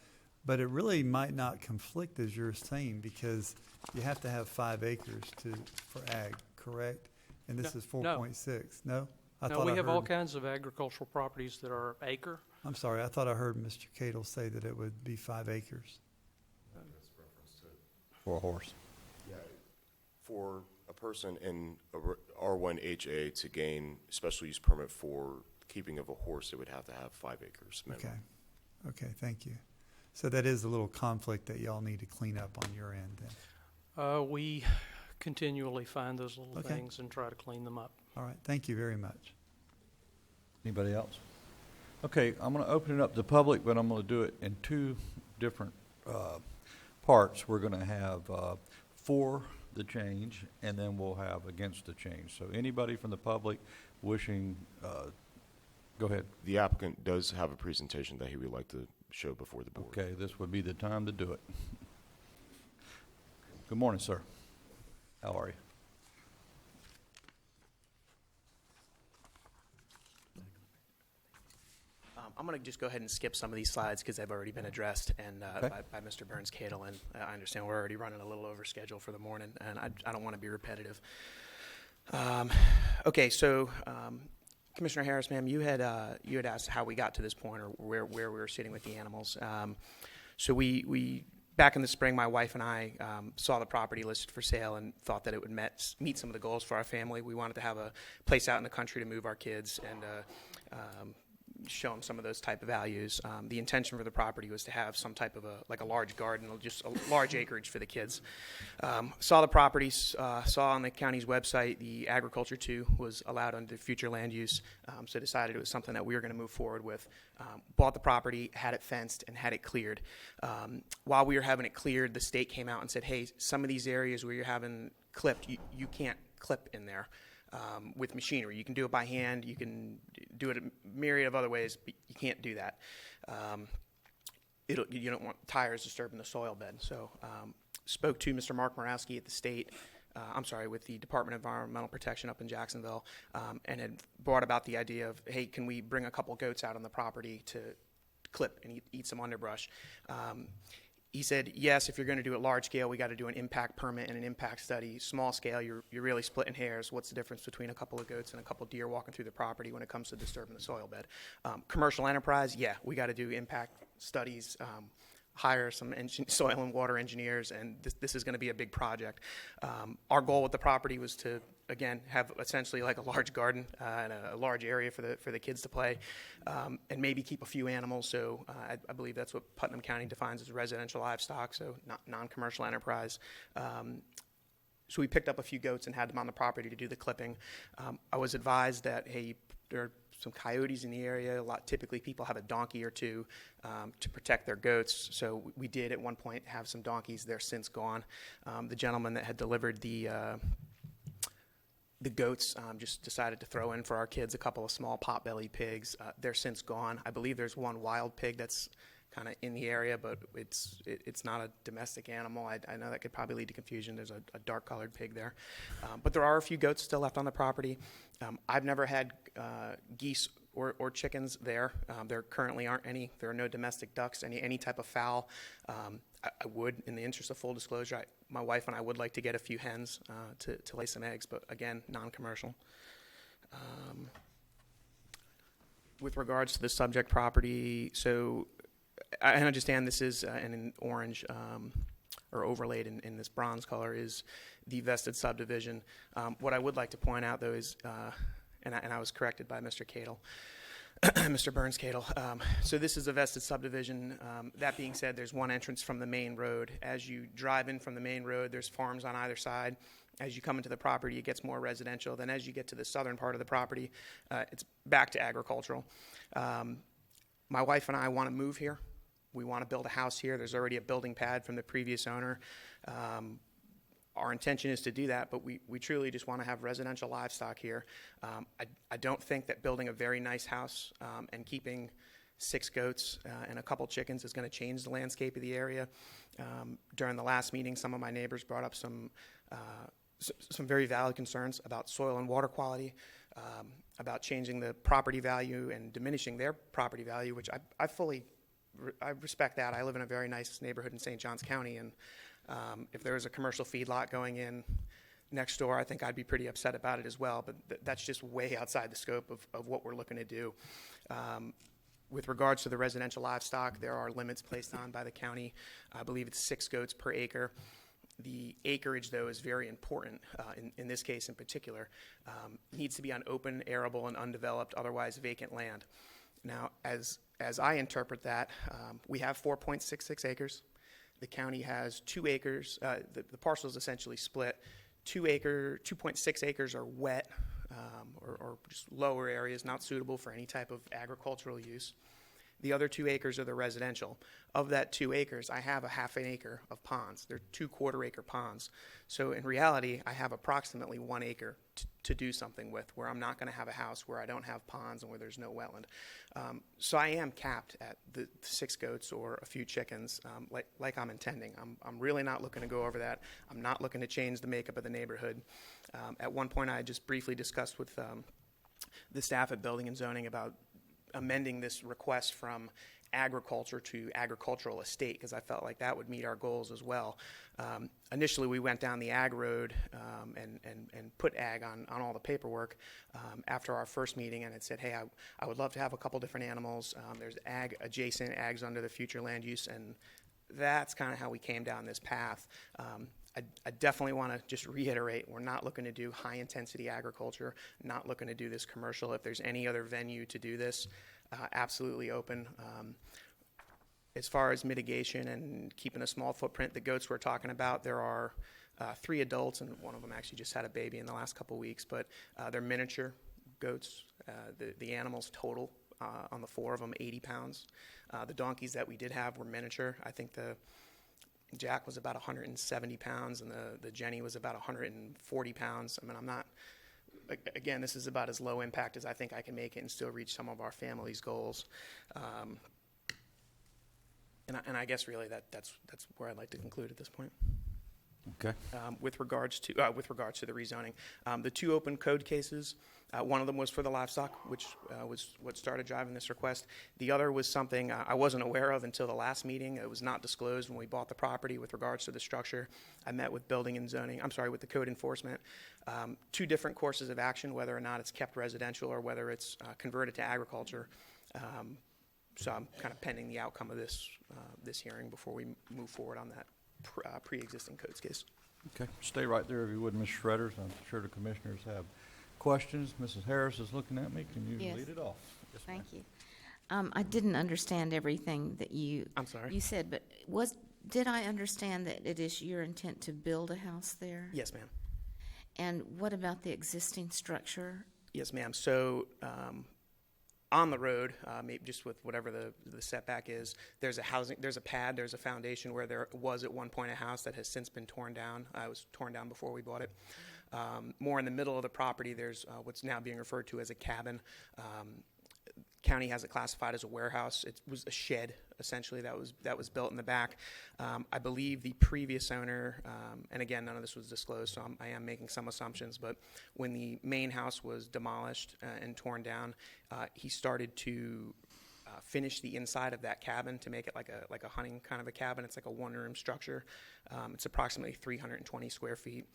But it really might not conflict, as you're saying, because you have to have 5 acres for ag, correct? And this is 4.6. No?
No, we have all kinds of agricultural properties that are acre.
I'm sorry, I thought I heard Mr. Cato say that it would be 5 acres.
For a horse.
Yeah, for a person in a R1HA to gain special use permit for keeping of a horse, it would have to have 5 acres minimum.
Okay, thank you. So that is a little conflict that y'all need to clean up on your end then.
We continually find those little things and try to clean them up.
All right, thank you very much.
Anybody else? Okay, I'm going to open it up to the public, but I'm going to do it in 2 different parts. We're going to have for the change, and then we'll have against the change. So anybody from the public wishing, go ahead.
The applicant does have a presentation that he would like to show before the board.
Okay, this would be the time to do it. Good morning, sir. How are you?
I'm going to just go ahead and skip some of these slides because they've already been addressed and by Mr. Burns-Cato, and I understand we're already running a little over schedule for the morning, and I don't want to be repetitive. Okay, so Commissioner Harris, ma'am, you had asked how we got to this point or where we were sitting with the animals. So we back in the spring, my wife and I saw the property listed for sale and thought that it would meet some of the goals for our family. We wanted to have a place out in the country to move our kids and show them some of those type of values. The intention for the property was to have some type of a large garden, just a large acreage for the kids. Saw the property, saw on the county's website the agriculture 2 was allowed under future land use, so decided it was something that we were going to move forward with. Bought the property, had it fenced, and had it cleared. While we were having it cleared, the state came out and said, hey, some of these areas where you're having clipped, you can't clip in there. With machinery. You can do it by hand, you can do it a myriad of other ways, but you can't do that. You don't want tires disturbing the soil bed. So spoke to Mr. Mark Morawski at the state, with the Department of Environmental Protection up in Jacksonville, and had brought about the idea of, hey, can we bring a couple goats out on the property to clip and eat some underbrush? He said, yes, if you're going to do it large scale, we got to do an impact permit and an impact study. Small scale, you're really splitting hairs. What's the difference between a couple of goats and a couple of deer walking through the property when it comes to disturbing the soil bed? Commercial enterprise, yeah, we got to do impact studies, hire some soil and water engineers, and this is going to be a big project. Our goal with the property was to, again, have essentially like a large garden and a large area for the kids to play, and maybe keep a few animals. So I believe that's what Putnam County defines as residential livestock, so not non-commercial enterprise. So we picked up a few goats and had them on the property to do the clipping. I was advised that, hey, there are some coyotes in the area. Typically people have a donkey or two to protect their goats. So we did at one point have some donkeys. They're since gone. The gentleman that had delivered the goats just decided to throw in for our kids a couple of small pot-bellied pigs. They're since gone. I believe there's one wild pig that's kind of in the area, but it's not a domestic animal. I know that could probably lead to confusion. There's a dark-colored pig there. But there are a few goats still left on the property. I've never had geese or chickens there. There currently aren't any. There are no domestic ducks, any type of fowl. I would, in the interest of full disclosure, my wife and I would like to get a few hens to lay some eggs, but again, non-commercial. With regards to the subject property, so I understand this is in orange or overlaid in this bronze color is the vested subdivision. What I would like to point out, though, is, and I was corrected by Mr. Cadle, Mr. Burns Cadle. So this is a vested subdivision. That being said, there's one entrance from the main road. As you drive in from the main road, there's farms on either side. As you come into the property, it gets more residential. Then as you get to the southern part of the property, it's back to agricultural. My wife and I want to move here. We want to build a house here. There's already a building pad from the previous owner. Our intention is to do that, but we truly just want to have residential livestock here. I don't think that building a very nice house and keeping 6 goats and a couple chickens is going to change the landscape of the area. During the last meeting, some of my neighbors brought up some very valid concerns about soil and water quality, about changing the property value and diminishing their property value, which I respect that. I live in a very nice neighborhood in St. Johns County, and if there was a commercial feedlot going in next door, I think I'd be pretty upset about it as well, but that's just way outside the scope of what we're looking to do. With regards to the residential livestock, there are limits placed on by the county. I believe it's 6 goats per acre. The acreage, though, is very important in this case in particular. Needs to be on open, arable, and undeveloped, otherwise vacant land. Now, as I interpret that, we have 4.66 acres. The county has 2 acres. The parcel is essentially split. 2.6 acres are wet or just lower areas, not suitable for any type of agricultural use. The other 2 acres are the residential. Of that 2 acres, I have a half an acre of ponds. They're 2 quarter-acre ponds. So in reality, I have approximately 1 acre to do something with, where I'm not going to have a house where I don't have ponds and where there's no wetland. So I am capped at the 6 goats or a few chickens, like I'm intending. I'm really not looking to go over that. I'm not looking to change the makeup of the neighborhood. At one point, I just briefly discussed with the staff at Building and Zoning about amending this request from agriculture to agricultural estate, because I felt like that would meet our goals as well. Initially, we went down the ag road and put ag on all the paperwork after our first meeting, and it said, hey, I would love to have a couple different animals. There's ag adjacent, ags under the future land use, and that's kind of how we came down this path. I definitely want to just reiterate, we're not looking to do high-intensity agriculture, not looking to do this commercial. If there's any other venue to do this, absolutely open. As far as mitigation and keeping a small footprint, the goats we're talking about, there are 3 adults, and one of them actually just had a baby in the last couple weeks, but they're miniature goats. The animals total on the 4 of them, 80 pounds. The donkeys that we did have were miniature. I think the Jack was about 170 pounds, and the Jenny was about 140 pounds. I mean, I'm not, again, this is about as low impact as I think I can make it and still reach some of our family's goals. And I guess really that's where I'd like to conclude at this point.
Okay.
With regards to the rezoning, the 2 open code cases, one of them was for the livestock, which was what started driving this request. The other was something I wasn't aware of until the last meeting. It was not disclosed when we bought the property with regards to the structure. I met with Building and Zoning, with the code enforcement. 2 different courses of action, whether or not it's kept residential or whether it's converted to agriculture. So I'm kind of pending the outcome of this hearing before we move forward on that pre-existing codes case.
Okay, stay right there if you would, Ms. Shredders. I'm sure the commissioners have questions. Mrs. Harris is looking at me. Can you
Yes.
lead it off? Yes, ma'am.
Thank you. I didn't understand everything that you.
I'm sorry?
You said, but did I understand that it is your intent to build a house there?
Yes, ma'am.
And what about the existing structure?
Yes, ma'am. So on the road, maybe just with whatever the setback is, there's a pad, there's a foundation where there was at one point a house that has since been torn down. It was torn down before we bought it. More in the middle of the property, there's what's now being referred to as a cabin. County has it classified as a warehouse. It was a shed, essentially, that was built in the back. I believe the previous owner, and again, none of this was disclosed, so I am making some assumptions, but when the main house was demolished and torn down, he started to finish the inside of that cabin to make it like a hunting kind of a cabin. It's like a one-room structure. It's approximately 320 square feet.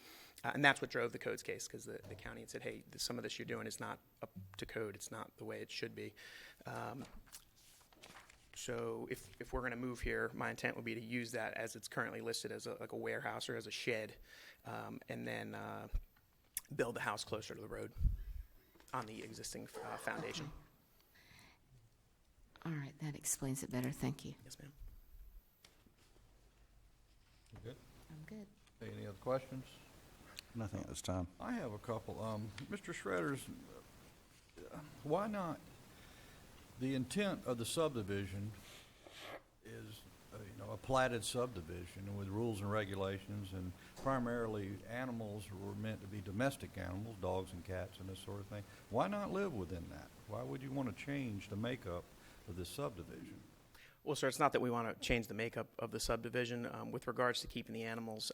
And that's what drove the codes case, because the county had said, hey, some of this you're doing is not up to code. It's not the way it should be. So if we're going to move here, my intent would be to use that as it's currently listed as like a warehouse or as a shed, and then build the house closer to the road on the existing foundation.
All right, that explains it better. Thank you.
Yes, ma'am.
You good?
I'm good.
Any other questions?
Nothing at this time.
I have a couple. Mr. Shredders, why not? The intent of the subdivision is, a platted subdivision with rules and regulations, and primarily animals were meant to be domestic animals, dogs and cats and this sort of thing. Why not live within that? Why would you want to change the makeup of this subdivision?
Well, sir, it's not that we want to change the makeup of the subdivision. With regards to keeping the animals,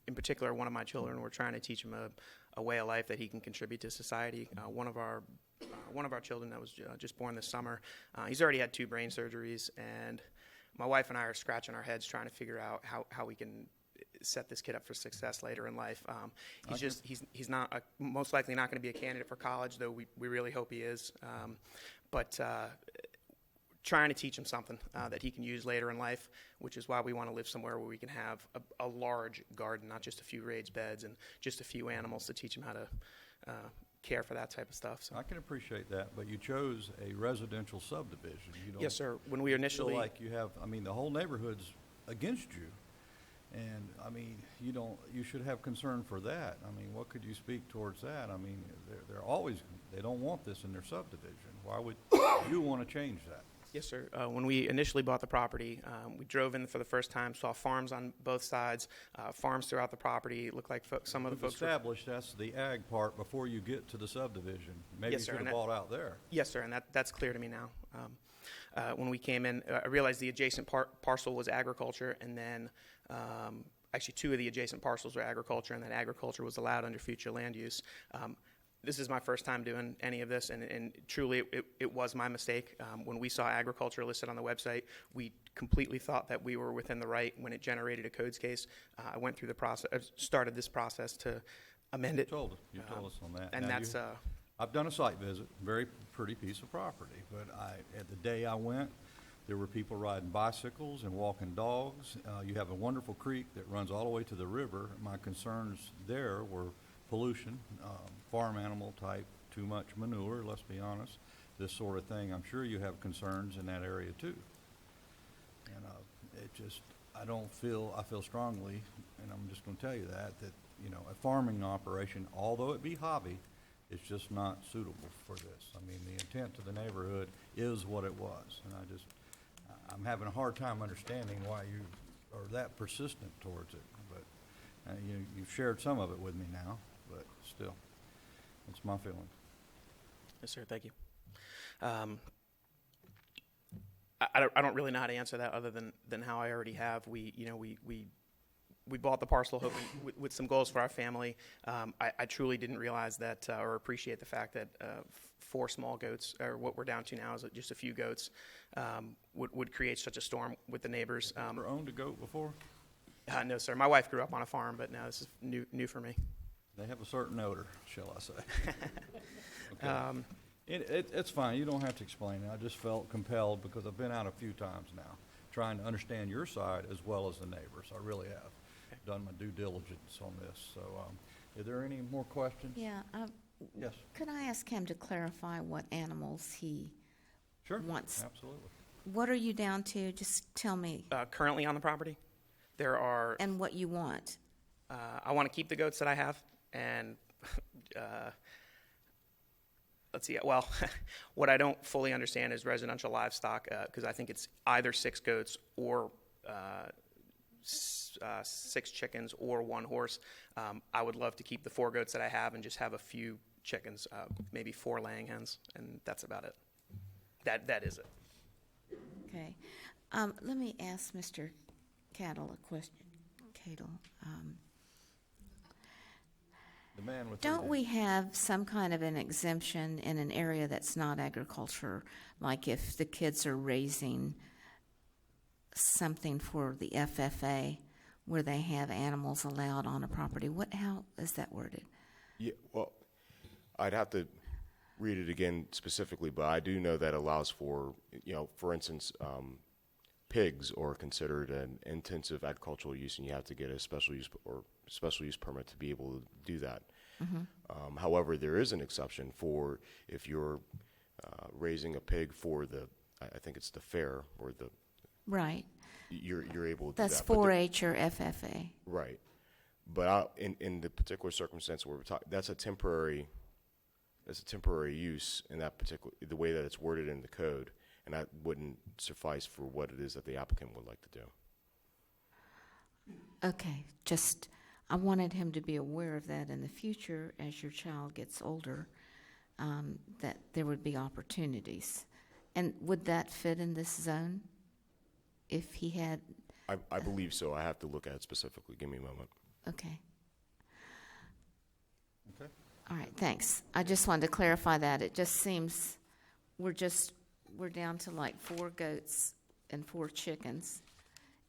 in particular, one of my children, we're trying to teach him a way of life that he can contribute to society. One of our children that was just born this summer, he's already had 2 brain surgeries, and my wife and I are scratching our heads trying to figure out how we can set this kid up for success later in life. He's not most likely not going to be a candidate for college, though we really hope he is. But trying to teach him something that he can use later in life, which is why we want to live somewhere where we can have a large garden, not just a few raised beds and just a few animals to teach him how to care for that type of stuff. So.
I can appreciate that, but you chose a residential subdivision. You don't
Yes, sir. When we initially...
feel like you have, the whole neighborhood's against you. And, you should have concern for that. What could you speak towards that? They're always, they don't want this in their subdivision. Why would you want to change that?
Yes, sir. When we initially bought the property, we drove in for the first time, saw farms on both sides, farms throughout the property. It looked like some of the folks
established that's the ag part before you get to the subdivision. Maybe
Yes,
you
sir,
should
and
have bought out there.
Yes, sir, and that's clear to me now. When we came in, I realized the adjacent parcel was agriculture, and then actually 2 of the adjacent parcels were agriculture, and that agriculture was allowed under future land use. This is my first time doing any of this, and truly it was my mistake. When we saw agriculture listed on the website, we completely thought that we were within the right when it generated a codes case. I went through the process, started this process to amend it.
You told us on that.
And
Now,
that's...
I've done a site visit, very pretty piece of property, but at the day I went, there were people riding bicycles and walking dogs. You have a wonderful creek that runs all the way to the river. My concerns there were pollution, farm animal type, too much manure, let's be honest, this sort of thing. I'm sure you have concerns in that area too. And I feel strongly, and I'm just going to tell you that a farming operation, although it be hobby, is just not suitable for this. The intent of the neighborhood is what it was, and I'm having a hard time understanding why you are that persistent towards it. But you've shared some of it with me now, but still, it's my feeling.
Yes, sir. Thank you. I don't really know how to answer that other than how I already have. We bought the parcel hoping with some goals for our family. I truly didn't realize that or appreciate the fact that 4 small goats, or what we're down to now is just a few goats, would create such a storm with the neighbors.
Ever owned a goat before?
No, sir. My wife grew up on a farm, but now this is new for me.
They have a certain odor, shall I say. Okay. It's fine, you don't have to explain it. I just felt compelled because I've been out a few times now, trying to understand your side as well as the neighbors. I really have done my due diligence on this. So, are there any more questions?
Yeah.
Yes.
Could I ask him to clarify what animals he wants?
Absolutely.
What are you down to? Just tell me.
Currently on the property, there are.
And what you want.
I want to keep the goats that I have, and let's see. Well, what I don't fully understand is residential livestock, because I think it's either 6 goats or 6 chickens or 1 horse. I would love to keep the 4 goats that I have and just have a few chickens, maybe 4 laying hens, and that's about it. That is it.
Okay. Let me ask Mr. Cattle a question.
The man with
Don't we have some kind of an exemption in an area that's not agriculture, like if the kids are raising something for the FFA, where they have animals allowed on a property? How is that worded?
Yeah, well, I'd have to read it again specifically, but I do know that allows for, for instance, pigs are considered an intensive agricultural use, and you have to get a special use permit to be able to do that.
Mm-hmm.
However, there is an exception for if you're raising a pig for I think it's the fair or the.
Right.
You're able to
That's
do that.
4-H or FFA.
Right. But in the particular circumstance where we're talking, that's a temporary use in that particular, the way that it's worded in the code, and that wouldn't suffice for what it is that the applicant would like to do.
Okay, I wanted him to be aware of that in the future as your child gets older, that there would be opportunities. And would that fit in this zone if he had?
I believe so. I have to look at it specifically. Give me a moment.
Okay.
Okay.
All right, thanks. I just wanted to clarify that. It just seems we're down to like 4 goats and 4 chickens.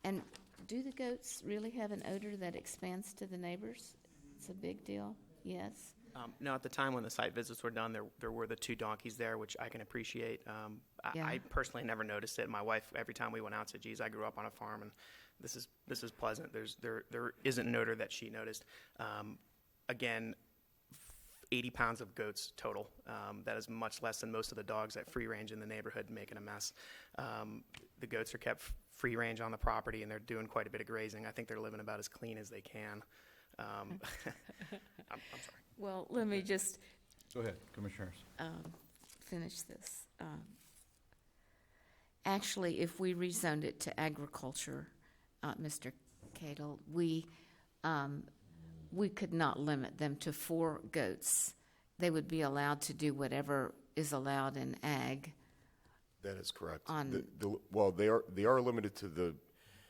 And do the goats really have an odor that expands to the neighbors? It's a big deal? Yes?
No, at the time when the site visits were done, there were the 2 donkeys there, which I can appreciate.
Yeah.
I personally never noticed it. My wife, every time we went out, said, "Geez, I grew up on a farm, and this is pleasant." There isn't an odor that she noticed. Again, 80 pounds of goats total. That is much less than most of the dogs at free range in the neighborhood, making a mess. The goats are kept free range on the property, and they're doing quite a bit of grazing. I think they're living about as clean as they can. I'm sorry.
Well, let me just
Go ahead, Commissioners.
finish this. Actually, if we rezoned it to agriculture, Mr. Cadle, we could not limit them to 4 goats. They would be allowed to do whatever is allowed in ag.
That is correct.
On-
Well, they are limited to the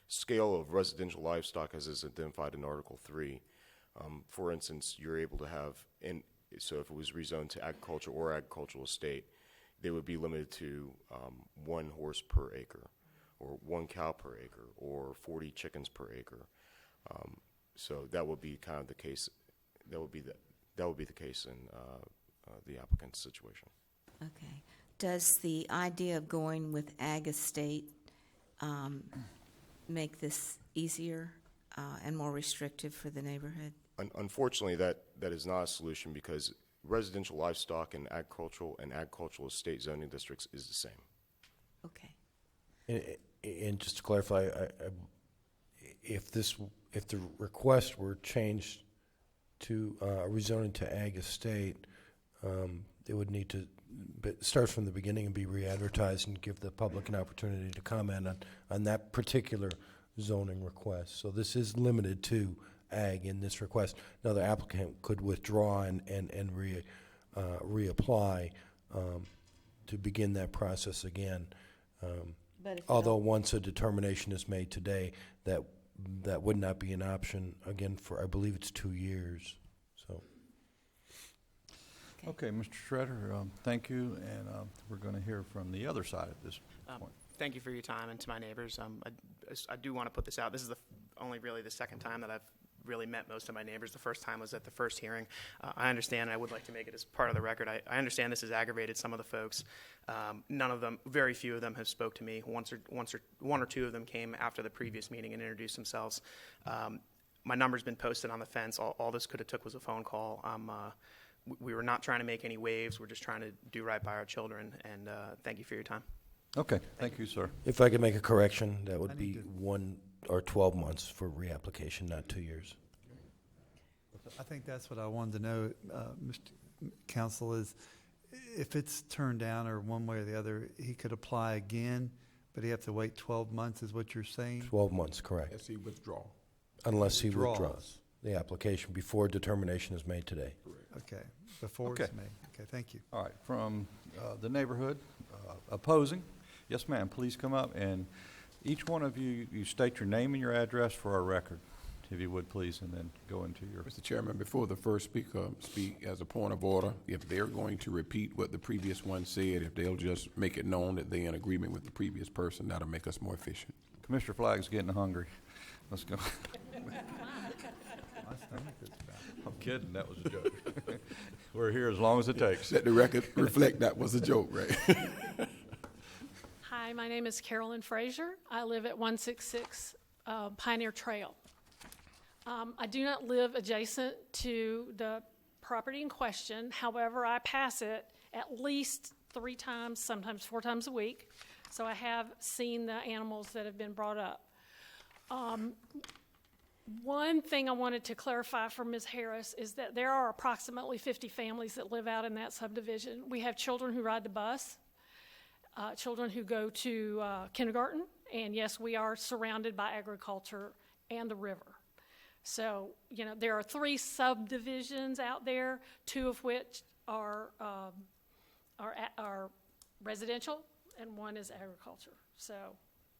scale of residential livestock as is identified in Article 3. For instance, you're able to have, so if it was rezoned to agriculture or agricultural estate, they would be limited to 1 horse per acre, or 1 cow per acre, or 40 chickens per acre. So that would be kind of the case. That would be the case in the applicant's situation.
Okay. Does the idea of going with ag estate make this easier and more restrictive for the neighborhood?
Unfortunately, that is not a solution because residential livestock and agricultural estate zoning districts is the same.
Okay.
And just to clarify, if the request were changed to rezoning to ag estate, it would need to start from the beginning and be re-advertised and give the public an opportunity to comment on that particular zoning request. So this is limited to ag in this request. Now the applicant could withdraw and reapply to begin that process again. Although once a determination is made today, that would not be an option again for, I believe it's 2 years. So.
Okay, Mr. Shredder, thank you, and we're going to hear from the other side at this point.
Thank you for your time, and to my neighbors, I do want to put this out. This is only really the second time that I've really met most of my neighbors. The first time was at the first hearing. I understand, and I would like to make it as part of the record. I understand this has aggravated some of the folks. None of them, very few of them, have spoke to me. One or two of them came after the previous meeting and introduced themselves. My number's been posted on the fence. All this could have took was a phone call. We were not trying to make any waves. We're just trying to do right by our children. And thank you for your time.
Okay, thank you, sir.
If I could make a correction, that would be 1 or 12 months for reapplication, not 2 years.
I think that's what I wanted to know, Mr. Counsel, is if it's turned down or one way or the other, he could apply again, but he have to wait 12 months is what you're saying?
12 months, correct.
Unless he withdraw.
Unless he withdraws the application before determination is made today.
Okay, before it's made. Okay, thank you.
All right, from the neighborhood opposing. Yes, ma'am, please come up, and each one of you, you state your name and your address for our record, if you would, please, and then go into your...
Mr. Chairman, before the first speaker speak, as a point of order, if they're going to repeat what the previous one said, if they'll just make it known that they're in agreement with the previous person, that'll make us more efficient.
Commissioner Flagg's getting hungry. Let's go. I'm kidding, that was a joke. We're here as long as it takes.
Let the record reflect that was a joke, right?
Hi, my name is Carolyn Frazier. I live at 166 Pioneer Trail. I do not live adjacent to the property in question. However, I pass it at least 3 times, sometimes 4 times a week. So I have seen the animals that have been brought up. One thing I wanted to clarify for Ms. Harris is that there are approximately 50 families that live out in that subdivision. We have children who ride the bus, children who go to kindergarten, and yes, we are surrounded by agriculture and the river. So, you know, there are 3 subdivisions out there, 2 of which are residential, and 1 is agriculture. So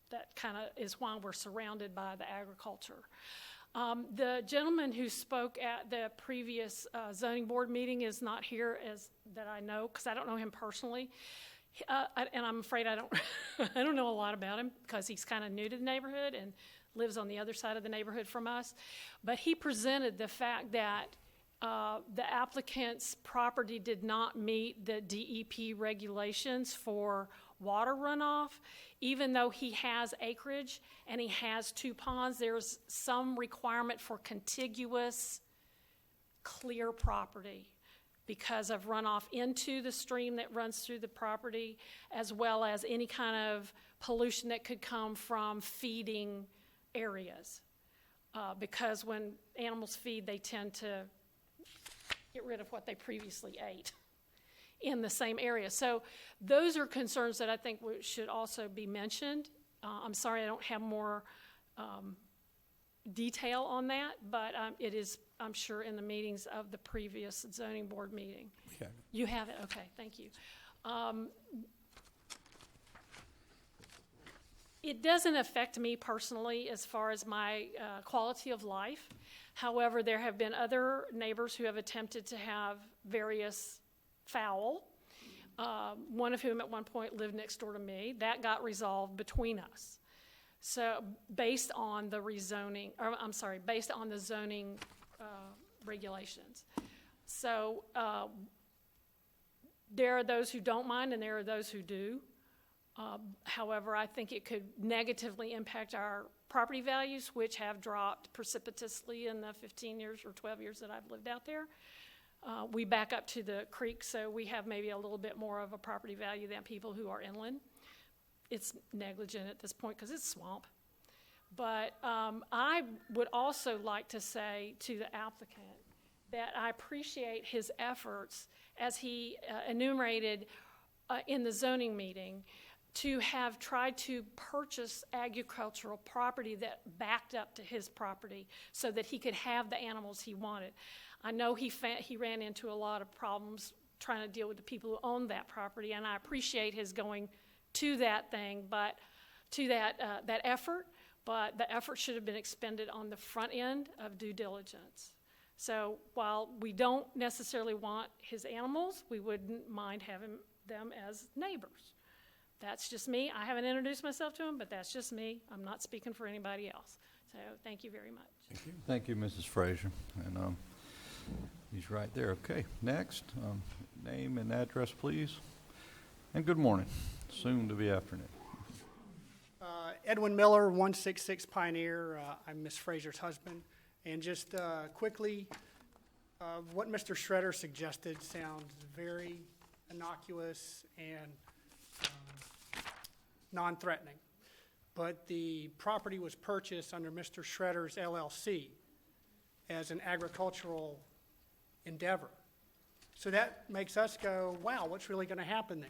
that kind of is why we're surrounded by the agriculture. The gentleman who spoke at the previous zoning board meeting is not here, as that I know, because I don't know him personally. And I'm afraid I don't I don't know a lot about him because he's kind of new to the neighborhood and lives on the other side of the neighborhood from us. But he presented the fact that the applicant's property did not meet the DEP regulations for water runoff. Even though he has acreage and he has 2 ponds, there's some requirement for contiguous, clear property because of runoff into the stream that runs through the property, as well as any kind of pollution that could come from feeding areas. Because when animals feed, they tend to get rid of what they previously ate in the same area. So those are concerns that I think should also be mentioned. I'm sorry I don't have more detail on that, but it is, I'm sure, in the meetings of the previous zoning board meeting.
Yeah.
You have it? Okay, thank you. It doesn't affect me personally as far as my quality of life. However, there have been other neighbors who have attempted to have various fowl, one of whom at one point lived next door to me. That got resolved between us. So based on the rezoning, or I'm sorry, based on the zoning regulations. So there are those who don't mind and there are those who do. However, I think it could negatively impact our property values, which have dropped precipitously in the 15 years or 12 years that I've lived out there. We back up to the creek, so we have maybe a little bit more of a property value than people who are inland. It's negligent at this point because it's swamp. But I would also like to say to the applicant that I appreciate his efforts as he enumerated in the zoning meeting to have tried to purchase agricultural property that backed up to his property so that he could have the animals he wanted. I know he ran into a lot of problems trying to deal with the people who owned that property, and I appreciate his going to that thing, but to that effort. But the effort should have been expended on the front end of due diligence. So while we don't necessarily want his animals, we wouldn't mind having them as neighbors. That's just me. I haven't introduced myself to him, but that's just me. I'm not speaking for anybody else. So thank you very much.
Thank you, Mrs. Frazier. And he's right there. Okay, next, name and address, please. And good morning, soon to be afternoon.
Edwin Miller, 166 Pioneer. I'm Miss Frazier's husband. And just quickly, what Mr. Shredder suggested sounds very innocuous and non-threatening. But the property was purchased under Mr. Shredder's LLC as an agricultural endeavor. So that makes us go, wow, what's really going to happen there?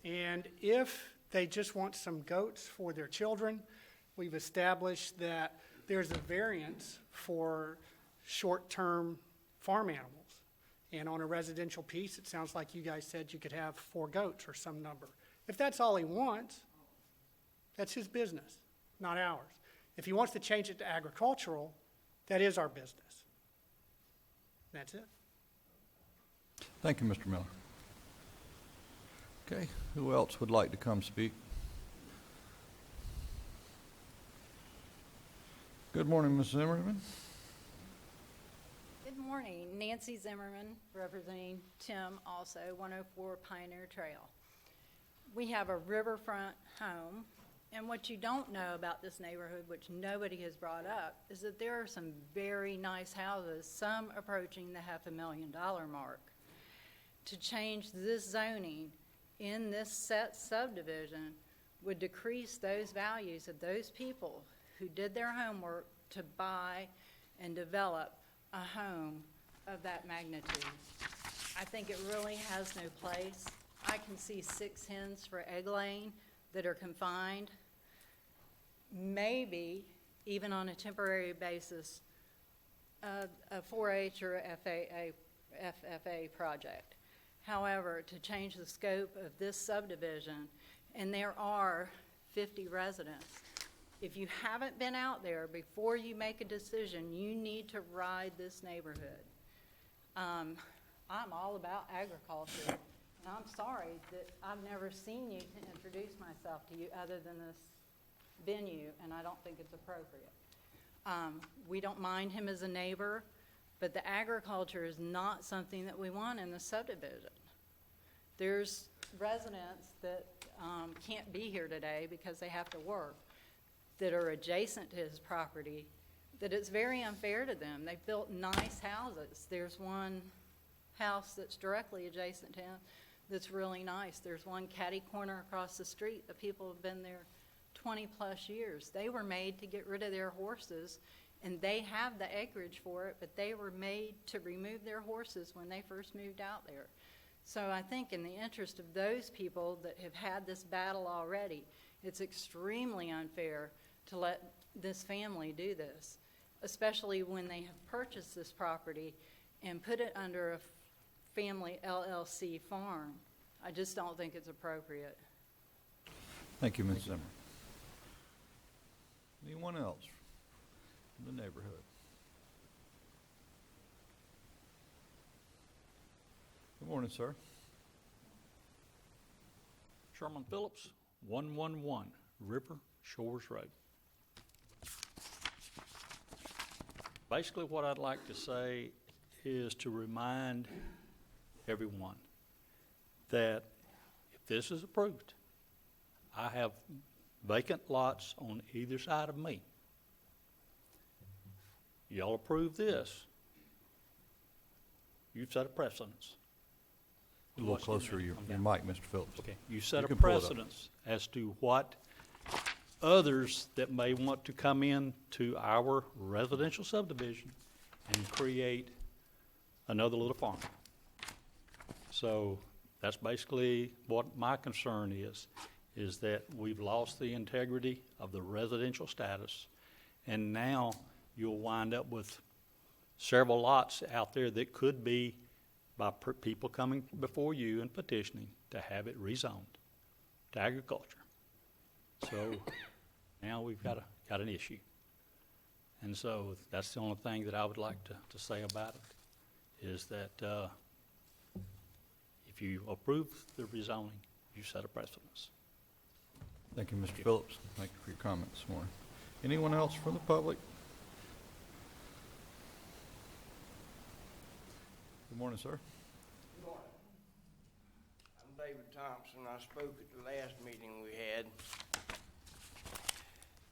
And if they just want some goats for their children, we've established that there's a variance for short-term farm animals. And on a residential piece, it sounds like you guys said you could have 4 goats or some number. If that's all he wants, that's his business, not ours. If he wants to change it to agricultural, that is our business. That's it.
Thank you, Mr. Miller. Okay, who else would like to come speak? Good morning, Ms. Zimmerman.
Good morning. Nancy Zimmerman, representing Tim, also 104 Pioneer Trail. We have a riverfront home, and what you don't know about this neighborhood, which nobody has brought up, is that there are some very nice houses, some approaching the $500,000 mark. To change this zoning in this set subdivision would decrease those values of those people who did their homework to buy and develop a home of that magnitude. I think it really has no place. I can see 6 hens for egg laying that are confined, maybe even on a temporary basis, a 4-H or FFA project. However, to change the scope of this subdivision, and there are 50 residents, if you haven't been out there before you make a decision, you need to ride this neighborhood. I'm all about agriculture, and I'm sorry that I've never seen you to introduce myself to you other than this venue, and I don't think it's appropriate. We don't mind him as a neighbor, but the agriculture is not something that we want in the subdivision. There's residents that can't be here today because they have to work, that are adjacent to his property, that it's very unfair to them. They've built nice houses. There's one house that's directly adjacent to him that's really nice. There's one catty corner across the street that people have been there 20 plus years. They were made to get rid of their horses, and they have the acreage for it, but they were made to remove their horses when they first moved out there. So I think in the interest of those people that have had this battle already, it's extremely unfair to let this family do this, especially when they have purchased this property and put it under a family LLC farm. I just don't think it's appropriate.
Thank you, Ms. Zimmer. Anyone else in the neighborhood? Good morning, sir.
Sherman Phillips, 111 River Shores Road. Basically, what I'd like to say is to remind everyone that if this is approved, I have vacant lots on either side of me. Y'all approve this, you've set a precedence.
A little closer to your mic, Mr. Phillips.
Okay, you set a
can pull it up.
precedence as to what others that may want to come in to our residential subdivision and create another little farm. So that's basically what my concern is that we've lost the integrity of the residential status, and now you'll wind up with several lots out there that could be by people coming before you and petitioning to have it rezoned to agriculture. So now we've got an issue. And so that's the only thing that I would like to say about it, is that if you approve the rezoning, you set a precedence.
Thank you, Mr. Phillips. Thank you for your comments this morning. Anyone else from the public? Good morning, sir.
Good morning. I'm David Thompson. I spoke at the last meeting we had.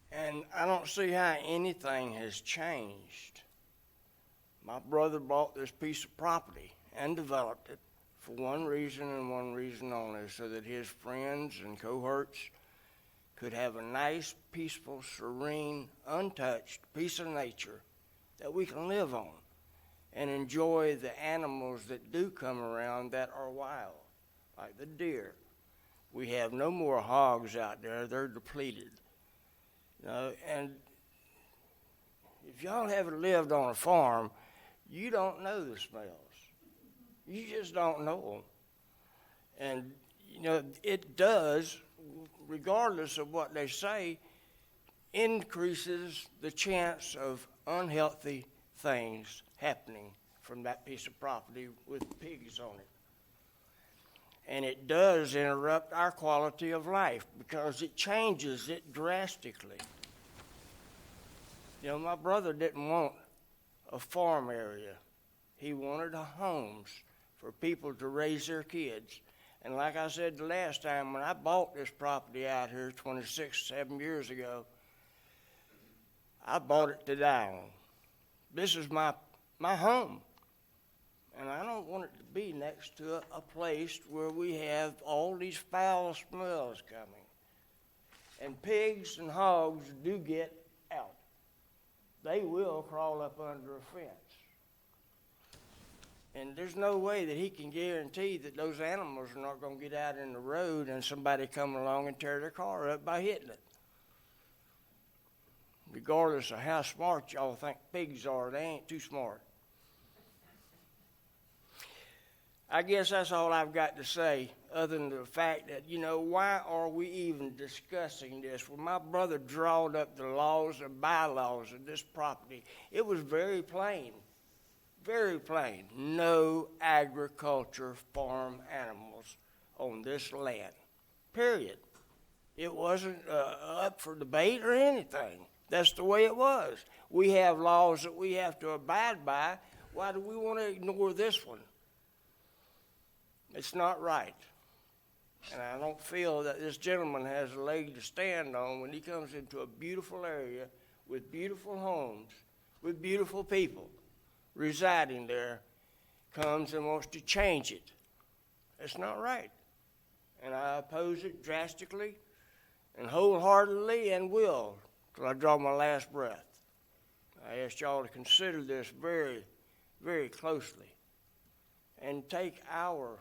And I don't see how anything has changed. My brother bought this piece of property and developed it for one reason and one reason only, so that his friends and cohorts could have a nice, peaceful, serene, untouched piece of nature that we can live on and enjoy the animals that do come around that are wild, like the deer. We have no more hogs out there. They're depleted. You know, and if y'all haven't lived on a farm, you don't know the smells. You just don't know them. And, you know, it does, regardless of what they say, increases the chance of unhealthy things happening from that piece of property with pigs on it. And it does interrupt our quality of life because it changes it drastically. You know, my brother didn't want a farm area. He wanted homes for people to raise their kids. And like I said the last time, when I bought this property out here 7 years ago, I bought it to die on. This is my home. And I don't want it to be next to a place where we have all these foul smells coming. And pigs and hogs do get out. They will crawl up under a fence. And there's no way that he can guarantee that those animals are not going to get out in the road and somebody come along and tear their car up by hitting it. Regardless of how smart y'all think pigs are, they ain't too smart. I guess that's all I've got to say, other than the fact that, you know, why are we even discussing this? When my brother drawed up the laws and bylaws of this property, it was very plain, very plain. No agriculture farm animals on this land, period. It wasn't up for debate or anything. That's the way it was. We have laws that we have to abide by. Why do we want to ignore this one? It's not right. And I don't feel that this gentleman has a leg to stand on when he comes into a beautiful area with beautiful homes, with beautiful people residing there, comes and wants to change it. It's not right. And I oppose it drastically and wholeheartedly and will till I draw my last breath. I ask y'all to consider this very, very closely and take our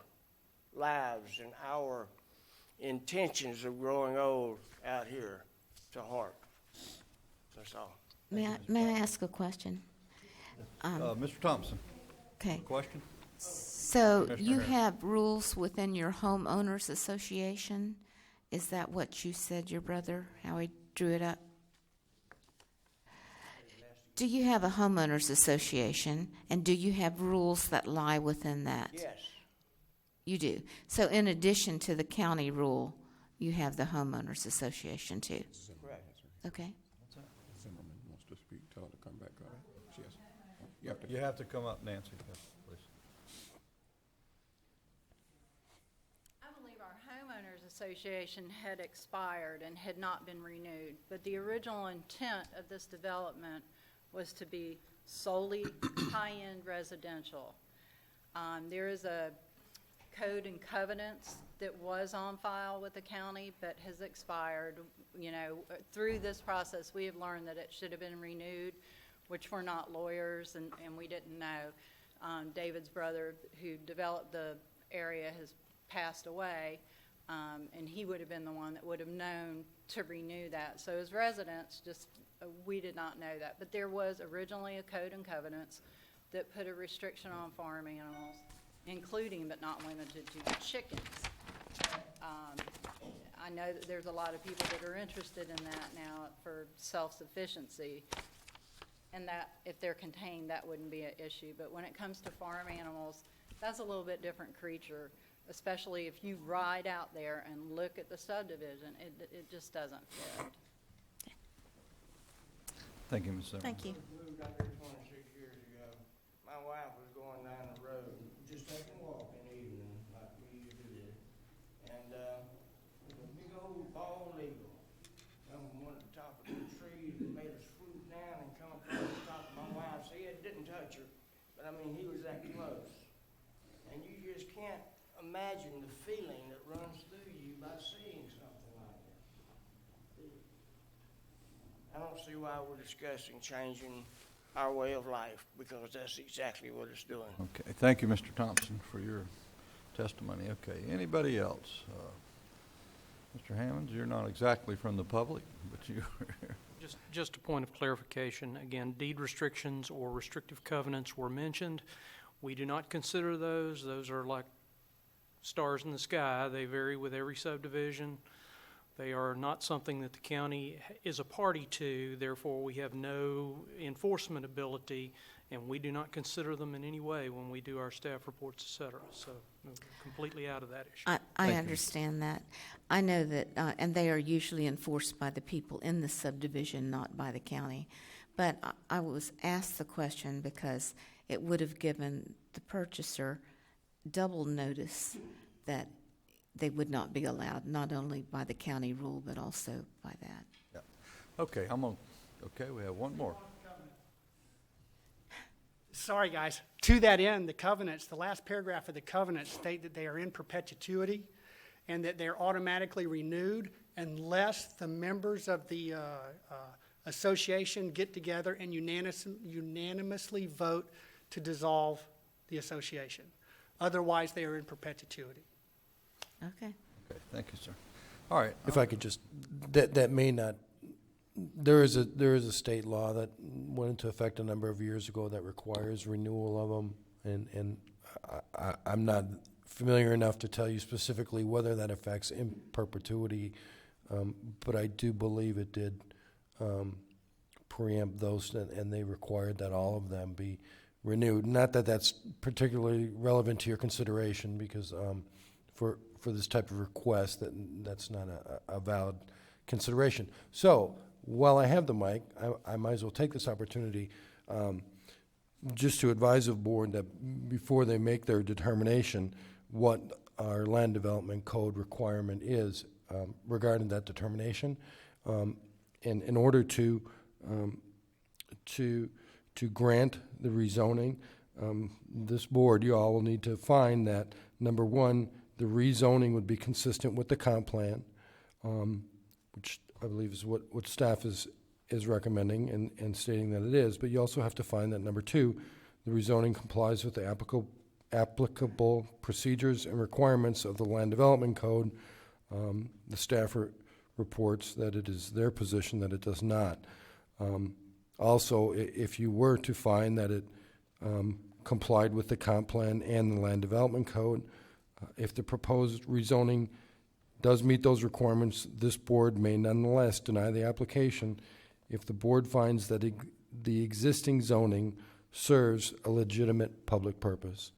lives and our intentions of growing old out here to heart. That's all.
May I ask a question?
Mr. Thompson.
Okay.
Question?
So
Commissioner
you
Harris.
have rules within your homeowners association? Is that what you said, your brother, how he drew it up? Do you have a homeowners association, and do you have rules that lie within that?
Yes.
You do. So in addition to the county rule, you have the homeowners association too?
Correct.
Okay.
Zimmerman wants to speak. Tell her to come back up. Yes.
You have to come up, Nancy, yes, please.
I believe our homeowners association had expired and had not been renewed, but the original intent of this development was to be solely high-end residential. There is a code and covenants that was on file with the county but has expired. You know, through this process, we have learned that it should have been renewed, which we're not lawyers and we didn't know. David's brother, who developed the area, has passed away, and he would have been the one that would have known to renew that. So as residents, just we did not know that. But there was originally a code and covenants that put a restriction on farm animals, including but not limited to chickens. I know that there's a lot of people that are interested in that now for self-sufficiency, and that if they're contained, that wouldn't be an issue. But when it comes to farm animals, that's a little bit different creature, especially if you ride out there and look at the subdivision. It just doesn't fit.
Thank you, Ms. Zimmerman.
Thank you.
Moved out there 26 years ago. My wife was going down the road, just taking a walk in the evening, like we used to do. And, a big old bald eagle come from one of the top of the trees and made us swoop down and come across the top of my wife's head. Didn't touch her, but I mean, he was that close. And you just can't imagine the feeling that runs through you by seeing something like that. I don't see why we're discussing changing our way of life, because that's exactly what it's doing.
Okay, thank you, Mr. Thompson, for your testimony. Okay, anybody else? Mr. Hammonds, you're not exactly from the public, but you
Just a point of clarification. Again, deed restrictions or restrictive covenants were mentioned. We do not consider those. Those are like stars in the sky. They vary with every subdivision. They are not something that the county is a party to. Therefore, we have no enforcement ability, and we do not consider them in any way when we do our staff reports, et cetera. So we're completely out of that issue.
I understand that. I know that, and they are usually enforced by the people in the subdivision, not by the county. But I was asked the question because it would have given the purchaser double notice that they would not be allowed, not only by the county rule, but also by that.
Yeah. Okay, okay, we have one more.
Sorry, guys. To that end, the covenants, the last paragraph of the covenants state that they are in perpetuity and that they're automatically renewed unless the members of the association get together and unanimously vote to dissolve the association. Otherwise, they are in perpetuity.
Okay.
Okay, thank you, sir. All right.
If I could just, that may not, there is a state law that went into effect a number of years ago that requires renewal of them, and I'm not familiar enough to tell you specifically whether that affects in perpetuity, but I do believe it did preempt those, and they required that all of them be renewed. Not that that's particularly relevant to your consideration, because for this type of request, that's not a valid consideration. So while I have the mic, I might as well take this opportunity just to advise the board that before they make their determination, what our land development code requirement is regarding that determination. And in order to grant the rezoning, this board, you all will need to find that, number one, the rezoning would be consistent with the comp plan, which I believe is what staff is recommending and stating that it is. But you also have to find that, number two, the rezoning complies with the applicable procedures and requirements of the Land Development Code. The staff reports that it is their position that it does not. Also, if you were to find that it complied with the comp plan and the Land Development Code, if the proposed rezoning does meet those requirements, this board may nonetheless deny the application if the board finds that the existing zoning serves a legitimate public purpose.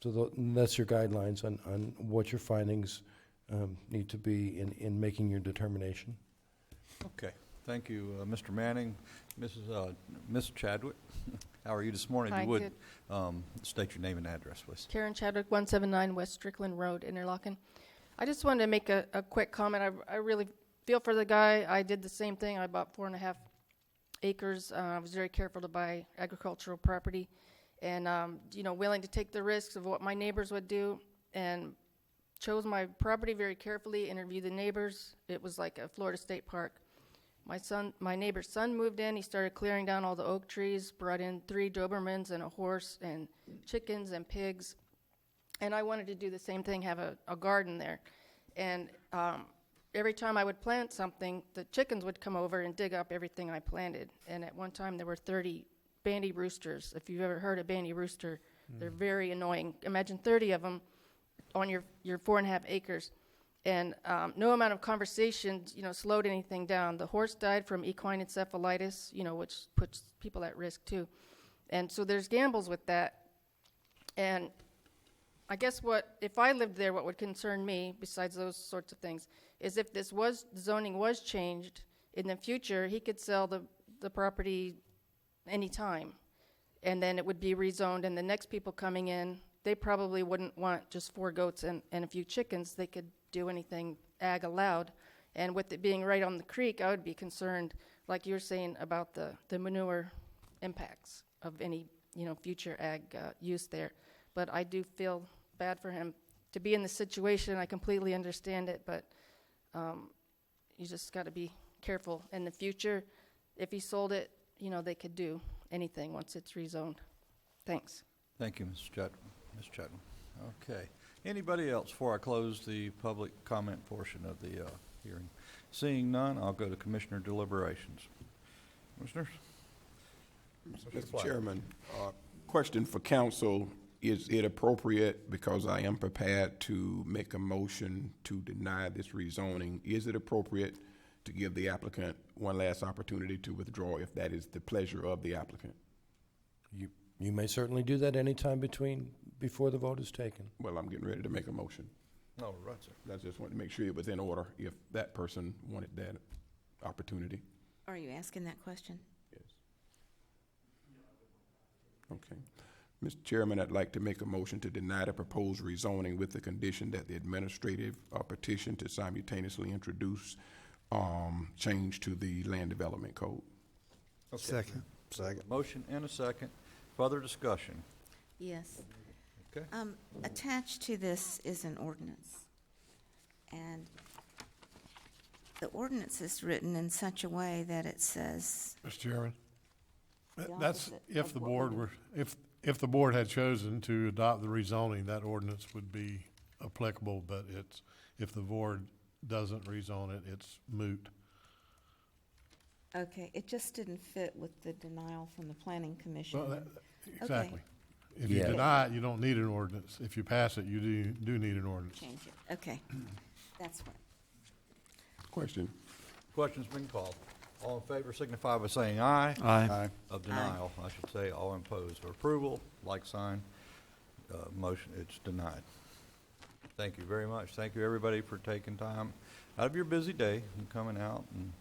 So that's your guidelines on what your findings need to be in making your determination.
Okay, thank you, Mr. Manning. Ms. Chadwick, how are you this morning?
Hi,
you would state your name and address, please.
Karen Chadwick, 179 West Strickland Road, Interlochen. I just wanted to make a quick comment. I really feel for the guy. I did the same thing. I bought 4.5 acres. I was very careful to buy agricultural property and, willing to take the risks of what my neighbors would do, and chose my property very carefully, interviewed the neighbors. It was like a Florida State Park. My neighbor's son moved in. He started clearing down all the oak trees, brought in 3 Dobermans and a horse and chickens and pigs. And I wanted to do the same thing, have a garden there. And every time I would plant something, the chickens would come over and dig up everything I planted. And at one time, there were 30 bandy roosters. If you've ever heard a bandy rooster, they're very annoying. Imagine 30 of them on your 4.5 acres. And no amount of conversation, slowed anything down. The horse died from equine encephalitis, which puts people at risk too. And so there's gambles with that. And I guess if I lived there, what would concern me, besides those sorts of things, is if zoning was changed in the future, he could sell the property anytime. And then it would be rezoned, and the next people coming in, they probably wouldn't want just 4 goats and a few chickens. They could do anything ag allowed. And with it being right on the creek, I would be concerned, like you were saying, about the manure impacts of any, future ag use there. But I do feel bad for him to be in the situation. I completely understand it, but you just got to be careful in the future. If he sold it, they could do anything once it's rezoned. Thanks.
Thank you, Ms. Chutney. Okay. Anybody else before I close the public comment portion of the hearing? Seeing none, I'll go to Commissioner deliberations. Commissioners?
Mr. Chairman, question for council. Is it appropriate, because I am prepared to make a motion to deny this rezoning, is it appropriate to give the applicant one last opportunity to withdraw if that is the pleasure of the applicant?
You may certainly do that anytime before the vote is taken.
Well, I'm getting ready to make a motion.
No, right, sir.
I just wanted to make sure it was in order if that person wanted that opportunity.
Are you asking that question?
Yes. Okay. Mr. Chairman, I'd like to make a motion to deny the proposed rezoning with the condition that the administrative petition to simultaneously introduce change to the land development code.
Okay. Second. Motion and a second. Further discussion?
Yes.
Okay.
Attached to this is an ordinance. And the ordinance is written in such a way that it says.
Mr. Chairman,
the
that's
opposite
if
of
the
what
board
we-
were, if the board had chosen to adopt the rezoning, that ordinance would be applicable, but if the board doesn't rezone it, it's moot.
Okay, it just didn't fit with the denial from the planning commission.
Well, exactly.
Okay.
If you deny it, you don't need an ordinance. If you pass it, you do need an ordinance.
Change it. Okay, that's what.
Question.
Question's been called. All in favor signify by saying aye.
Aye.
Of denial, I should say. All opposed or approval, like sign. Motion, it's denied. Thank you very much. Thank you, everybody, for taking time out of your busy day and coming out, and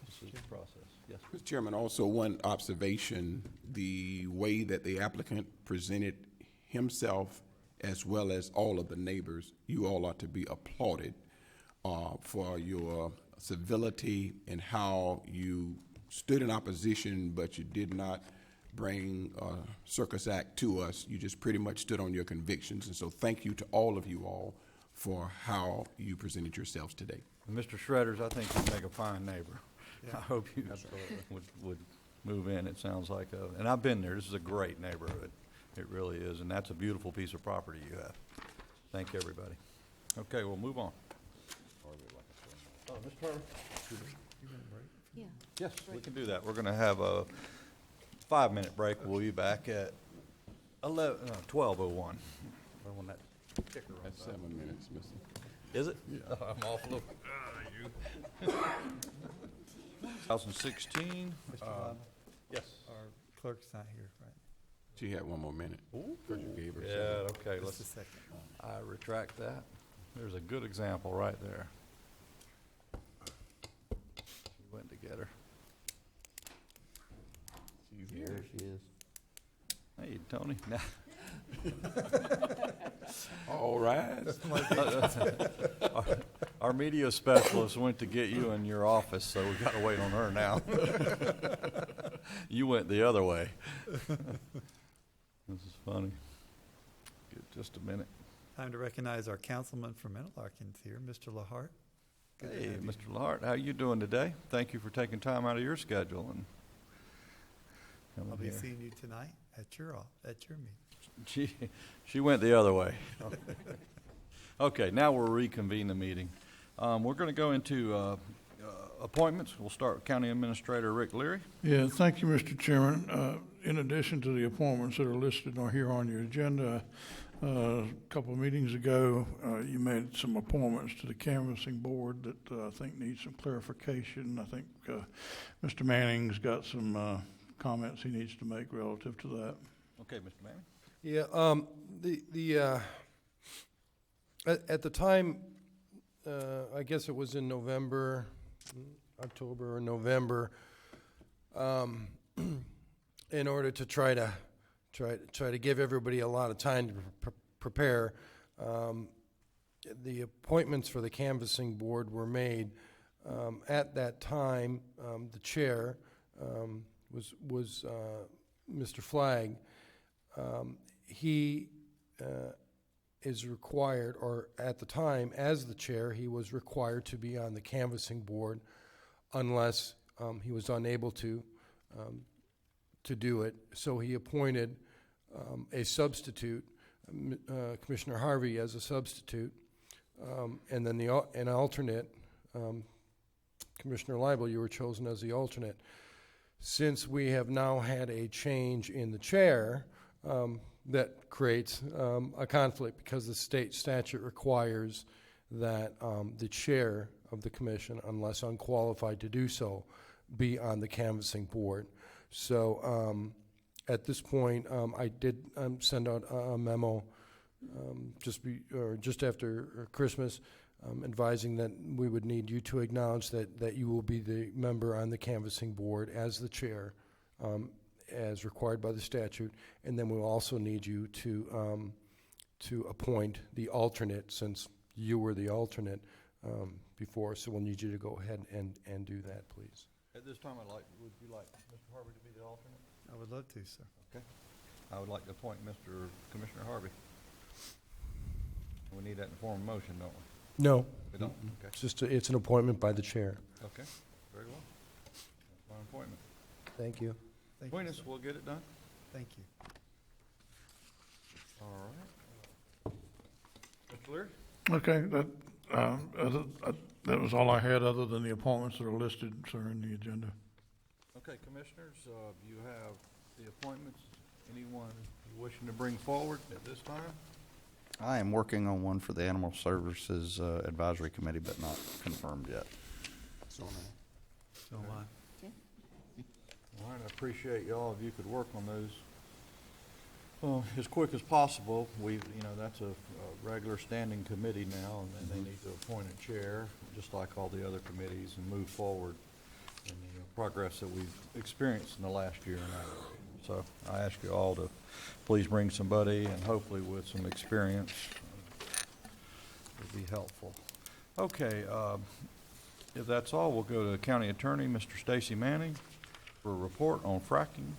this is the process. Yes.
Mr. Chairman, also one observation, the way that the applicant presented himself as well as all of the neighbors, you all are to be applauded for your civility and how you stood in opposition, but you did not bring a circus act to us. You just pretty much stood on your convictions. And so thank you to all of you all for how you presented yourselves today.
And Mr. Shredders, I think you make a fine neighbor.
Yeah.
I hope you would move in, it sounds like. And I've been there. This is a great neighborhood. It really is. And that's a beautiful piece of property you have. Thank you, everybody. Okay, we'll move on. Mr. Turner?
Yeah.
Yes, we can do that. We're going to have a 5-minute break. We'll be back at 12:01. When that ticker runs
That's
out.
7 minutes, Mr.
Is it? Yeah. I'm off a little. 2016. Yes.
Our clerk's not here, right?
She had 1 more minute. Because you gave her
Yeah,
7.
okay.
Just a second.
I retract that. There's a good example right there. She went to get her.
She's
There
here.
she is.
Hey, Tony.
All right.
Our media specialist went to get you in your office, so we got to wait on her now. You went the other way. This is funny. Just a minute.
Time to recognize our councilman from Interlaken's here, Mr. Lahart. Good to
Hey,
have you.
Mr. Lahart, how you doing today? Thank you for taking time out of your schedule and coming
I'll be
here.
seeing you tonight at your meeting.
She went the other way. Okay, now we'll reconvene the meeting. We're going to go into appointments. We'll start with County Administrator Rick Leary.
Yeah, thank you, Mr. Chairman. In addition to the appointments that are listed or here on your agenda, a couple of meetings ago, you made some appointments to the canvassing board that I think need some clarification. I think Mr. Manning's got some comments he needs to make relative to that.
Okay, Mr. Manning.
Yeah, at the time, I guess it was in October or November, in order to try to give everybody a lot of time to prepare. The appointments for the canvassing board were made. At that time, the chair was Mr. Flagg. He is required, or at the time, as the chair, he was required to be on the canvassing board unless he was unable to do it. So he appointed a substitute, Commissioner Harvey as a substitute, and then an alternate, Commissioner Leibel, you were chosen as the alternate. Since we have now had a change in the chair, that creates a conflict because the state statute requires that the chair of the commission, unless unqualified to do so, be on the canvassing board. So at this point, I did send out a memo just after Christmas, advising that we would need you to acknowledge that you will be the member on the canvassing board as the chair, as required by the statute, and then we'll also need you to appoint the alternate, since you were the alternate before. So we'll need you to go ahead and do that, please.
At this time, would you like Mr. Harvey to be the alternate?
I would love to, sir.
Okay. I would like to appoint Commissioner Harvey. We need that in the form of motion, don't we?
No.
We don't? Okay.
It's just it's an appointment by the chair.
Okay, very well. That's my appointment.
Thank you.
Appoint us, we'll get it done.
Thank you.
All right. Mr. Leary?
Okay, that was all I had, other than the appointments that are listed, sir, in the agenda.
Okay, Commissioners, you have the appointments. Anyone wishing to bring forward at this time?
I am working on one for the Animal Services Advisory Committee, but not confirmed yet.
So am I.
All right, I appreciate y'all if you could work on those as quick as possible. That's a regular standing committee now, and then they need to appoint a chair, just like all the other committees, and move forward in the progress that we've experienced in the last year and a half. So I ask you all to please bring somebody, and hopefully with some experience would be helpful. Okay, if that's all, we'll go to County Attorney, Mr. Stacy Manning, for a report on fracking.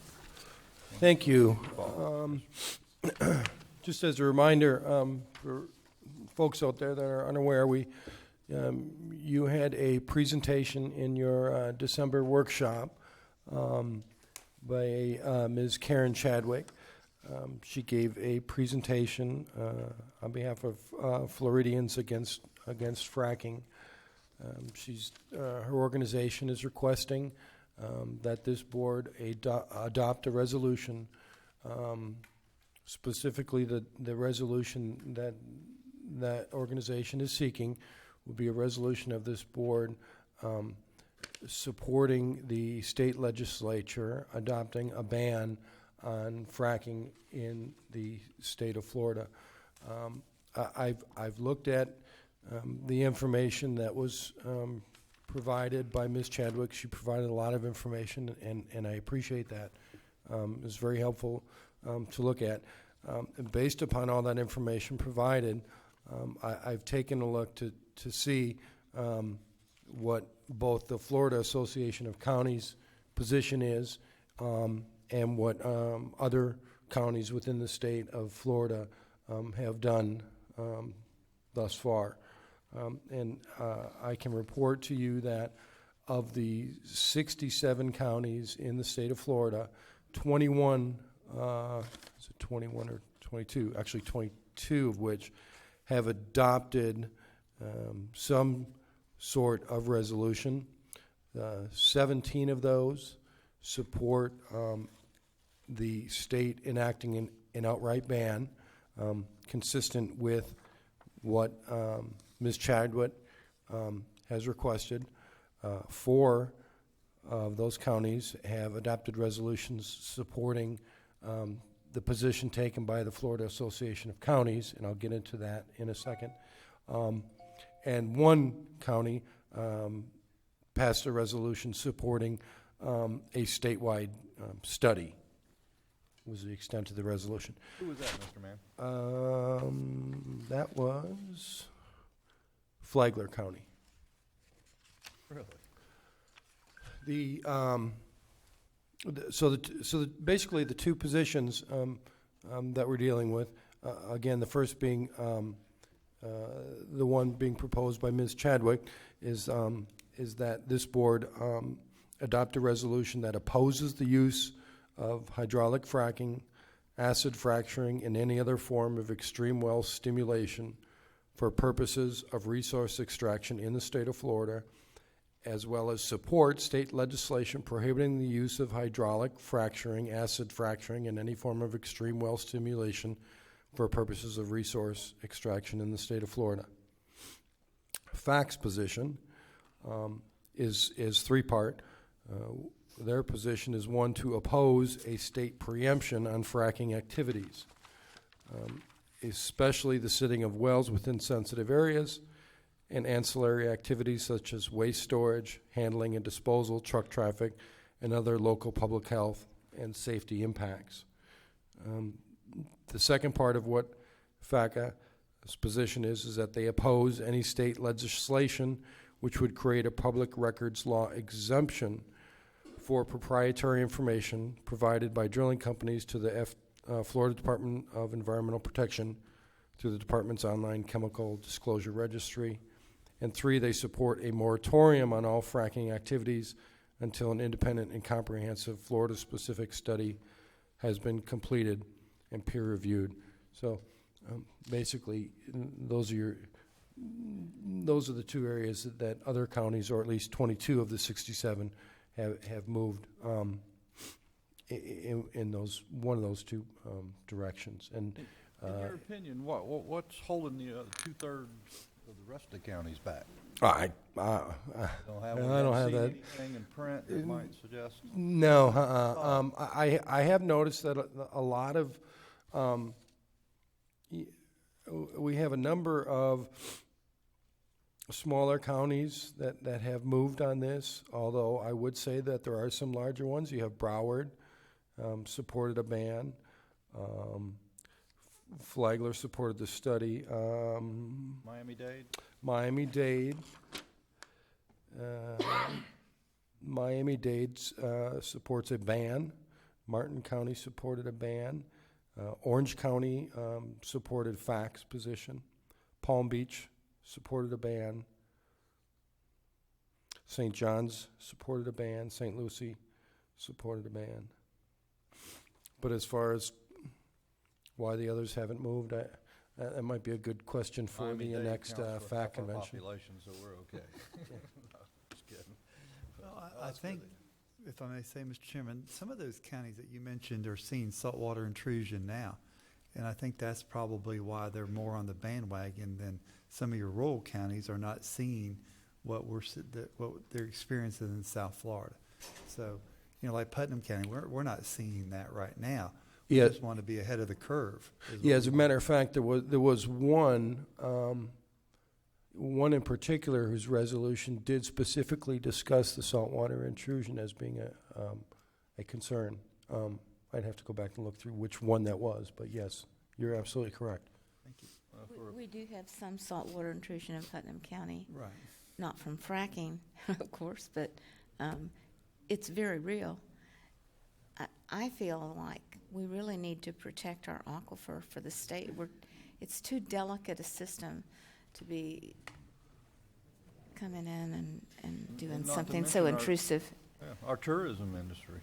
Thank you. Just as a reminder, for folks out there that are unaware, you had a presentation in your December workshop by Ms. Karen Chadwick. She gave a presentation on behalf of Floridians against fracking. Her organization is requesting that this board adopt a resolution, specifically the resolution that organization is seeking will be a resolution of this board supporting the state legislature adopting a ban on fracking in the state of Florida. I've looked at the information that was provided by Ms. Chadwick. She provided a lot of information, and I appreciate that. It was very helpful to look at. Based upon all that information provided, I've taken a look to see what both the Florida Association of Counties position is and what other counties within the state of Florida have done thus far. And I can report to you that of the 67 counties in the state of Florida, 21, is it 21 or 22? Actually 22 of which have adopted some sort of resolution. 17 of those support the state enacting an outright ban, consistent with what Ms. Chadwick has requested. 4 of those counties have adopted resolutions supporting the position taken by the Florida Association of Counties, and I'll get into that in a second. And 1 county passed a resolution supporting a statewide study was the extent of the resolution.
Who was that, Mr. Mann?
That was Flagler County.
Really?
Basically the two positions that we're dealing with, again, the first being the one being proposed by Ms. Chadwick is that this board adopt a resolution that opposes the use of hydraulic fracking, acid fracturing, and any other form of extreme well stimulation for purposes of resource extraction in the state of Florida, as well as support state legislation prohibiting the use of hydraulic fracturing, acid fracturing, and any form of extreme well stimulation for purposes of resource extraction in the state of Florida. FACT's position is three-part. Their position is, one, to oppose a state preemption on fracking activities, especially the sitting of wells within sensitive areas and ancillary activities such as waste storage, handling and disposal, truck traffic, and other local public health and safety impacts. The second part of what FACA's position is that they oppose any state legislation which would create a public records law exemption for proprietary information provided by drilling companies to the Florida Department of Environmental Protection through the department's online chemical disclosure registry. And three, they support a moratorium on all fracking activities until an independent and comprehensive Florida-specific study has been completed and peer-reviewed. So basically, those are the two areas that other counties, or at least 22 of the 67, have moved in those one of those two directions. And
in your opinion, what's holding the two-thirds of the rest of the counties back?
I
don't have that. Anything in print that might suggest?
No. I have noticed that a lot of we have a number of smaller counties that have moved on this, although I would say that there are some larger ones. You have Broward supported a ban. Flagler supported the study.
Miami-Dade?
Miami-Dade. Miami-Dade supports a ban. Martin County supported a ban. Orange County supported FACT's position. Palm Beach supported a ban. St. John's supported a ban. St. Lucie supported a ban. But as far as why the others haven't moved, that might be a good question for the next FACT convention.
Population, so we're okay. No, just kidding.
Well, I think, if I may say, Mr. Chairman, some of those counties that you mentioned are seeing saltwater intrusion now. And I think that's probably why they're more on the bandwagon than some of your rural counties are not seeing what they're experiencing in South Florida. So, like Putnam County, we're not seeing that right now. We just want to be ahead of the curve.
Yeah, as a matter of fact, there was one in particular whose resolution did specifically discuss the saltwater intrusion as being a concern. I'd have to go back and look through which one that was, but yes, you're absolutely correct.
Thank you.
We do have some saltwater intrusion in Putnam County.
Right.
Not from fracking, of course, but it's very real. I feel like we really need to protect our aquifer for the state. It's too delicate a system to be coming in and doing something so intrusive.
Our tourism industry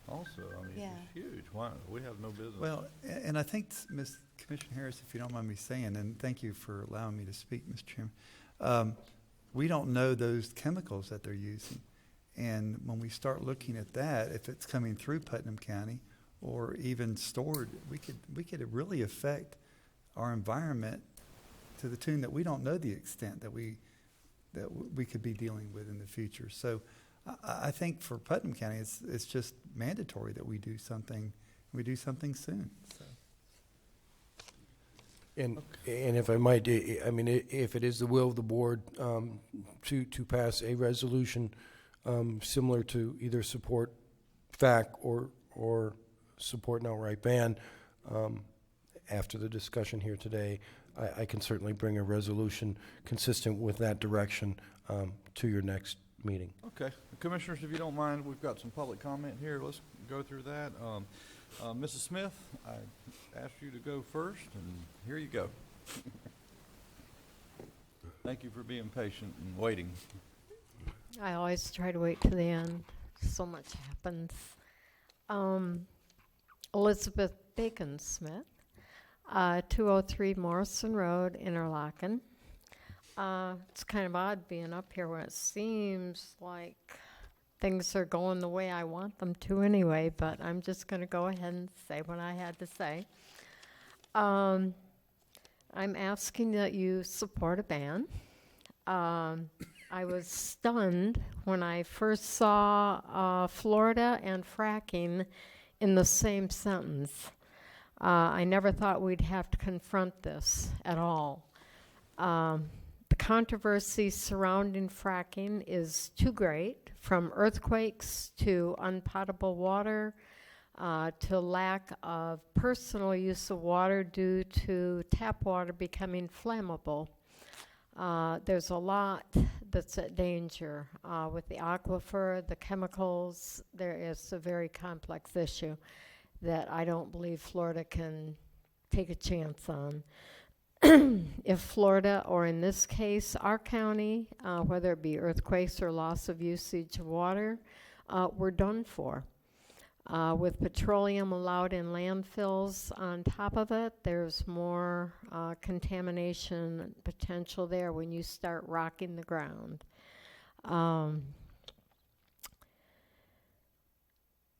also,
Yeah.
it's huge. Why? We have no business.
Well, and I think, Ms. Commissioner Harris, if you don't mind me saying, and thank you for allowing me to speak, Mr. Chairman, we don't know those chemicals that they're using. And when we start looking at that, if it's coming through Putnam County or even stored, we could really affect our environment to the tune that we don't know the extent that we could be dealing with in the future. So I think for Putnam County, it's just mandatory that we do something soon. So.
And if I might, I mean, if it is the will of the board to pass a resolution similar to either support FAC or support an outright ban. After the discussion here today, I can certainly bring a resolution consistent with that direction to your next meeting.
Okay. Commissioners, if you don't mind, we've got some public comment here. Let's go through that. Mrs. Smith, I asked you to go first, and here you go. Thank you for being patient and waiting.
I always try to wait to the end. So much happens. Elizabeth Bacon Smith, 203 Morrison Road, Interlaken. It's kind of odd being up here when it seems like things are going the way I want them to anyway, but I'm just going to go ahead and say what I had to say. I'm asking that you support a ban. I was stunned when I first saw Florida and fracking in the same sentence. I never thought we'd have to confront this at all. The controversy surrounding fracking is too great, from earthquakes to unpotable water to lack of personal use of water due to tap water becoming flammable. There's a lot that's at danger with the aquifer, the chemicals. There is a very complex issue that I don't believe Florida can take a chance on. If Florida, or in this case, our county, whether it be earthquakes or loss of usage of water, we're done for. With petroleum allowed in landfills on top of it, there's more contamination potential there when you start rocking the ground.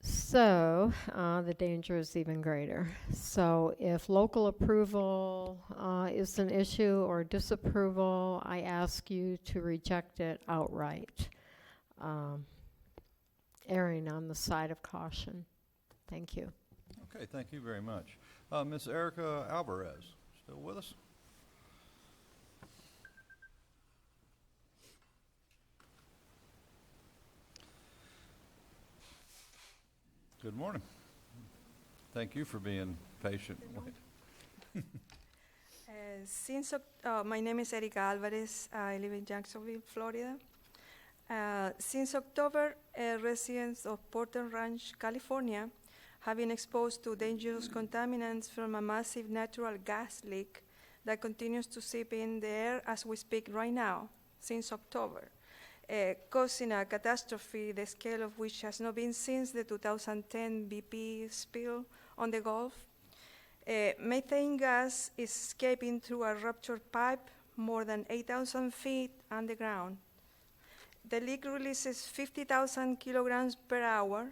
So the danger is even greater. So if local approval is an issue or disapproval, I ask you to reject it outright, erring on the side of caution. Thank you.
Okay, thank you very much. Ms. Erica Alvarez, still with us? Good morning. Thank you for being patient.
My name is Erica Alvarez. I live in Jacksonville, Florida. Since October, residents of Porter Ranch, California, have been exposed to dangerous contaminants from a massive natural gas leak that continues to seep in the air as we speak right now, since October, causing a catastrophe the scale of which has not been since the 2010 BP spill on the Gulf. Methane gas is escaping through a ruptured pipe more than 8,000 feet underground. The leak releases 50,000 kilograms per hour,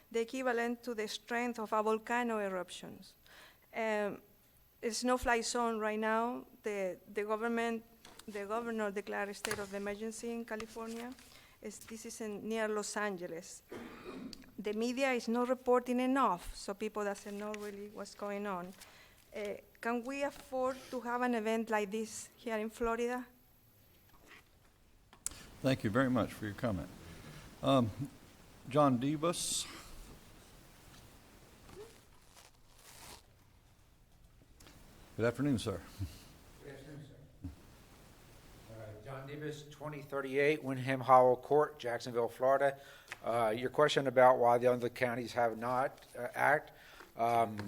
the equivalent to the strength of a volcano eruption. It's no-fly zone right now. The governor declared a state of emergency in California. This is near Los Angeles. The media is not reporting enough, so people doesn't know really what's going on. Can we afford to have an event like this here in Florida?
Thank you very much for your comment. John Debus. Good afternoon, sir.
Good afternoon, sir. John Davis, 2038 Wyndham Hollow Court, Jacksonville, Florida. Your question about why the other counties have not act,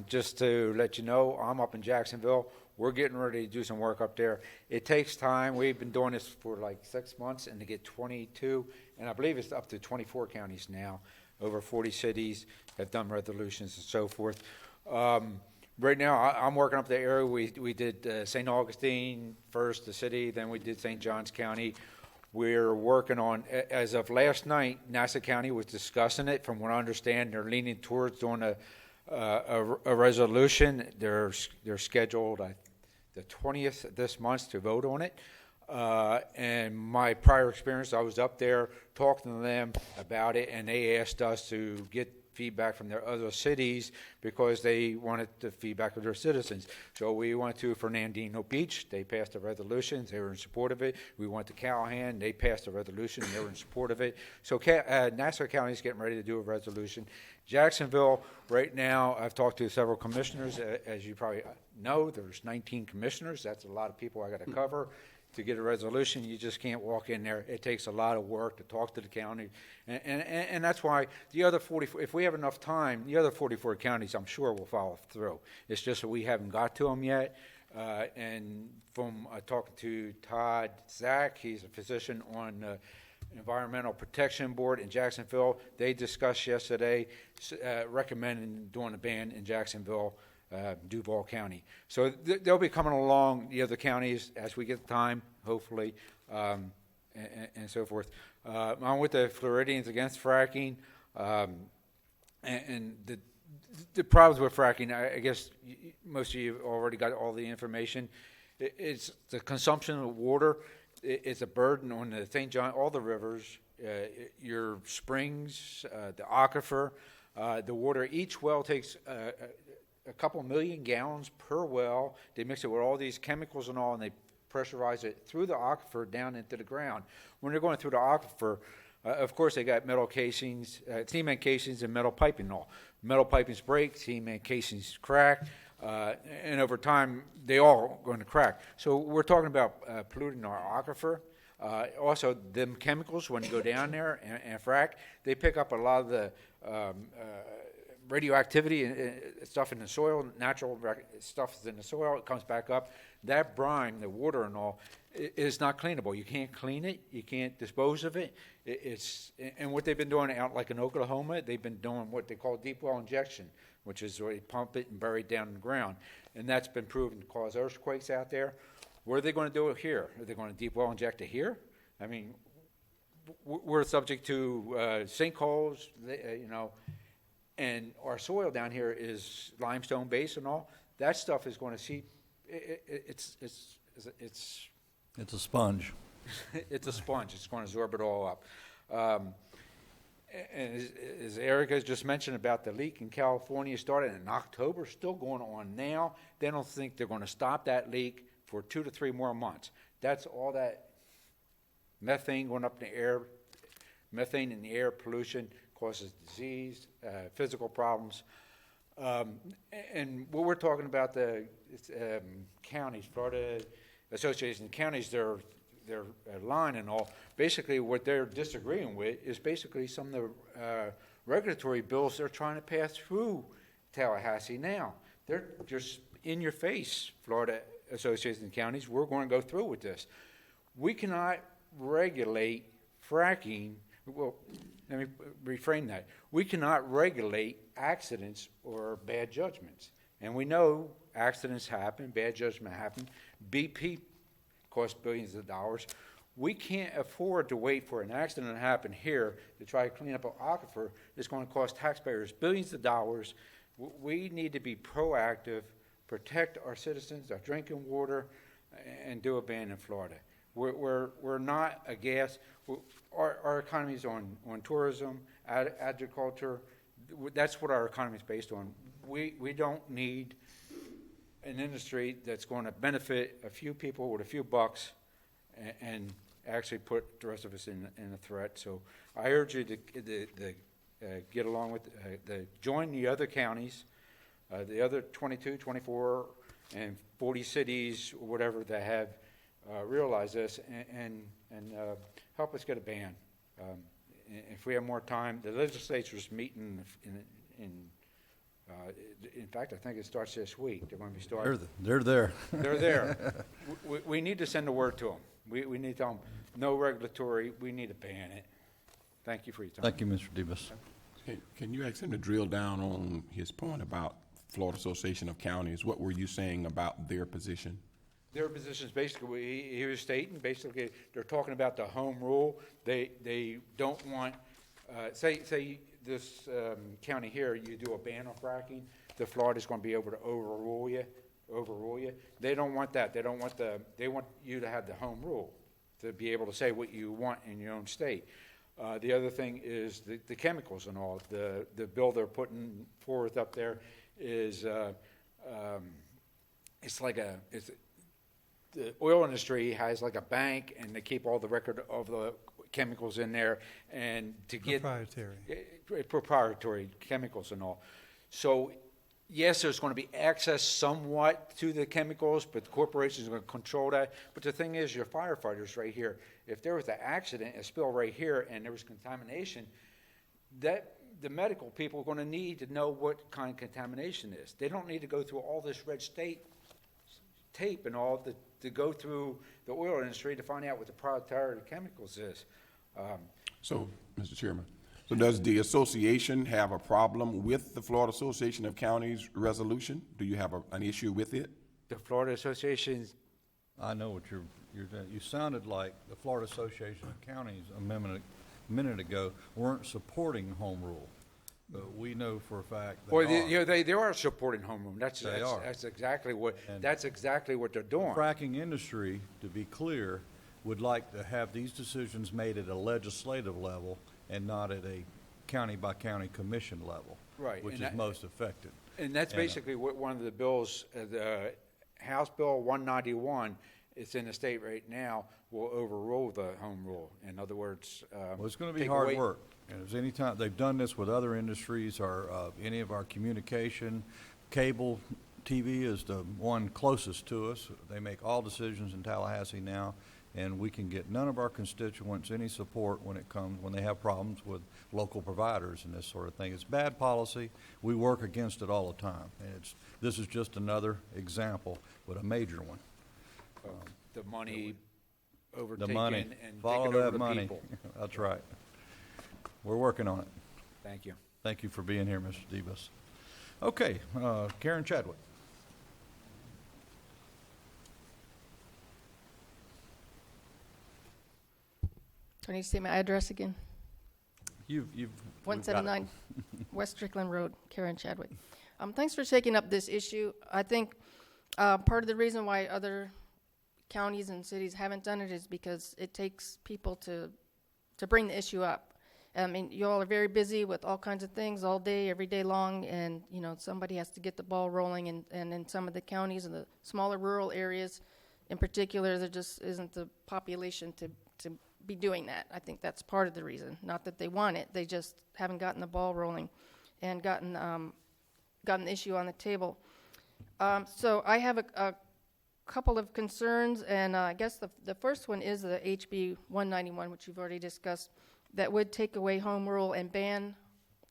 just to let you know, I'm up in Jacksonville. We're getting ready to do some work up there. It takes time. We've been doing this for like 6 months, and to get 22, and I believe it's up to 24 counties now. Over 40 cities have done resolutions and so forth. Right now, I'm working up the area. We did St. Augustine first, the city, then we did St. Johns County. We're working on, as of last night, Nassau County was discussing it. From what I understand, they're leaning towards doing a resolution. They're scheduled the 20th of this month to vote on it. And my prior experience, I was up there talking to them about it, and they asked us to get feedback from their other cities because they wanted the feedback of their citizens. So we went to Fernandino Beach. They passed a resolution. They were in support of it. We went to Callahan. They passed a resolution. They were in support of it. So Nassau County is getting ready to do a resolution. Jacksonville, right now, I've talked to several commissioners. As you probably know, there's 19 commissioners. That's a lot of people I got to cover. To get a resolution, you just can't walk in there. It takes a lot of work to talk to the county. And that's why the other 44, if we have enough time, the other 44 counties, I'm sure, will follow through. It's just that we haven't got to them yet. And from talking to Todd Zach, he's a physician on the Environmental Protection Board in Jacksonville. They discussed yesterday recommending doing a ban in Jacksonville, Duval County. So they'll be coming along, the other counties, as we get time, hopefully, and so forth. I'm with the Floridians against fracking, and the problems with fracking, I guess most of you have already got all the information. It's the consumption of water. It's a burden on the St. John, all the rivers, your springs, the aquifer, the water. Each well takes a couple million gallons per well. They mix it with all these chemicals and all, and they pressurize it through the aquifer down into the ground. When they're going through the aquifer, of course, they got metal casings, cement casings, and metal piping and all. Metal pipings break, cement casings crack, and over time, they all going to crack. So we're talking about polluting our aquifer. Also, them chemicals, when you go down there and frack, they pick up a lot of the radioactivity and stuff in the soil, natural stuff is in the soil, it comes back up. That brine, the water and all, is not cleanable. You can't clean it. You can't dispose of it. And what they've been doing out like in Oklahoma, they've been doing what they call deep well injection, which is where they pump it and bury it down in the ground. And that's been proven to cause earthquakes out there. Where are they going to do it here? Are they going to deep well inject it here? I mean, we're subject to sinkholes, and our soil down here is limestone based and all. That stuff is going to seep. It's
a sponge.
It's a sponge. It's going to absorb it all up. And as Erica just mentioned about the leak in California, started in October, still going on now. They don't think they're going to stop that leak for 2 to 3 more months. That's all that methane going up in the air. Methane in the air, pollution causes disease, physical problems. And what we're talking about, the counties, Florida Association of Counties, their line and all, basically what they're disagreeing with is basically some of the regulatory bills they're trying to pass through Tallahassee now. They're just in your face, Florida Association of Counties, we're going to go through with this. We cannot regulate fracking. Well, let me reframe that. We cannot regulate accidents or bad judgments. And we know accidents happen, bad judgment happen. BP costs billions of dollars. We can't afford to wait for an accident to happen here to try to clean up an aquifer. It's going to cost taxpayers billions of dollars. We need to be proactive, protect our citizens, our drinking water, and do a ban in Florida. We're not a gas. Our economy is on tourism, agriculture. That's what our economy is based on. We don't need an industry that's going to benefit a few people with a few bucks and actually put the rest of us in a threat. So I urge you to get along with, join the other counties, the other 22, 24, and 40 cities, or whatever, that have realized this and help us get a ban. If we have more time, the legislature's meeting in fact, I think it starts this week. They're going to be starting.
They're there.
They're there. We need to send a word to them. We need to tell them, no regulatory, we need to ban it. Thank you for your time.
Thank you, Mr. Dibus.
Can you ask him to drill down on his point about Florida Association of Counties? What were you saying about their position?
Their position is basically, he was stating, basically, they're talking about the home rule. They don't want, say this county here, you do a ban on fracking, the Florida's going to be able to overrule you. They don't want that. They want you to have the home rule, to be able to say what you want in your own state. The other thing is the chemicals and all. The bill they're putting forth up there is, the oil industry has like a bank, and they keep all the record of the chemicals in there, and to get proprietary chemicals and all. So yes, there's going to be access somewhat to the chemicals, but the corporations are going to control that. But the thing is, your firefighters right here, if there was an accident, a spill right here, and there was contamination, that the medical people are going to need to know what kind of contamination is. They don't need to go through all this red tape and all to go through the oil industry to find out what the proprietary chemicals is.
So, Mr. Chairman, so does the association have a problem with the Florida Association of Counties resolution? Do you have an issue with it?
The Florida Association.
I know what you're you sounded like the Florida Association of Counties a minute ago weren't supporting home rule. But we know for a fact
they are supporting home rule. That's exactly what they're doing.
The fracking industry, to be clear, would like to have these decisions made at a legislative level and not at a county-by-county commission level,
right,
which is most effective.
And that's basically what one of the bills, the House Bill 191, it's in the state right now, will overrule the home rule. In other words,
well, it's going to be hard work. And if any time they've done this with other industries or any of our communication, cable TV is the one closest to us. They make all decisions in Tallahassee now, and we can get none of our constituents any support when they have problems with local providers and this sort of thing. It's bad policy. We work against it all the time, and this is just another example, but a major one.
The money overtaking
the money.
And
follow
taking over
that
the
money.
people.
That's right. We're working on it.
Thank you.
Thank you for being here, Mr. Debus. Okay, Karen Chadwick.
Do I need to say my address again?
You've
179 West Strickland Road, Karen Chadwick. Thanks for taking up this issue. I think part of the reason why other counties and cities haven't done it is because it takes people to bring the issue up. I mean, you all are very busy with all kinds of things all day, every day long, and, you know, somebody has to get the ball rolling, and in some of the counties and the smaller rural areas in particular, there just isn't the population to be doing that. I think that's part of the reason. Not that they want it, they just haven't gotten the ball rolling and gotten the issue on the table. So I have a couple of concerns, and I guess the first one is the HB 191, which you've already discussed, that would take away home rule and ban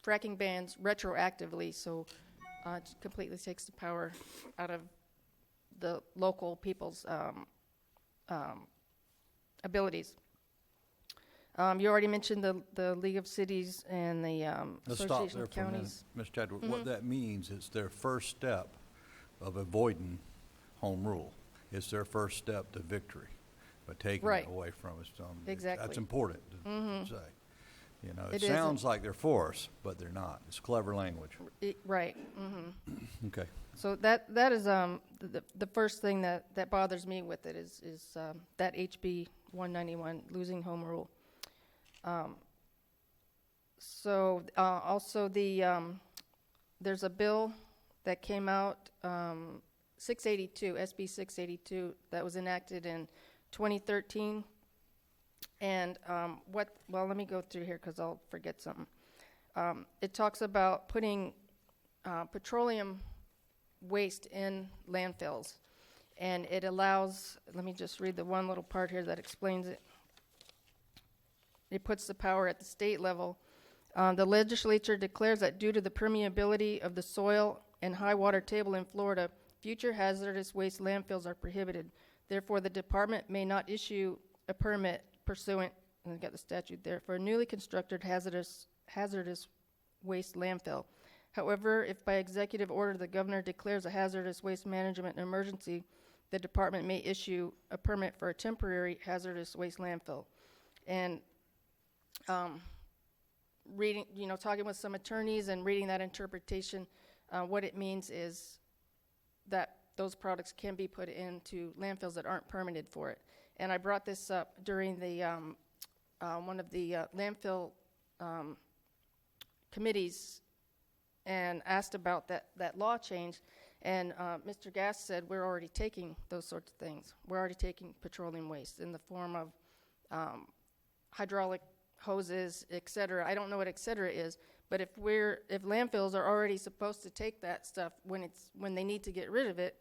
fracking bans retroactively, so it completely takes the power out of the local people's abilities. You already mentioned the League of Cities and the Association of Counties.
Ms. Chadwick. What that means is their first step of avoiding home rule. It's their first step to victory by taking it away from us.
Exactly.
That's important to say. You know, it sounds like they're for us, but they're not. It's clever language.
Right.
Okay.
So that is the first thing that bothers me with it is that HB 191 losing home rule. So also there's a bill that came out 682 SB 682 that was enacted in 2013. And let me go through here because I'll forget something. It talks about putting petroleum waste in landfills, and it allows, let me just read the one little part here that explains it. It puts the power at the state level. The legislature declares that due to the permeability of the soil and high water table in Florida, future hazardous waste landfills are prohibited. Therefore, the department may not issue a permit pursuant, and I've got the statute there, for a newly constructed hazardous waste landfill. However, if by executive order the governor declares a hazardous waste management emergency, the department may issue a permit for a temporary hazardous waste landfill. And reading, talking with some attorneys and reading that interpretation, what it means is that those products can be put into landfills that aren't permitted for it. And I brought this up during the one of the landfill committees and asked about that law change. And Mr. Gass said, we're already taking those sorts of things. We're already taking petroleum waste in the form of hydraulic hoses, et cetera. I don't know what et cetera is, but if landfills are already supposed to take that stuff when they need to get rid of it,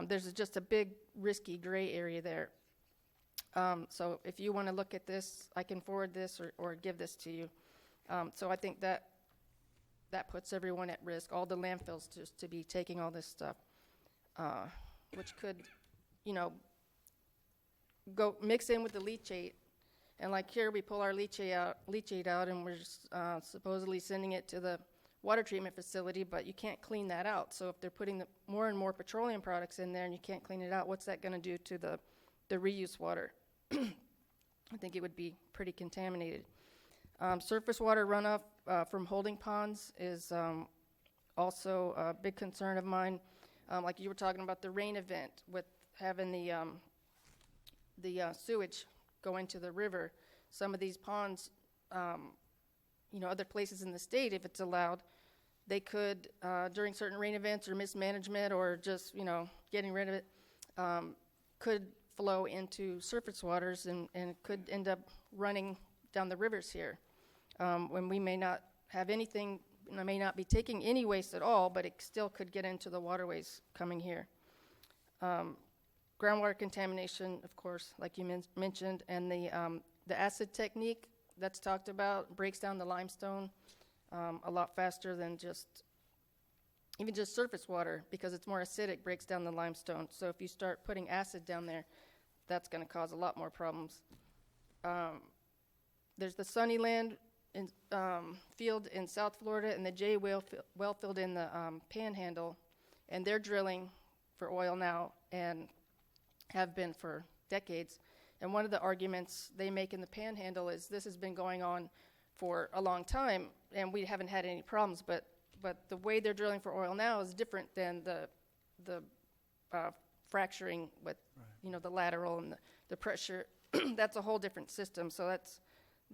there's just a big risky gray area there. So if you want to look at this, I can forward this or give this to you. So I think that puts everyone at risk, all the landfills just to be taking all this stuff, which could, go mix in with the leachate. And like here, we pull our leachate out, and we're just, supposedly sending it to the water treatment facility, but you can't clean that out. So if they're putting more and more petroleum products in there and you can't clean it out, what's that going to do to the reuse water? I think it would be pretty contaminated. Surface water runoff from holding ponds is also a big concern of mine. Like you were talking about the rain event with having the sewage go into the river. Some of these ponds, other places in the state, if it's allowed, they could, during certain rain events or mismanagement or just, getting rid of it, could flow into surface waters and could end up running down the rivers here. When we may not have anything, may not be taking any waste at all, but it still could get into the waterways coming here. Groundwater contamination, of course, like you mentioned, and the acid technique that's talked about breaks down the limestone a lot faster than even just surface water, because it's more acidic, breaks down the limestone. So if you start putting acid down there, that's going to cause a lot more problems. There's the Sunnyland field in South Florida and the J well field in the Panhandle, and they're drilling for oil now and have been for decades. And one of the arguments they make in the Panhandle is this has been going on for a long time and we haven't had any problems, but the way they're drilling for oil now is different than the fracturing with the lateral and the pressure. That's a whole different system. So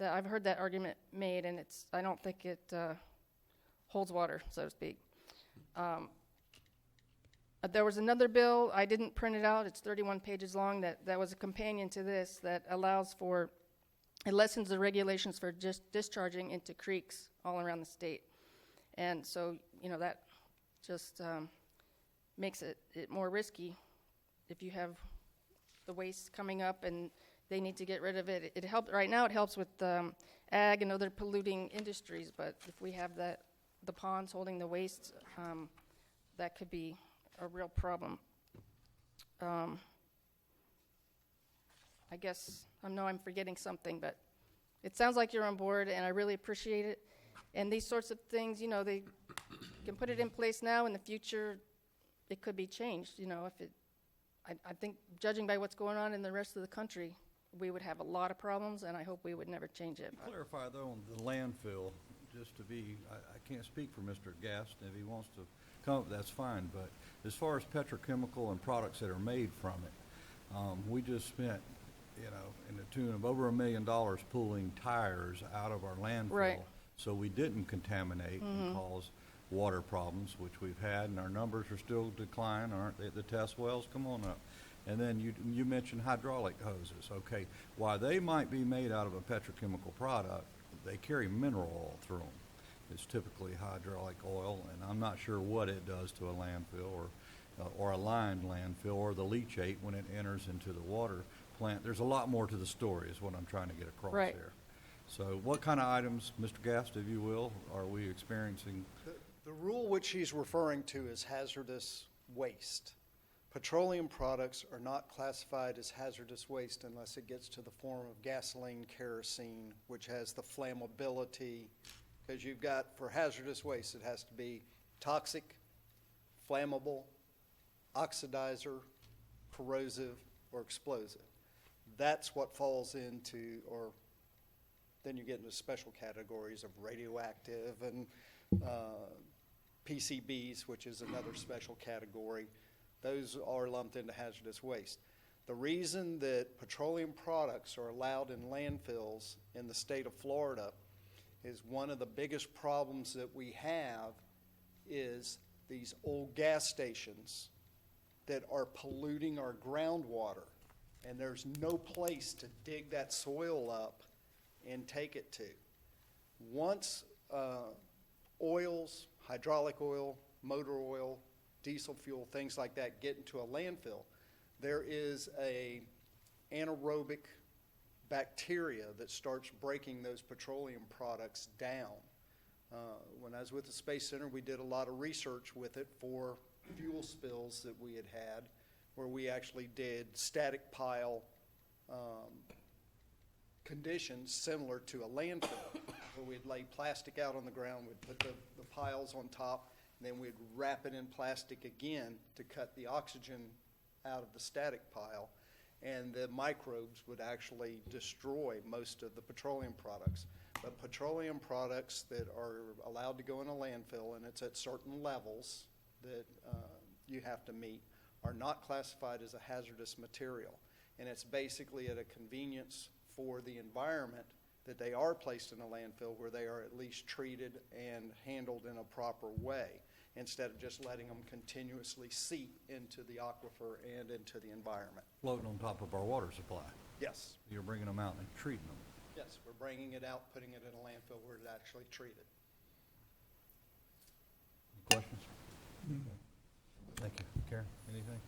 I've heard that argument made, and I don't think it holds water, so to speak. There was another bill, I didn't print it out, it's 31 pages long, that was a companion to this that it lessens the regulations for just discharging into creeks all around the state. And so, that just makes it more risky if you have the waste coming up and they need to get rid of it. Right now it helps with ag and other polluting industries, but if we have the ponds holding the waste, that could be a real problem. I guess I know I'm forgetting something, but it sounds like you're on board, and I really appreciate it. And these sorts of things, they can put it in place now. In the future, it could be changed. I think, judging by what's going on in the rest of the country, we would have a lot of problems, and I hope we would never change it.
Clarify, though, on the landfill, just to be, I can't speak for Mr. Gast. If he wants to come up, that's fine. But as far as petrochemical and products that are made from it, we just spent, in the tune of over $1 million pulling tires out of our landfill.
Right.
So we didn't contaminate and cause water problems, which we've had, and our numbers are still declining, aren't they? The test wells, come on up. And then you mentioned hydraulic hoses. Okay, while they might be made out of a petrochemical product, they carry mineral oil through them. It's typically hydraulic oil, and I'm not sure what it does to a landfill or a lined landfill or the leachate when it enters into the water plant. There's a lot more to the story is what I'm trying to get across
Right.
here. So what kind of items, Mr. Gast, if you will, are we experiencing?
The rule which he's referring to is hazardous waste. Petroleum products are not classified as hazardous waste unless it gets to the form of gasoline, kerosene, which has the flammability, because you've got, for hazardous waste, it has to be toxic, flammable, oxidizer, corrosive, or explosive. That's what falls into, or then you get into special categories of radioactive and PCBs, which is another special category. Those are lumped into hazardous waste. The reason that petroleum products are allowed in landfills in the state of Florida is one of the biggest problems that we have is these old gas stations that are polluting our groundwater, and there's no place to dig that soil up and take it to. Once oils, hydraulic oil, motor oil, diesel fuel, things like that get into a landfill, there is a anaerobic bacteria that starts breaking those petroleum products down. When I was with the Space Center, we did a lot of research with it for fuel spills that we had had, where we actually did static pile conditions similar to a landfill, where we'd lay plastic out on the ground, we'd put the piles on top, and then we'd wrap it in plastic again to cut the oxygen out of the static pile, and the microbes would actually destroy most of the petroleum products. But petroleum products that are allowed to go in a landfill, and it's at certain levels that you have to meet, are not classified as a hazardous material. And it's basically at a convenience for the environment that they are placed in a landfill where they are at least treated and handled in a proper way, instead of just letting them continuously seep into the aquifer and into the environment.
Floating on top of our water supply.
Yes.
You're bringing them out and treating them.
Yes, we're bringing it out, putting it in a landfill where it's actually treated.
Any questions? Thank you. Karen, anything?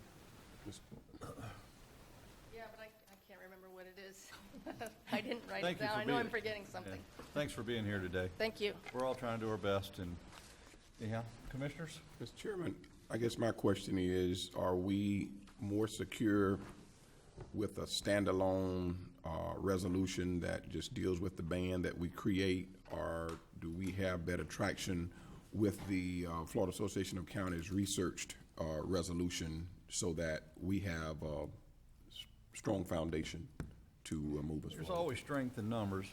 Yeah, but I can't remember what it is. I didn't write
Thank
it
you
down.
for
I know
being-
I'm forgetting something.
Yeah. Thanks for being here today.
Thank you.
We're all trying to do our best, and anyhow, commissioners?
Mr. Chairman, I guess my question is, are we more secure with a standalone resolution that just deals with the ban that we create, or do we have better traction with the Florida Association of Counties researched resolution so that we have a strong foundation to move us
There's
forward?
always strength in numbers,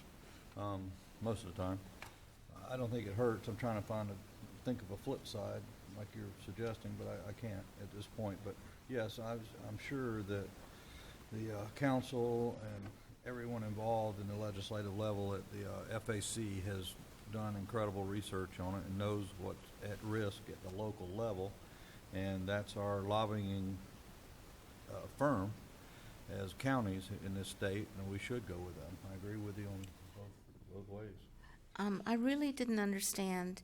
most of the time. I don't think it hurts. I'm trying to think of a flip side, like you're suggesting, but I can't at this point. But yes, I'm sure that the council and everyone involved in the legislative level at the FAC has done incredible research on it and knows what's at risk at the local level, and that's our lobbying firm as counties in this state, and we should go with them. I agree with you on both ways.
I really didn't understand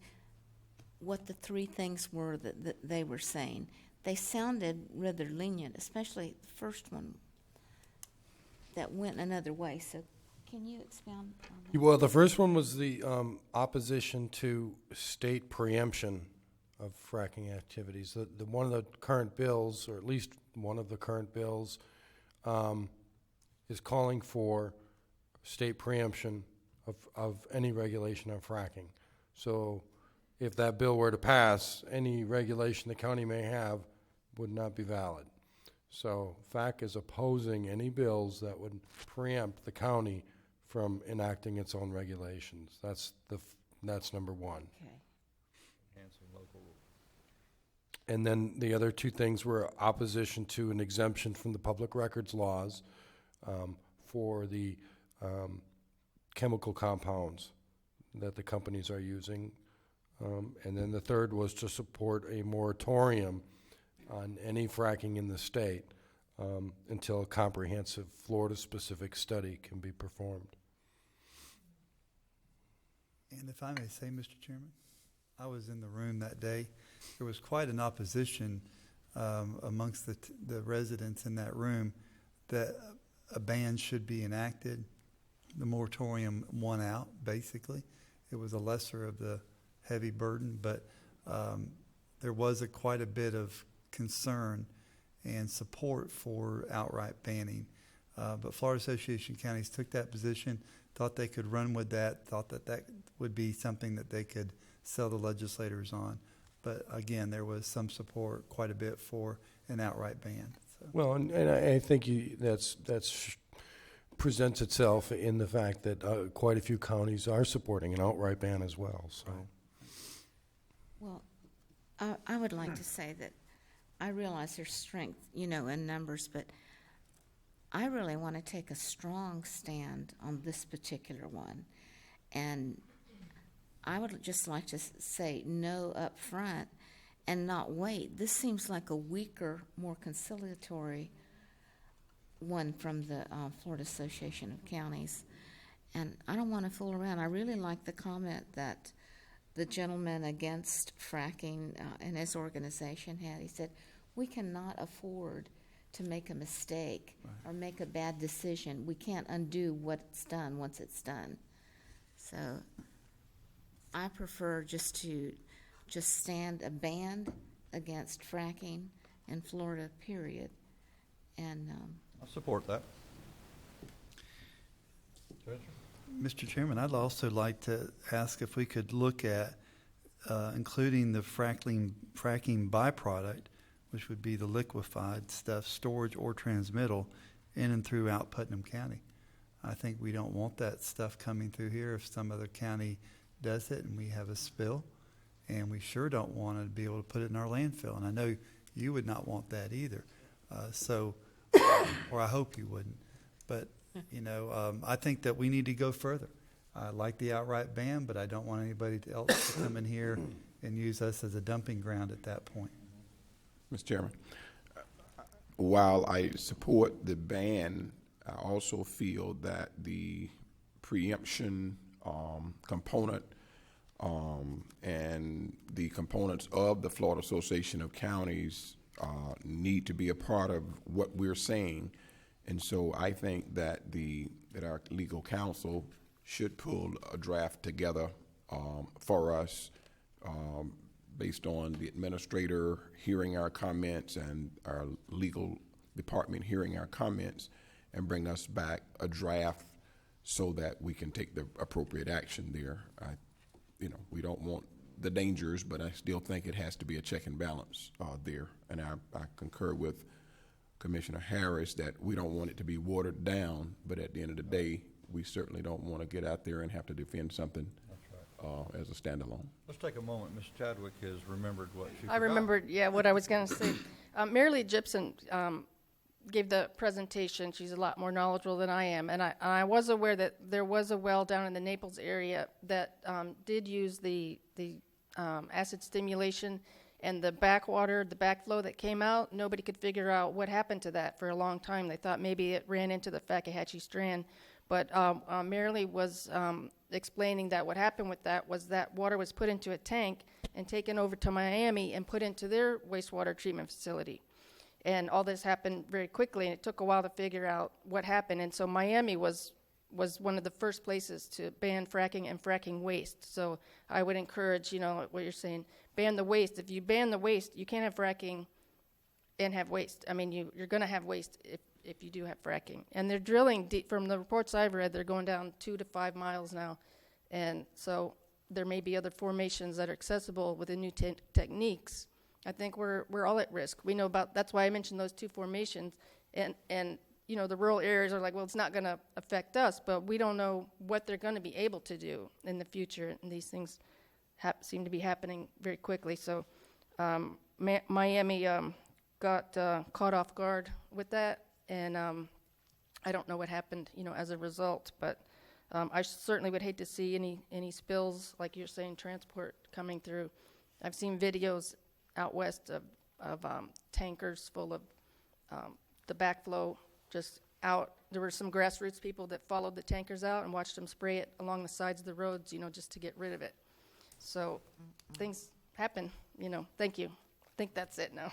what the three things were that they were saying. They sounded rather lenient, especially the first one that went another way. So can you expound on that?
Well, the first one was the opposition to state preemption of fracking activities. The one of the current bills, or at least one of the current bills, is calling for state preemption of any regulation on fracking. So if that bill were to pass, any regulation the county may have would not be valid. So FAC is opposing any bills that would preempt the county from enacting its own regulations. That's number one.
Okay.
Enhancing local rules.
And then the other two things were opposition to an exemption from the public records laws for the chemical compounds that the companies are using. And then the third was to support a moratorium on any fracking in the state until a comprehensive Florida-specific study can be performed.
And if I may say, Mr. Chairman, I was in the room that day. There was quite an opposition amongst the residents in that room that a ban should be enacted. The moratorium won out, basically. It was a lesser of the heavy burden, but there was quite a bit of concern and support for outright banning. But Florida Association of Counties took that position, thought they could run with that, thought that would be something that they could sell the legislators on. But again, there was some support, quite a bit, for an outright ban. So.
Well, and I think that's presents itself in the fact that quite a few counties are supporting an outright ban as well. So.
Well, I would like to say that I realize there's strength, in numbers, but I really want to take a strong stand on this particular one. And I would just like to say no up front and not wait. This seems like a weaker, more conciliatory one from the Florida Association of Counties. And I don't want to fool around. I really like the comment that the gentleman against fracking in his organization had. He said, we cannot afford to make a mistake or make a bad decision. We can't undo what's done once it's done. So I prefer just to stand a ban against fracking in Florida, period. And
I support that.
Mr. Chairman, I'd also like to ask if we could look at including the fracking byproduct, which would be the liquefied stuff, storage or transmittal, in and throughout Putnam County. I think we don't want that stuff coming through here if some other county does it and we have a spill. And we sure don't want to be able to put it in our landfill. And I know you would not want that either. Or I hope you wouldn't. But, I think that we need to go further. I like the outright ban, but I don't want anybody else to come in here and use us as a dumping ground at that point.
Mr. Chairman, while I support the ban, I also feel that the preemption component and the components of the Florida Association of Counties need to be a part of what we're saying. And so I think that our legal counsel should pull a draft together for us based on the administrator hearing our comments and our legal department hearing our comments, and bring us back a draft so that we can take the appropriate action there. We don't want the dangers, but I still think it has to be a check and balance there. And I concur with Commissioner Harris that we don't want it to be watered down, but at the end of the day, we certainly don't want to get out there and have to defend something as a standalone.
Let's take a moment. Ms. Chadwick has remembered what she
I remembered, what I was going to say. Mary Lee Gibson gave the presentation. She's a lot more knowledgeable than I am. And I was aware that there was a well down in the Naples area that did use the acid stimulation, and the backwater, the backflow that came out, nobody could figure out what happened to that for a long time. They thought maybe it ran into the Fakahatchee Strand. But Mary Lee was explaining that what happened with that was that water was put into a tank and taken over to Miami and put into their wastewater treatment facility. And all this happened very quickly, and it took a while to figure out what happened. And so Miami was one of the first places to ban fracking and fracking waste. So I would encourage, what you're saying, ban the waste. If you ban the waste, you can't have fracking and have waste. I mean, you're going to have waste if you do have fracking. And they're drilling deep. From the reports I've read, they're going down 2 to 5 miles now. And so there may be other formations that are accessible with the new techniques. I think we're all at risk. We know about, that's why I mentioned those 2 formations. And the rural areas are like, well, it's not going to affect us, but we don't know what they're going to be able to do in the future. And these things seem to be happening very quickly. So Miami got caught off guard with that, and I don't know what happened, as a result. But I certainly would hate to see any spills, like you're saying, transport coming through. I've seen videos out west of tankers full of the backflow just out. There were some grassroots people that followed the tankers out and watched them spray it along the sides of the roads, just to get rid of it. So things happen, Thank you. I think that's it now.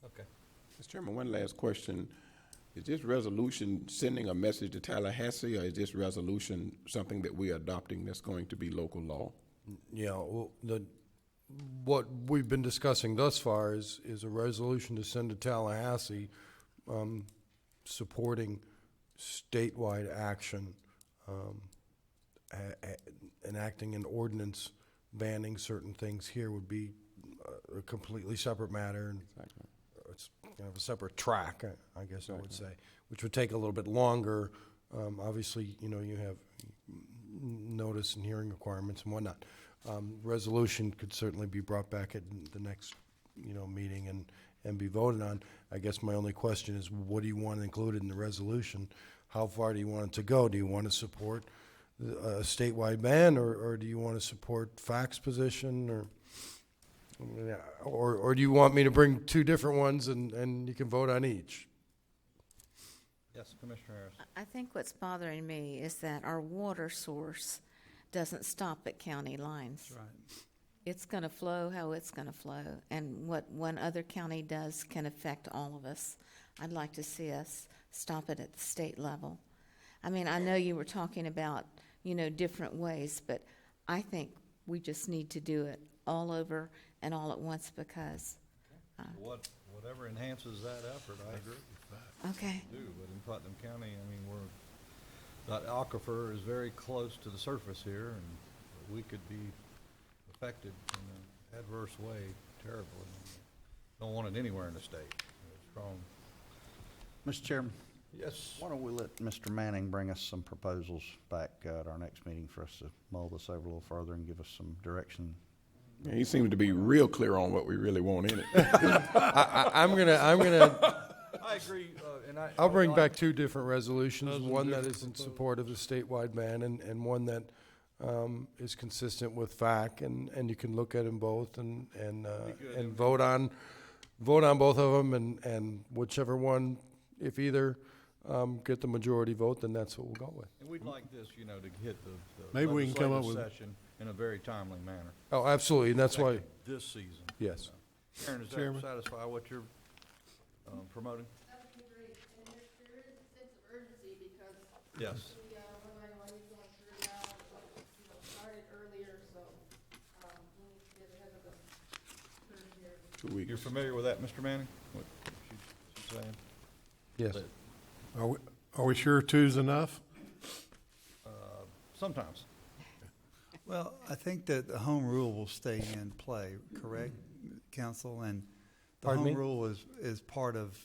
Okay.
Mr. Chairman, one last question. Is this resolution sending a message to Tallahassee, or is this resolution something that we're adopting that's going to be local law?
Yeah, well, what we've been discussing thus far is a resolution to send to Tallahassee supporting statewide action, enacting an ordinance banning certain things here would be a completely separate matter. And it's kind of a separate track, I guess I would say, which would take a little bit longer. Obviously, you have notice and hearing requirements and whatnot. Resolution could certainly be brought back at the next, meeting, and be voted on. I guess my only question is, what do you want included in the resolution? How far do you want it to go? Do you want to support a statewide ban, or do you want to support FACT's position, or do you want me to bring two different ones and you can vote on each?
Yes, Commissioner Harris.
I think what's bothering me is that our water source doesn't stop at county lines.
That's right.
It's going to flow how it's going to flow, and what one other county does can affect all of us. I'd like to see us stop it at the state level. I mean, I know you were talking about, different ways, but I think we just need to do it all over and all at once because.
Whatever enhances that effort, I agree with that.
Okay.
Do, but in Putnam County, I mean, that aquifer is very close to the surface here, and we could be affected in an adverse way terribly. Don't want it anywhere in the state. It's strong.
Mr. Chairman,
Yes.
why don't we let Mr. Manning bring us some proposals back at our next meeting for us to mull this over a little further and give us some direction?
Yeah, he seems to be real clear on what we really want in it.
I'm gonna.
I agree, and
I'll bring back two different resolutions, one that is in support of the statewide ban and one that is consistent with FAC, and you can look at them both and vote on both of them, and whichever one, if either, get the majority vote, then that's what we'll go with.
And we'd like this, to hit the
Maybe we can come up
legislative
with-
session in a very timely manner.
Oh, absolutely, and that's why,
This season.
yes.
Aaron, does that
Chairman?
satisfy what you're promoting?
That would be great, and there is a sense of urgency because
Yes.
the, one I know he's going through now, started earlier, so, we need to get ahead of the curve here.
2 weeks.
You're familiar with that, Mr. Manning? What she's saying?
Yes.
That,
Are we sure two's enough?
sometimes.
Well, I think that the home rule will stay in play, correct, council? And the
Pardon
home
me?
rule is part of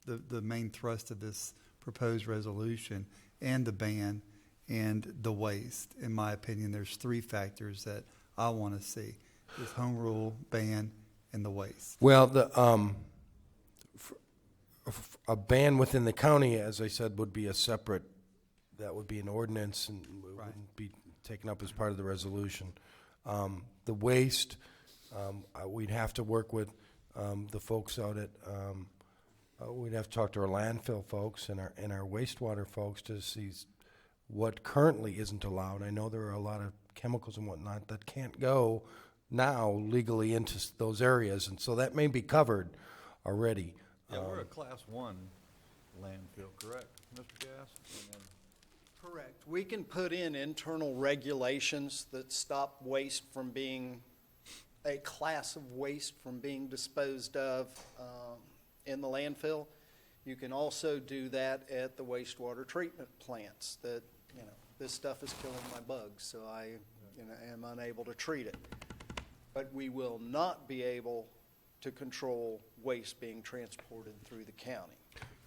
the main thrust of this proposed resolution, and the ban and the waste. In my opinion, there's three factors that I want to see: this home rule, ban, and the waste.
Well, a ban within the county, as I said, would be that would be an ordinance and wouldn't be taken up as part of the resolution. The waste, we'd have to work with the folks out at, we'd have to talk to our landfill folks and our wastewater folks to see what currently isn't allowed. I know there are a lot of chemicals and whatnot that can't go now legally into those areas, and so that may be covered already.
Yeah, we're a Class 1 landfill, correct, Mr. Gass?
Correct. We can put in internal regulations that stop waste from being, a class of waste from being disposed of in the landfill. You can also do that at the wastewater treatment plants, that, this stuff is killing my bugs, so I, am unable to treat it. But we will not be able to control waste being transported through the county.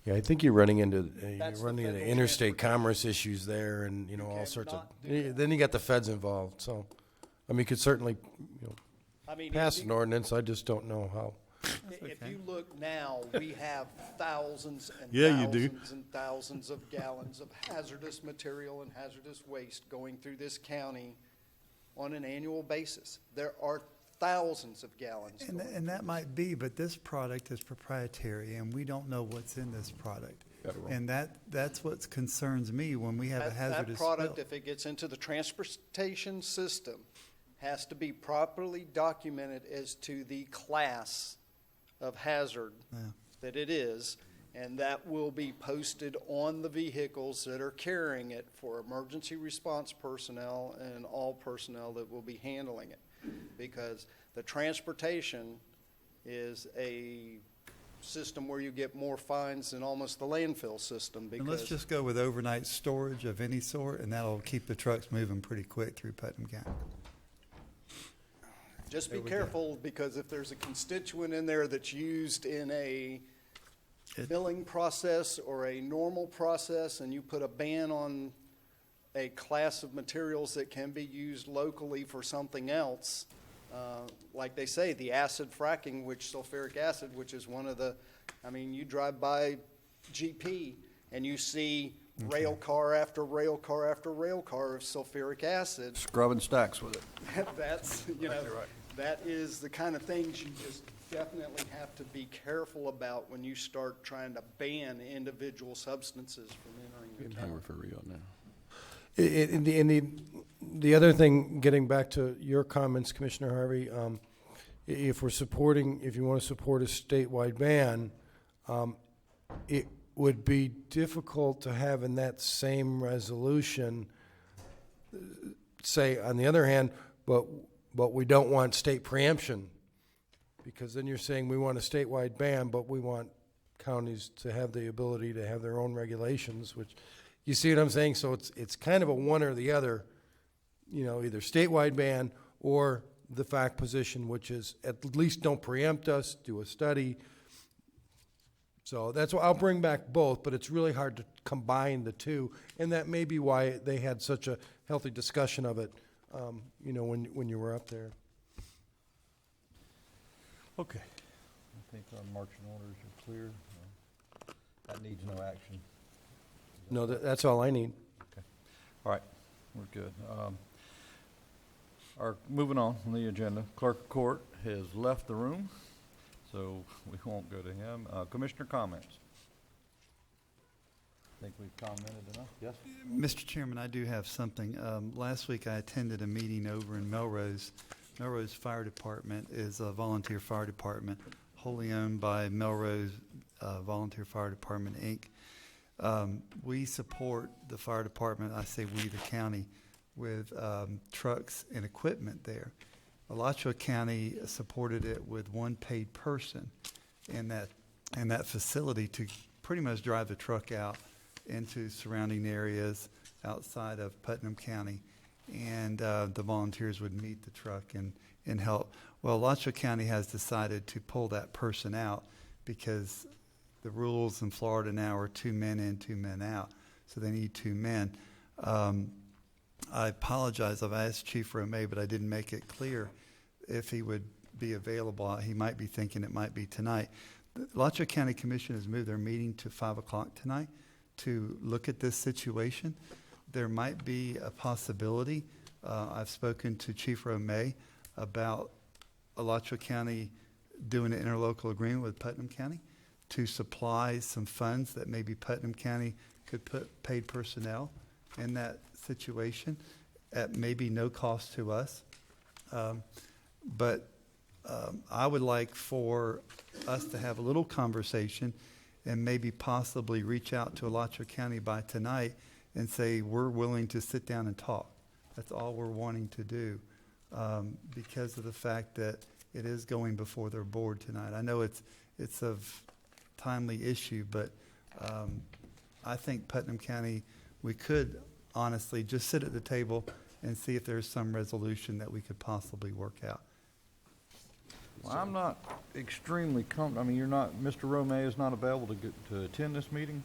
Yeah, I think you're running into
That's the federal
interstate commerce issues there, and all sorts of. Then you got the feds involved. So, I mean, you could certainly, pass an ordinance. I just don't know how.
If you look now, we have thousands and
Yeah, you do.
thousands and thousands of gallons of hazardous material and hazardous waste going through this county on an annual basis. There are thousands of gallons.
And that might be, but this product is proprietary, and we don't know what's in this product. And that's what concerns me when we have a hazardous
That product,
spill.
if it gets into the transportation system, has to be properly documented as to the class of hazard that it is, and that will be posted on the vehicles that are carrying it for emergency response personnel and all personnel that will be handling it. Because the transportation is a system where you get more fines than almost the landfill system.
And let's just go with overnight storage of any sort, and that'll keep the trucks moving pretty quick through Putnam County.
Just be careful, because if there's a constituent in there that's used in a filling process or a normal process, and you put a ban on a class of materials that can be used locally for something else, like they say, the acid fracking, which sulfuric acid, which is one of the, I mean, you drive by GP and you see rail car after rail car after rail car of sulfuric acid.
Scrubbing stacks with it.
That's, you know, that is the kind of things you just definitely have to be careful about when you start trying to ban individual substances from entering your
Getting
town.
hungry for real now.
The other thing, getting back to your comments, Commissioner Harvey, if you want to support a statewide ban, it would be difficult to have in that same resolution, say, on the other hand, but we don't want state preemption, because then you're saying we want a statewide ban, but we want counties to have the ability to have their own regulations, which, you see what I'm saying? So it's kind of a one or the other, you know, either statewide ban or the fact position, which is at least don't preempt us, do a study. So that's why I'll bring back both, but it's really hard to combine the two, and that may be why they had such a healthy discussion of it, you know, when you were up there.
Okay. I think our marching orders are clear. That needs no action.
No, that's all I need.
Okay. All right. We're good. Moving on the agenda, Clerk of Court has left the room, so we won't go to him. Commissioner comments? I think we've commented enough. Yes?
Mr. Chairman, I do have something. Last week I attended a meeting over in Melrose. Melrose Fire Department is a volunteer fire department wholly owned by Melrose Volunteer Fire Department, Inc. We support the fire department, I say we, the county, with trucks and equipment there. Alachua County supported it with one paid person in that facility to pretty much drive the truck out into surrounding areas outside of Putnam County, and the volunteers would meet the truck and help. Well, Alachua County has decided to pull that person out because the rules in Florida now are 2 men in, 2 men out, so they need 2 men. I apologize, I've asked Chief Romay, but I didn't make it clear if he would be available. He might be thinking it might be tonight. The Alachua County Commission has moved their meeting to 5 o'clock tonight to look at this situation. There might be a possibility. I've spoken to Chief Romay about Alachua County doing an interlocal agreement with Putnam County to supply some funds that maybe Putnam County could put paid personnel in that situation at maybe no cost to us. But I would like for us to have a little conversation and maybe possibly reach out to Alachua County by tonight and say we're willing to sit down and talk. That's all we're wanting to do because of the fact that it is going before their board tonight. I know it's a timely issue, but I think Putnam County, we could honestly just sit at the table and see if there's some resolution that we could possibly work out.
Well, I'm not extremely comfortable. I mean, Mr. Romay is not available to attend this meeting?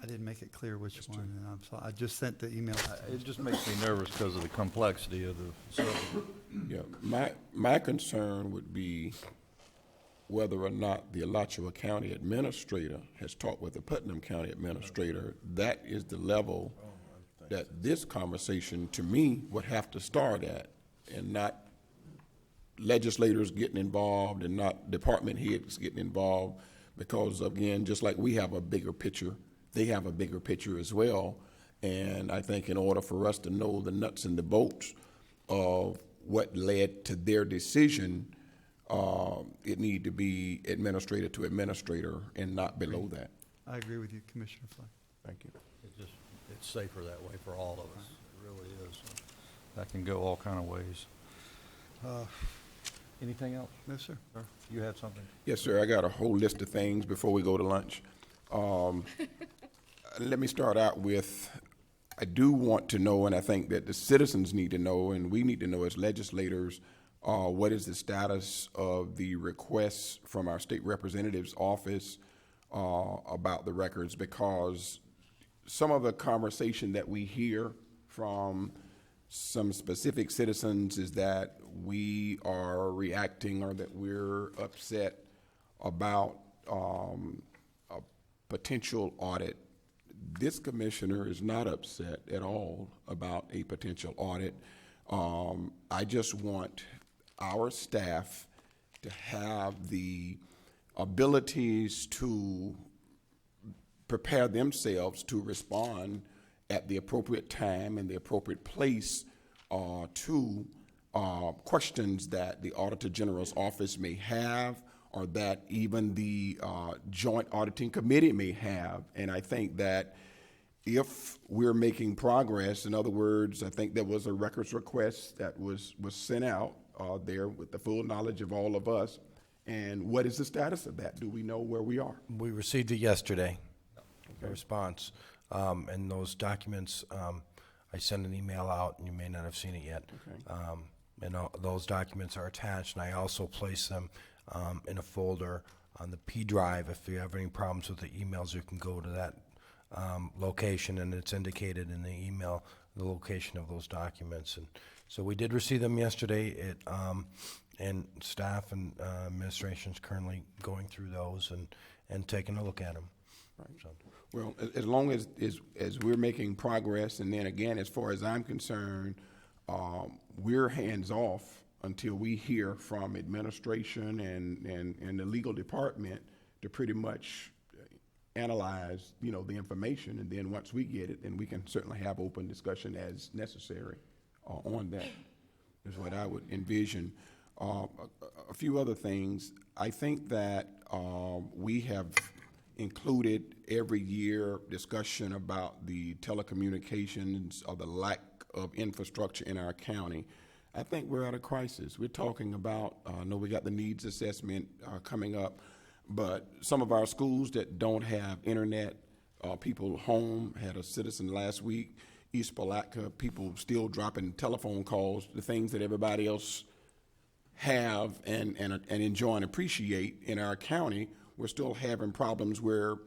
I didn't make it clear which one, and I'm sorry. I just sent the email.
It just makes me nervous because of the complexity of the subject.
Yeah, my concern would be whether or not the Alachua County administrator has talked with the Putnam County administrator. That is the level that this conversation, to me, would have to start at, and not legislators getting involved and not department heads getting involved, because, again, just like we have a bigger picture, they have a bigger picture as well. And I think in order for us to know the nuts and the bolts of what led to their decision, it need to be administrator to administrator and not below that.
I agree with you, Commissioner Flynn.
Thank you.
It's safer that way for all of us. It really is. That can go all kind of ways. Anything else?
No, sir.
You had something?
Yes, sir. I got a whole list of things before we go to lunch. Let me start out with, I do want to know, and I think that the citizens need to know, and we need to know as legislators, what is the status of the requests from our state representative's office about the records, because some of the conversation that we hear from some specific citizens is that we are reacting or that we're upset about a potential audit. This commissioner is not upset at all about a potential audit. I just want our staff to have the abilities to prepare themselves to respond at the appropriate time and the appropriate place to questions that the Auditor General's office may have, or that even the Joint Auditing Committee may have. And I think that if we're making progress, in other words, I think there was a records request that was sent out there with the full knowledge of all of us. And what is the status of that? Do we know where we are?
We received it yesterday, a response. And those documents, I sent an email out, and you may not have seen it yet.
Okay.
And those documents are attached, and I also place them in a folder on the P drive. If you have any problems with the emails, you can go to that location, and it's indicated in the email the location of those documents. And so we did receive them yesterday. And staff and administration is currently going through those and taking a look at them.
Right. So. Well, as long as we're making progress, and then again, as far as I'm concerned, we're hands off until we hear from administration and the legal department to pretty much analyze, the information. And then once we get it, then we can certainly have open discussion as necessary on that. Is what I would envision. A few other things. I think that we have included every year discussion about the telecommunications or the lack of infrastructure in our county. I think we're at a crisis. We're talking about, I know we got the needs assessment coming up, but some of our schools that don't have internet, people home, had a citizen last week, East Palatka, people still dropping telephone calls, the things that everybody else have and enjoy and appreciate in our county. We're still having problems where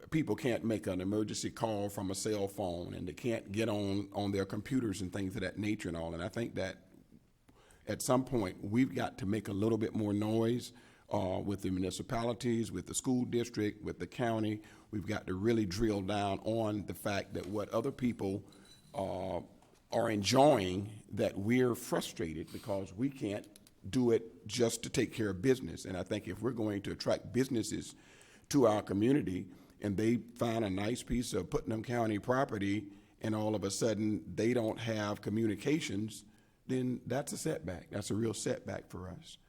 people can't make an emergency call from a cell phone, and they can't get on their computers and things of that nature and all. And I think that at some point we've got to make a little bit more noise with the municipalities, with the school district, with the county. We've got to really drill down on the fact that what other people are enjoying, that we're frustrated because we can't do it just to take care of business. And I think if we're going to attract businesses to our community and they find a nice piece of Putnam County property and all of a sudden they don't have communications, then that's a setback. That's a real setback for us.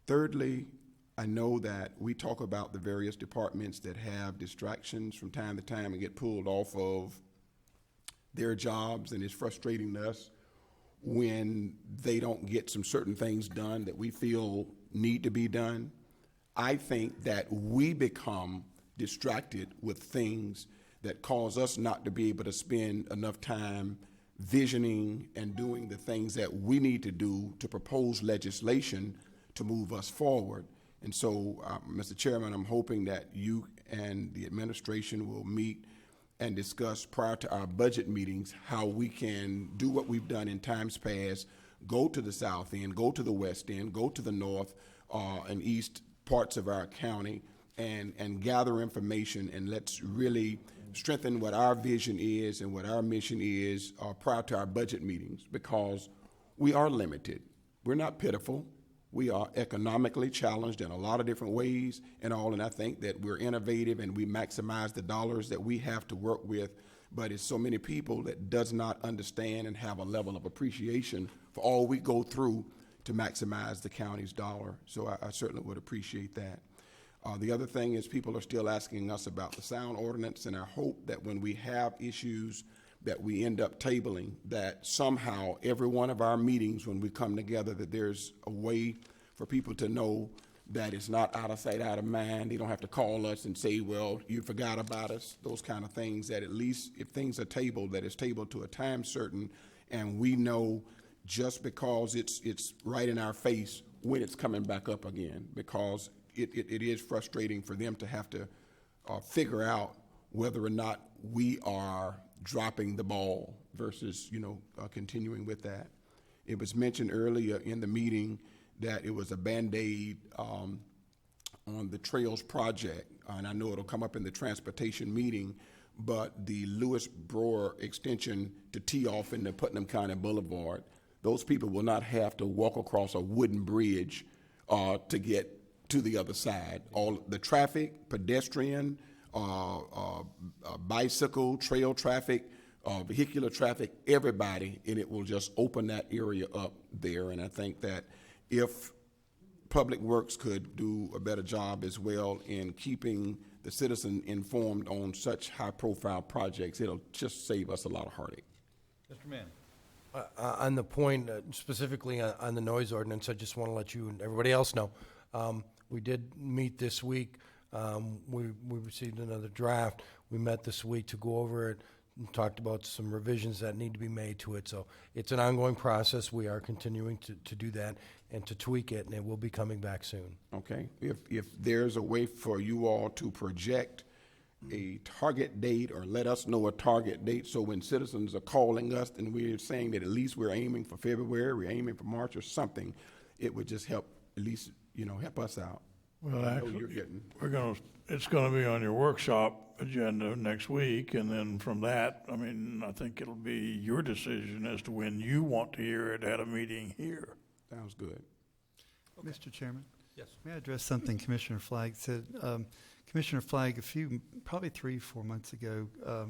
Thirdly, I know that we talk about the various departments that have distractions from time to time and get pulled off of their jobs, and it's frustrating to us when they don't get some certain things done that we feel need to be done. I think that we become distracted with things that cause us not to be able to spend enough time visioning and doing the things that we need to do to propose legislation to move us forward. And so, Mr. Chairman, I'm hoping that you and the administration will meet and discuss prior to our budget meetings how we can do what we've done in times past, go to the south end, go to the west end, go to the north and east parts of our county and gather information, and let's really strengthen what our vision is and what our mission is prior to our budget meetings, because we are limited. We're not pitiful. We are economically challenged in a lot of different ways and all, and I think that we're innovative and we maximize the dollars that we have to work with, but it's so many people that does not understand and have a level of appreciation for all we go through to maximize the county's dollar. So I certainly would appreciate that. The other thing is people are still asking us about the sound ordinance, and I hope that when we have issues that we end up tabling, that somehow every one of our meetings when we come together, that there's a way for people to know that it's not out of sight, out of mind. They don't have to call us and say, well, you forgot about us, those kind of things, that at least if things are tabled, that it's tabled to a time certain, and we know just because it's right in our face when it's coming back up again, because it is frustrating for them to have to figure out whether or not we are dropping the ball versus, continuing with that. It was mentioned earlier in the meeting that it was a Band-Aid on the Trails project, and I know it'll come up in the transportation meeting, but the Lewis Brewer extension to tee off into Putnam County Boulevard, those people will not have to walk across a wooden bridge to get to the other side. All the traffic, pedestrian, bicycle, trail traffic, vehicular traffic, everybody, and it will just open that area up there. And I think that if Public Works could do a better job as well in keeping the citizen informed on such high-profile projects, it'll just save us a lot of heartache. Mr. Mann.
On the point, specifically on the noise ordinance, I just want to let you and everybody else know, we did meet this week. We received another draft. We met this week to go over it and talked about some revisions that need to be made to it. So it's an ongoing process. We are continuing to do that and to tweak it, and it will be coming back soon.
Okay. If there's a way for you all to project a target date or let us know a target date, so when citizens are calling us and we're saying that at least we're aiming for February, we're aiming for March or something, it would just help, at least, help us out.
Well, actually, it's gonna be on your workshop agenda next week, and then from that, I think it'll be your decision as to when you want to hear it at a meeting here.
Sounds good.
Okay. Mr. Chairman?
Yes.
May I address something Commissioner Flagg said? Commissioner Flagg, probably 3-4 months ago,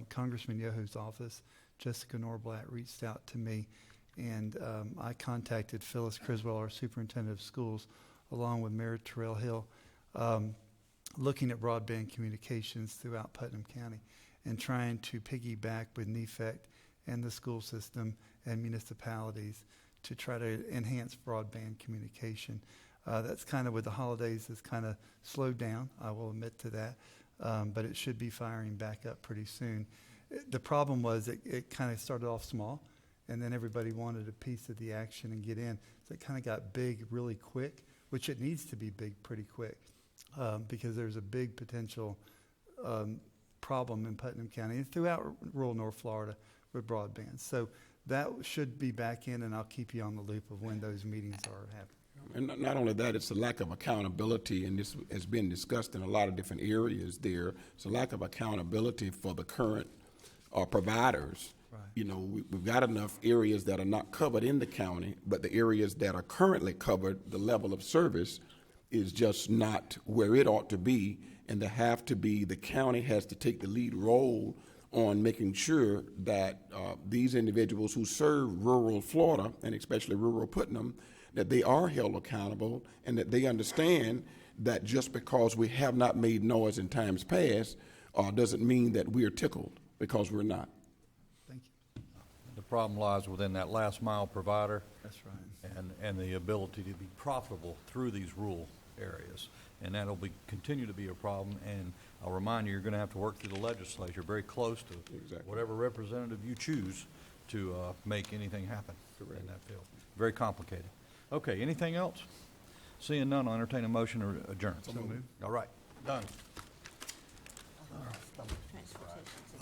Congressman Yoho's office, Jessica Norblatt, reached out to me, and I contacted Phyllis Criswell, our superintendent of schools, along with Mayor Terrell Hill, looking at broadband communications throughout Putnam County and trying to piggyback with NEFEC and the school system and municipalities to try to enhance broadband communication. That's kind of with the holidays, it's kind of slowed down, I will admit to that, but it should be firing back up pretty soon. The problem was it kind of started off small, and then everybody wanted a piece of the action and get in. So it kind of got big really quick, which it needs to be big pretty quick, because there's a big potential problem in Putnam County and throughout rural North Florida with broadband. So that should be back in, and I'll keep you on the loop of when those meetings are happening.
And not only that, it's a lack of accountability, and this has been discussed in a lot of different areas there. It's a lack of accountability for the current providers. Right. We've got enough areas that are not covered in the county, but the areas that are currently covered, the level of service is just not where it ought to be, and the county has to take the lead role on making sure that these individuals who serve rural Florida, and especially rural Putnam, that they are held accountable and that they understand that just because we have not made noise in times past doesn't mean that we are tickled, because we're not.
Thank you.
The problem lies within that last mile provider.
That's right.
And the ability to be profitable through these rural areas. And that'll continue to be a problem. And I'll remind you, you're going to have to work through the legislature very close to whatever representative you choose to make anything happen in that field. Very complicated. Okay, anything else? Seeing none, I'll entertain a motion to adjourn.
So moved.
All right, done.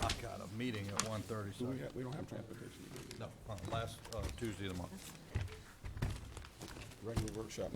I've got a meeting at 1:30. So
We don't have transportation.
no, last Tuesday of the month.
Regular workshop.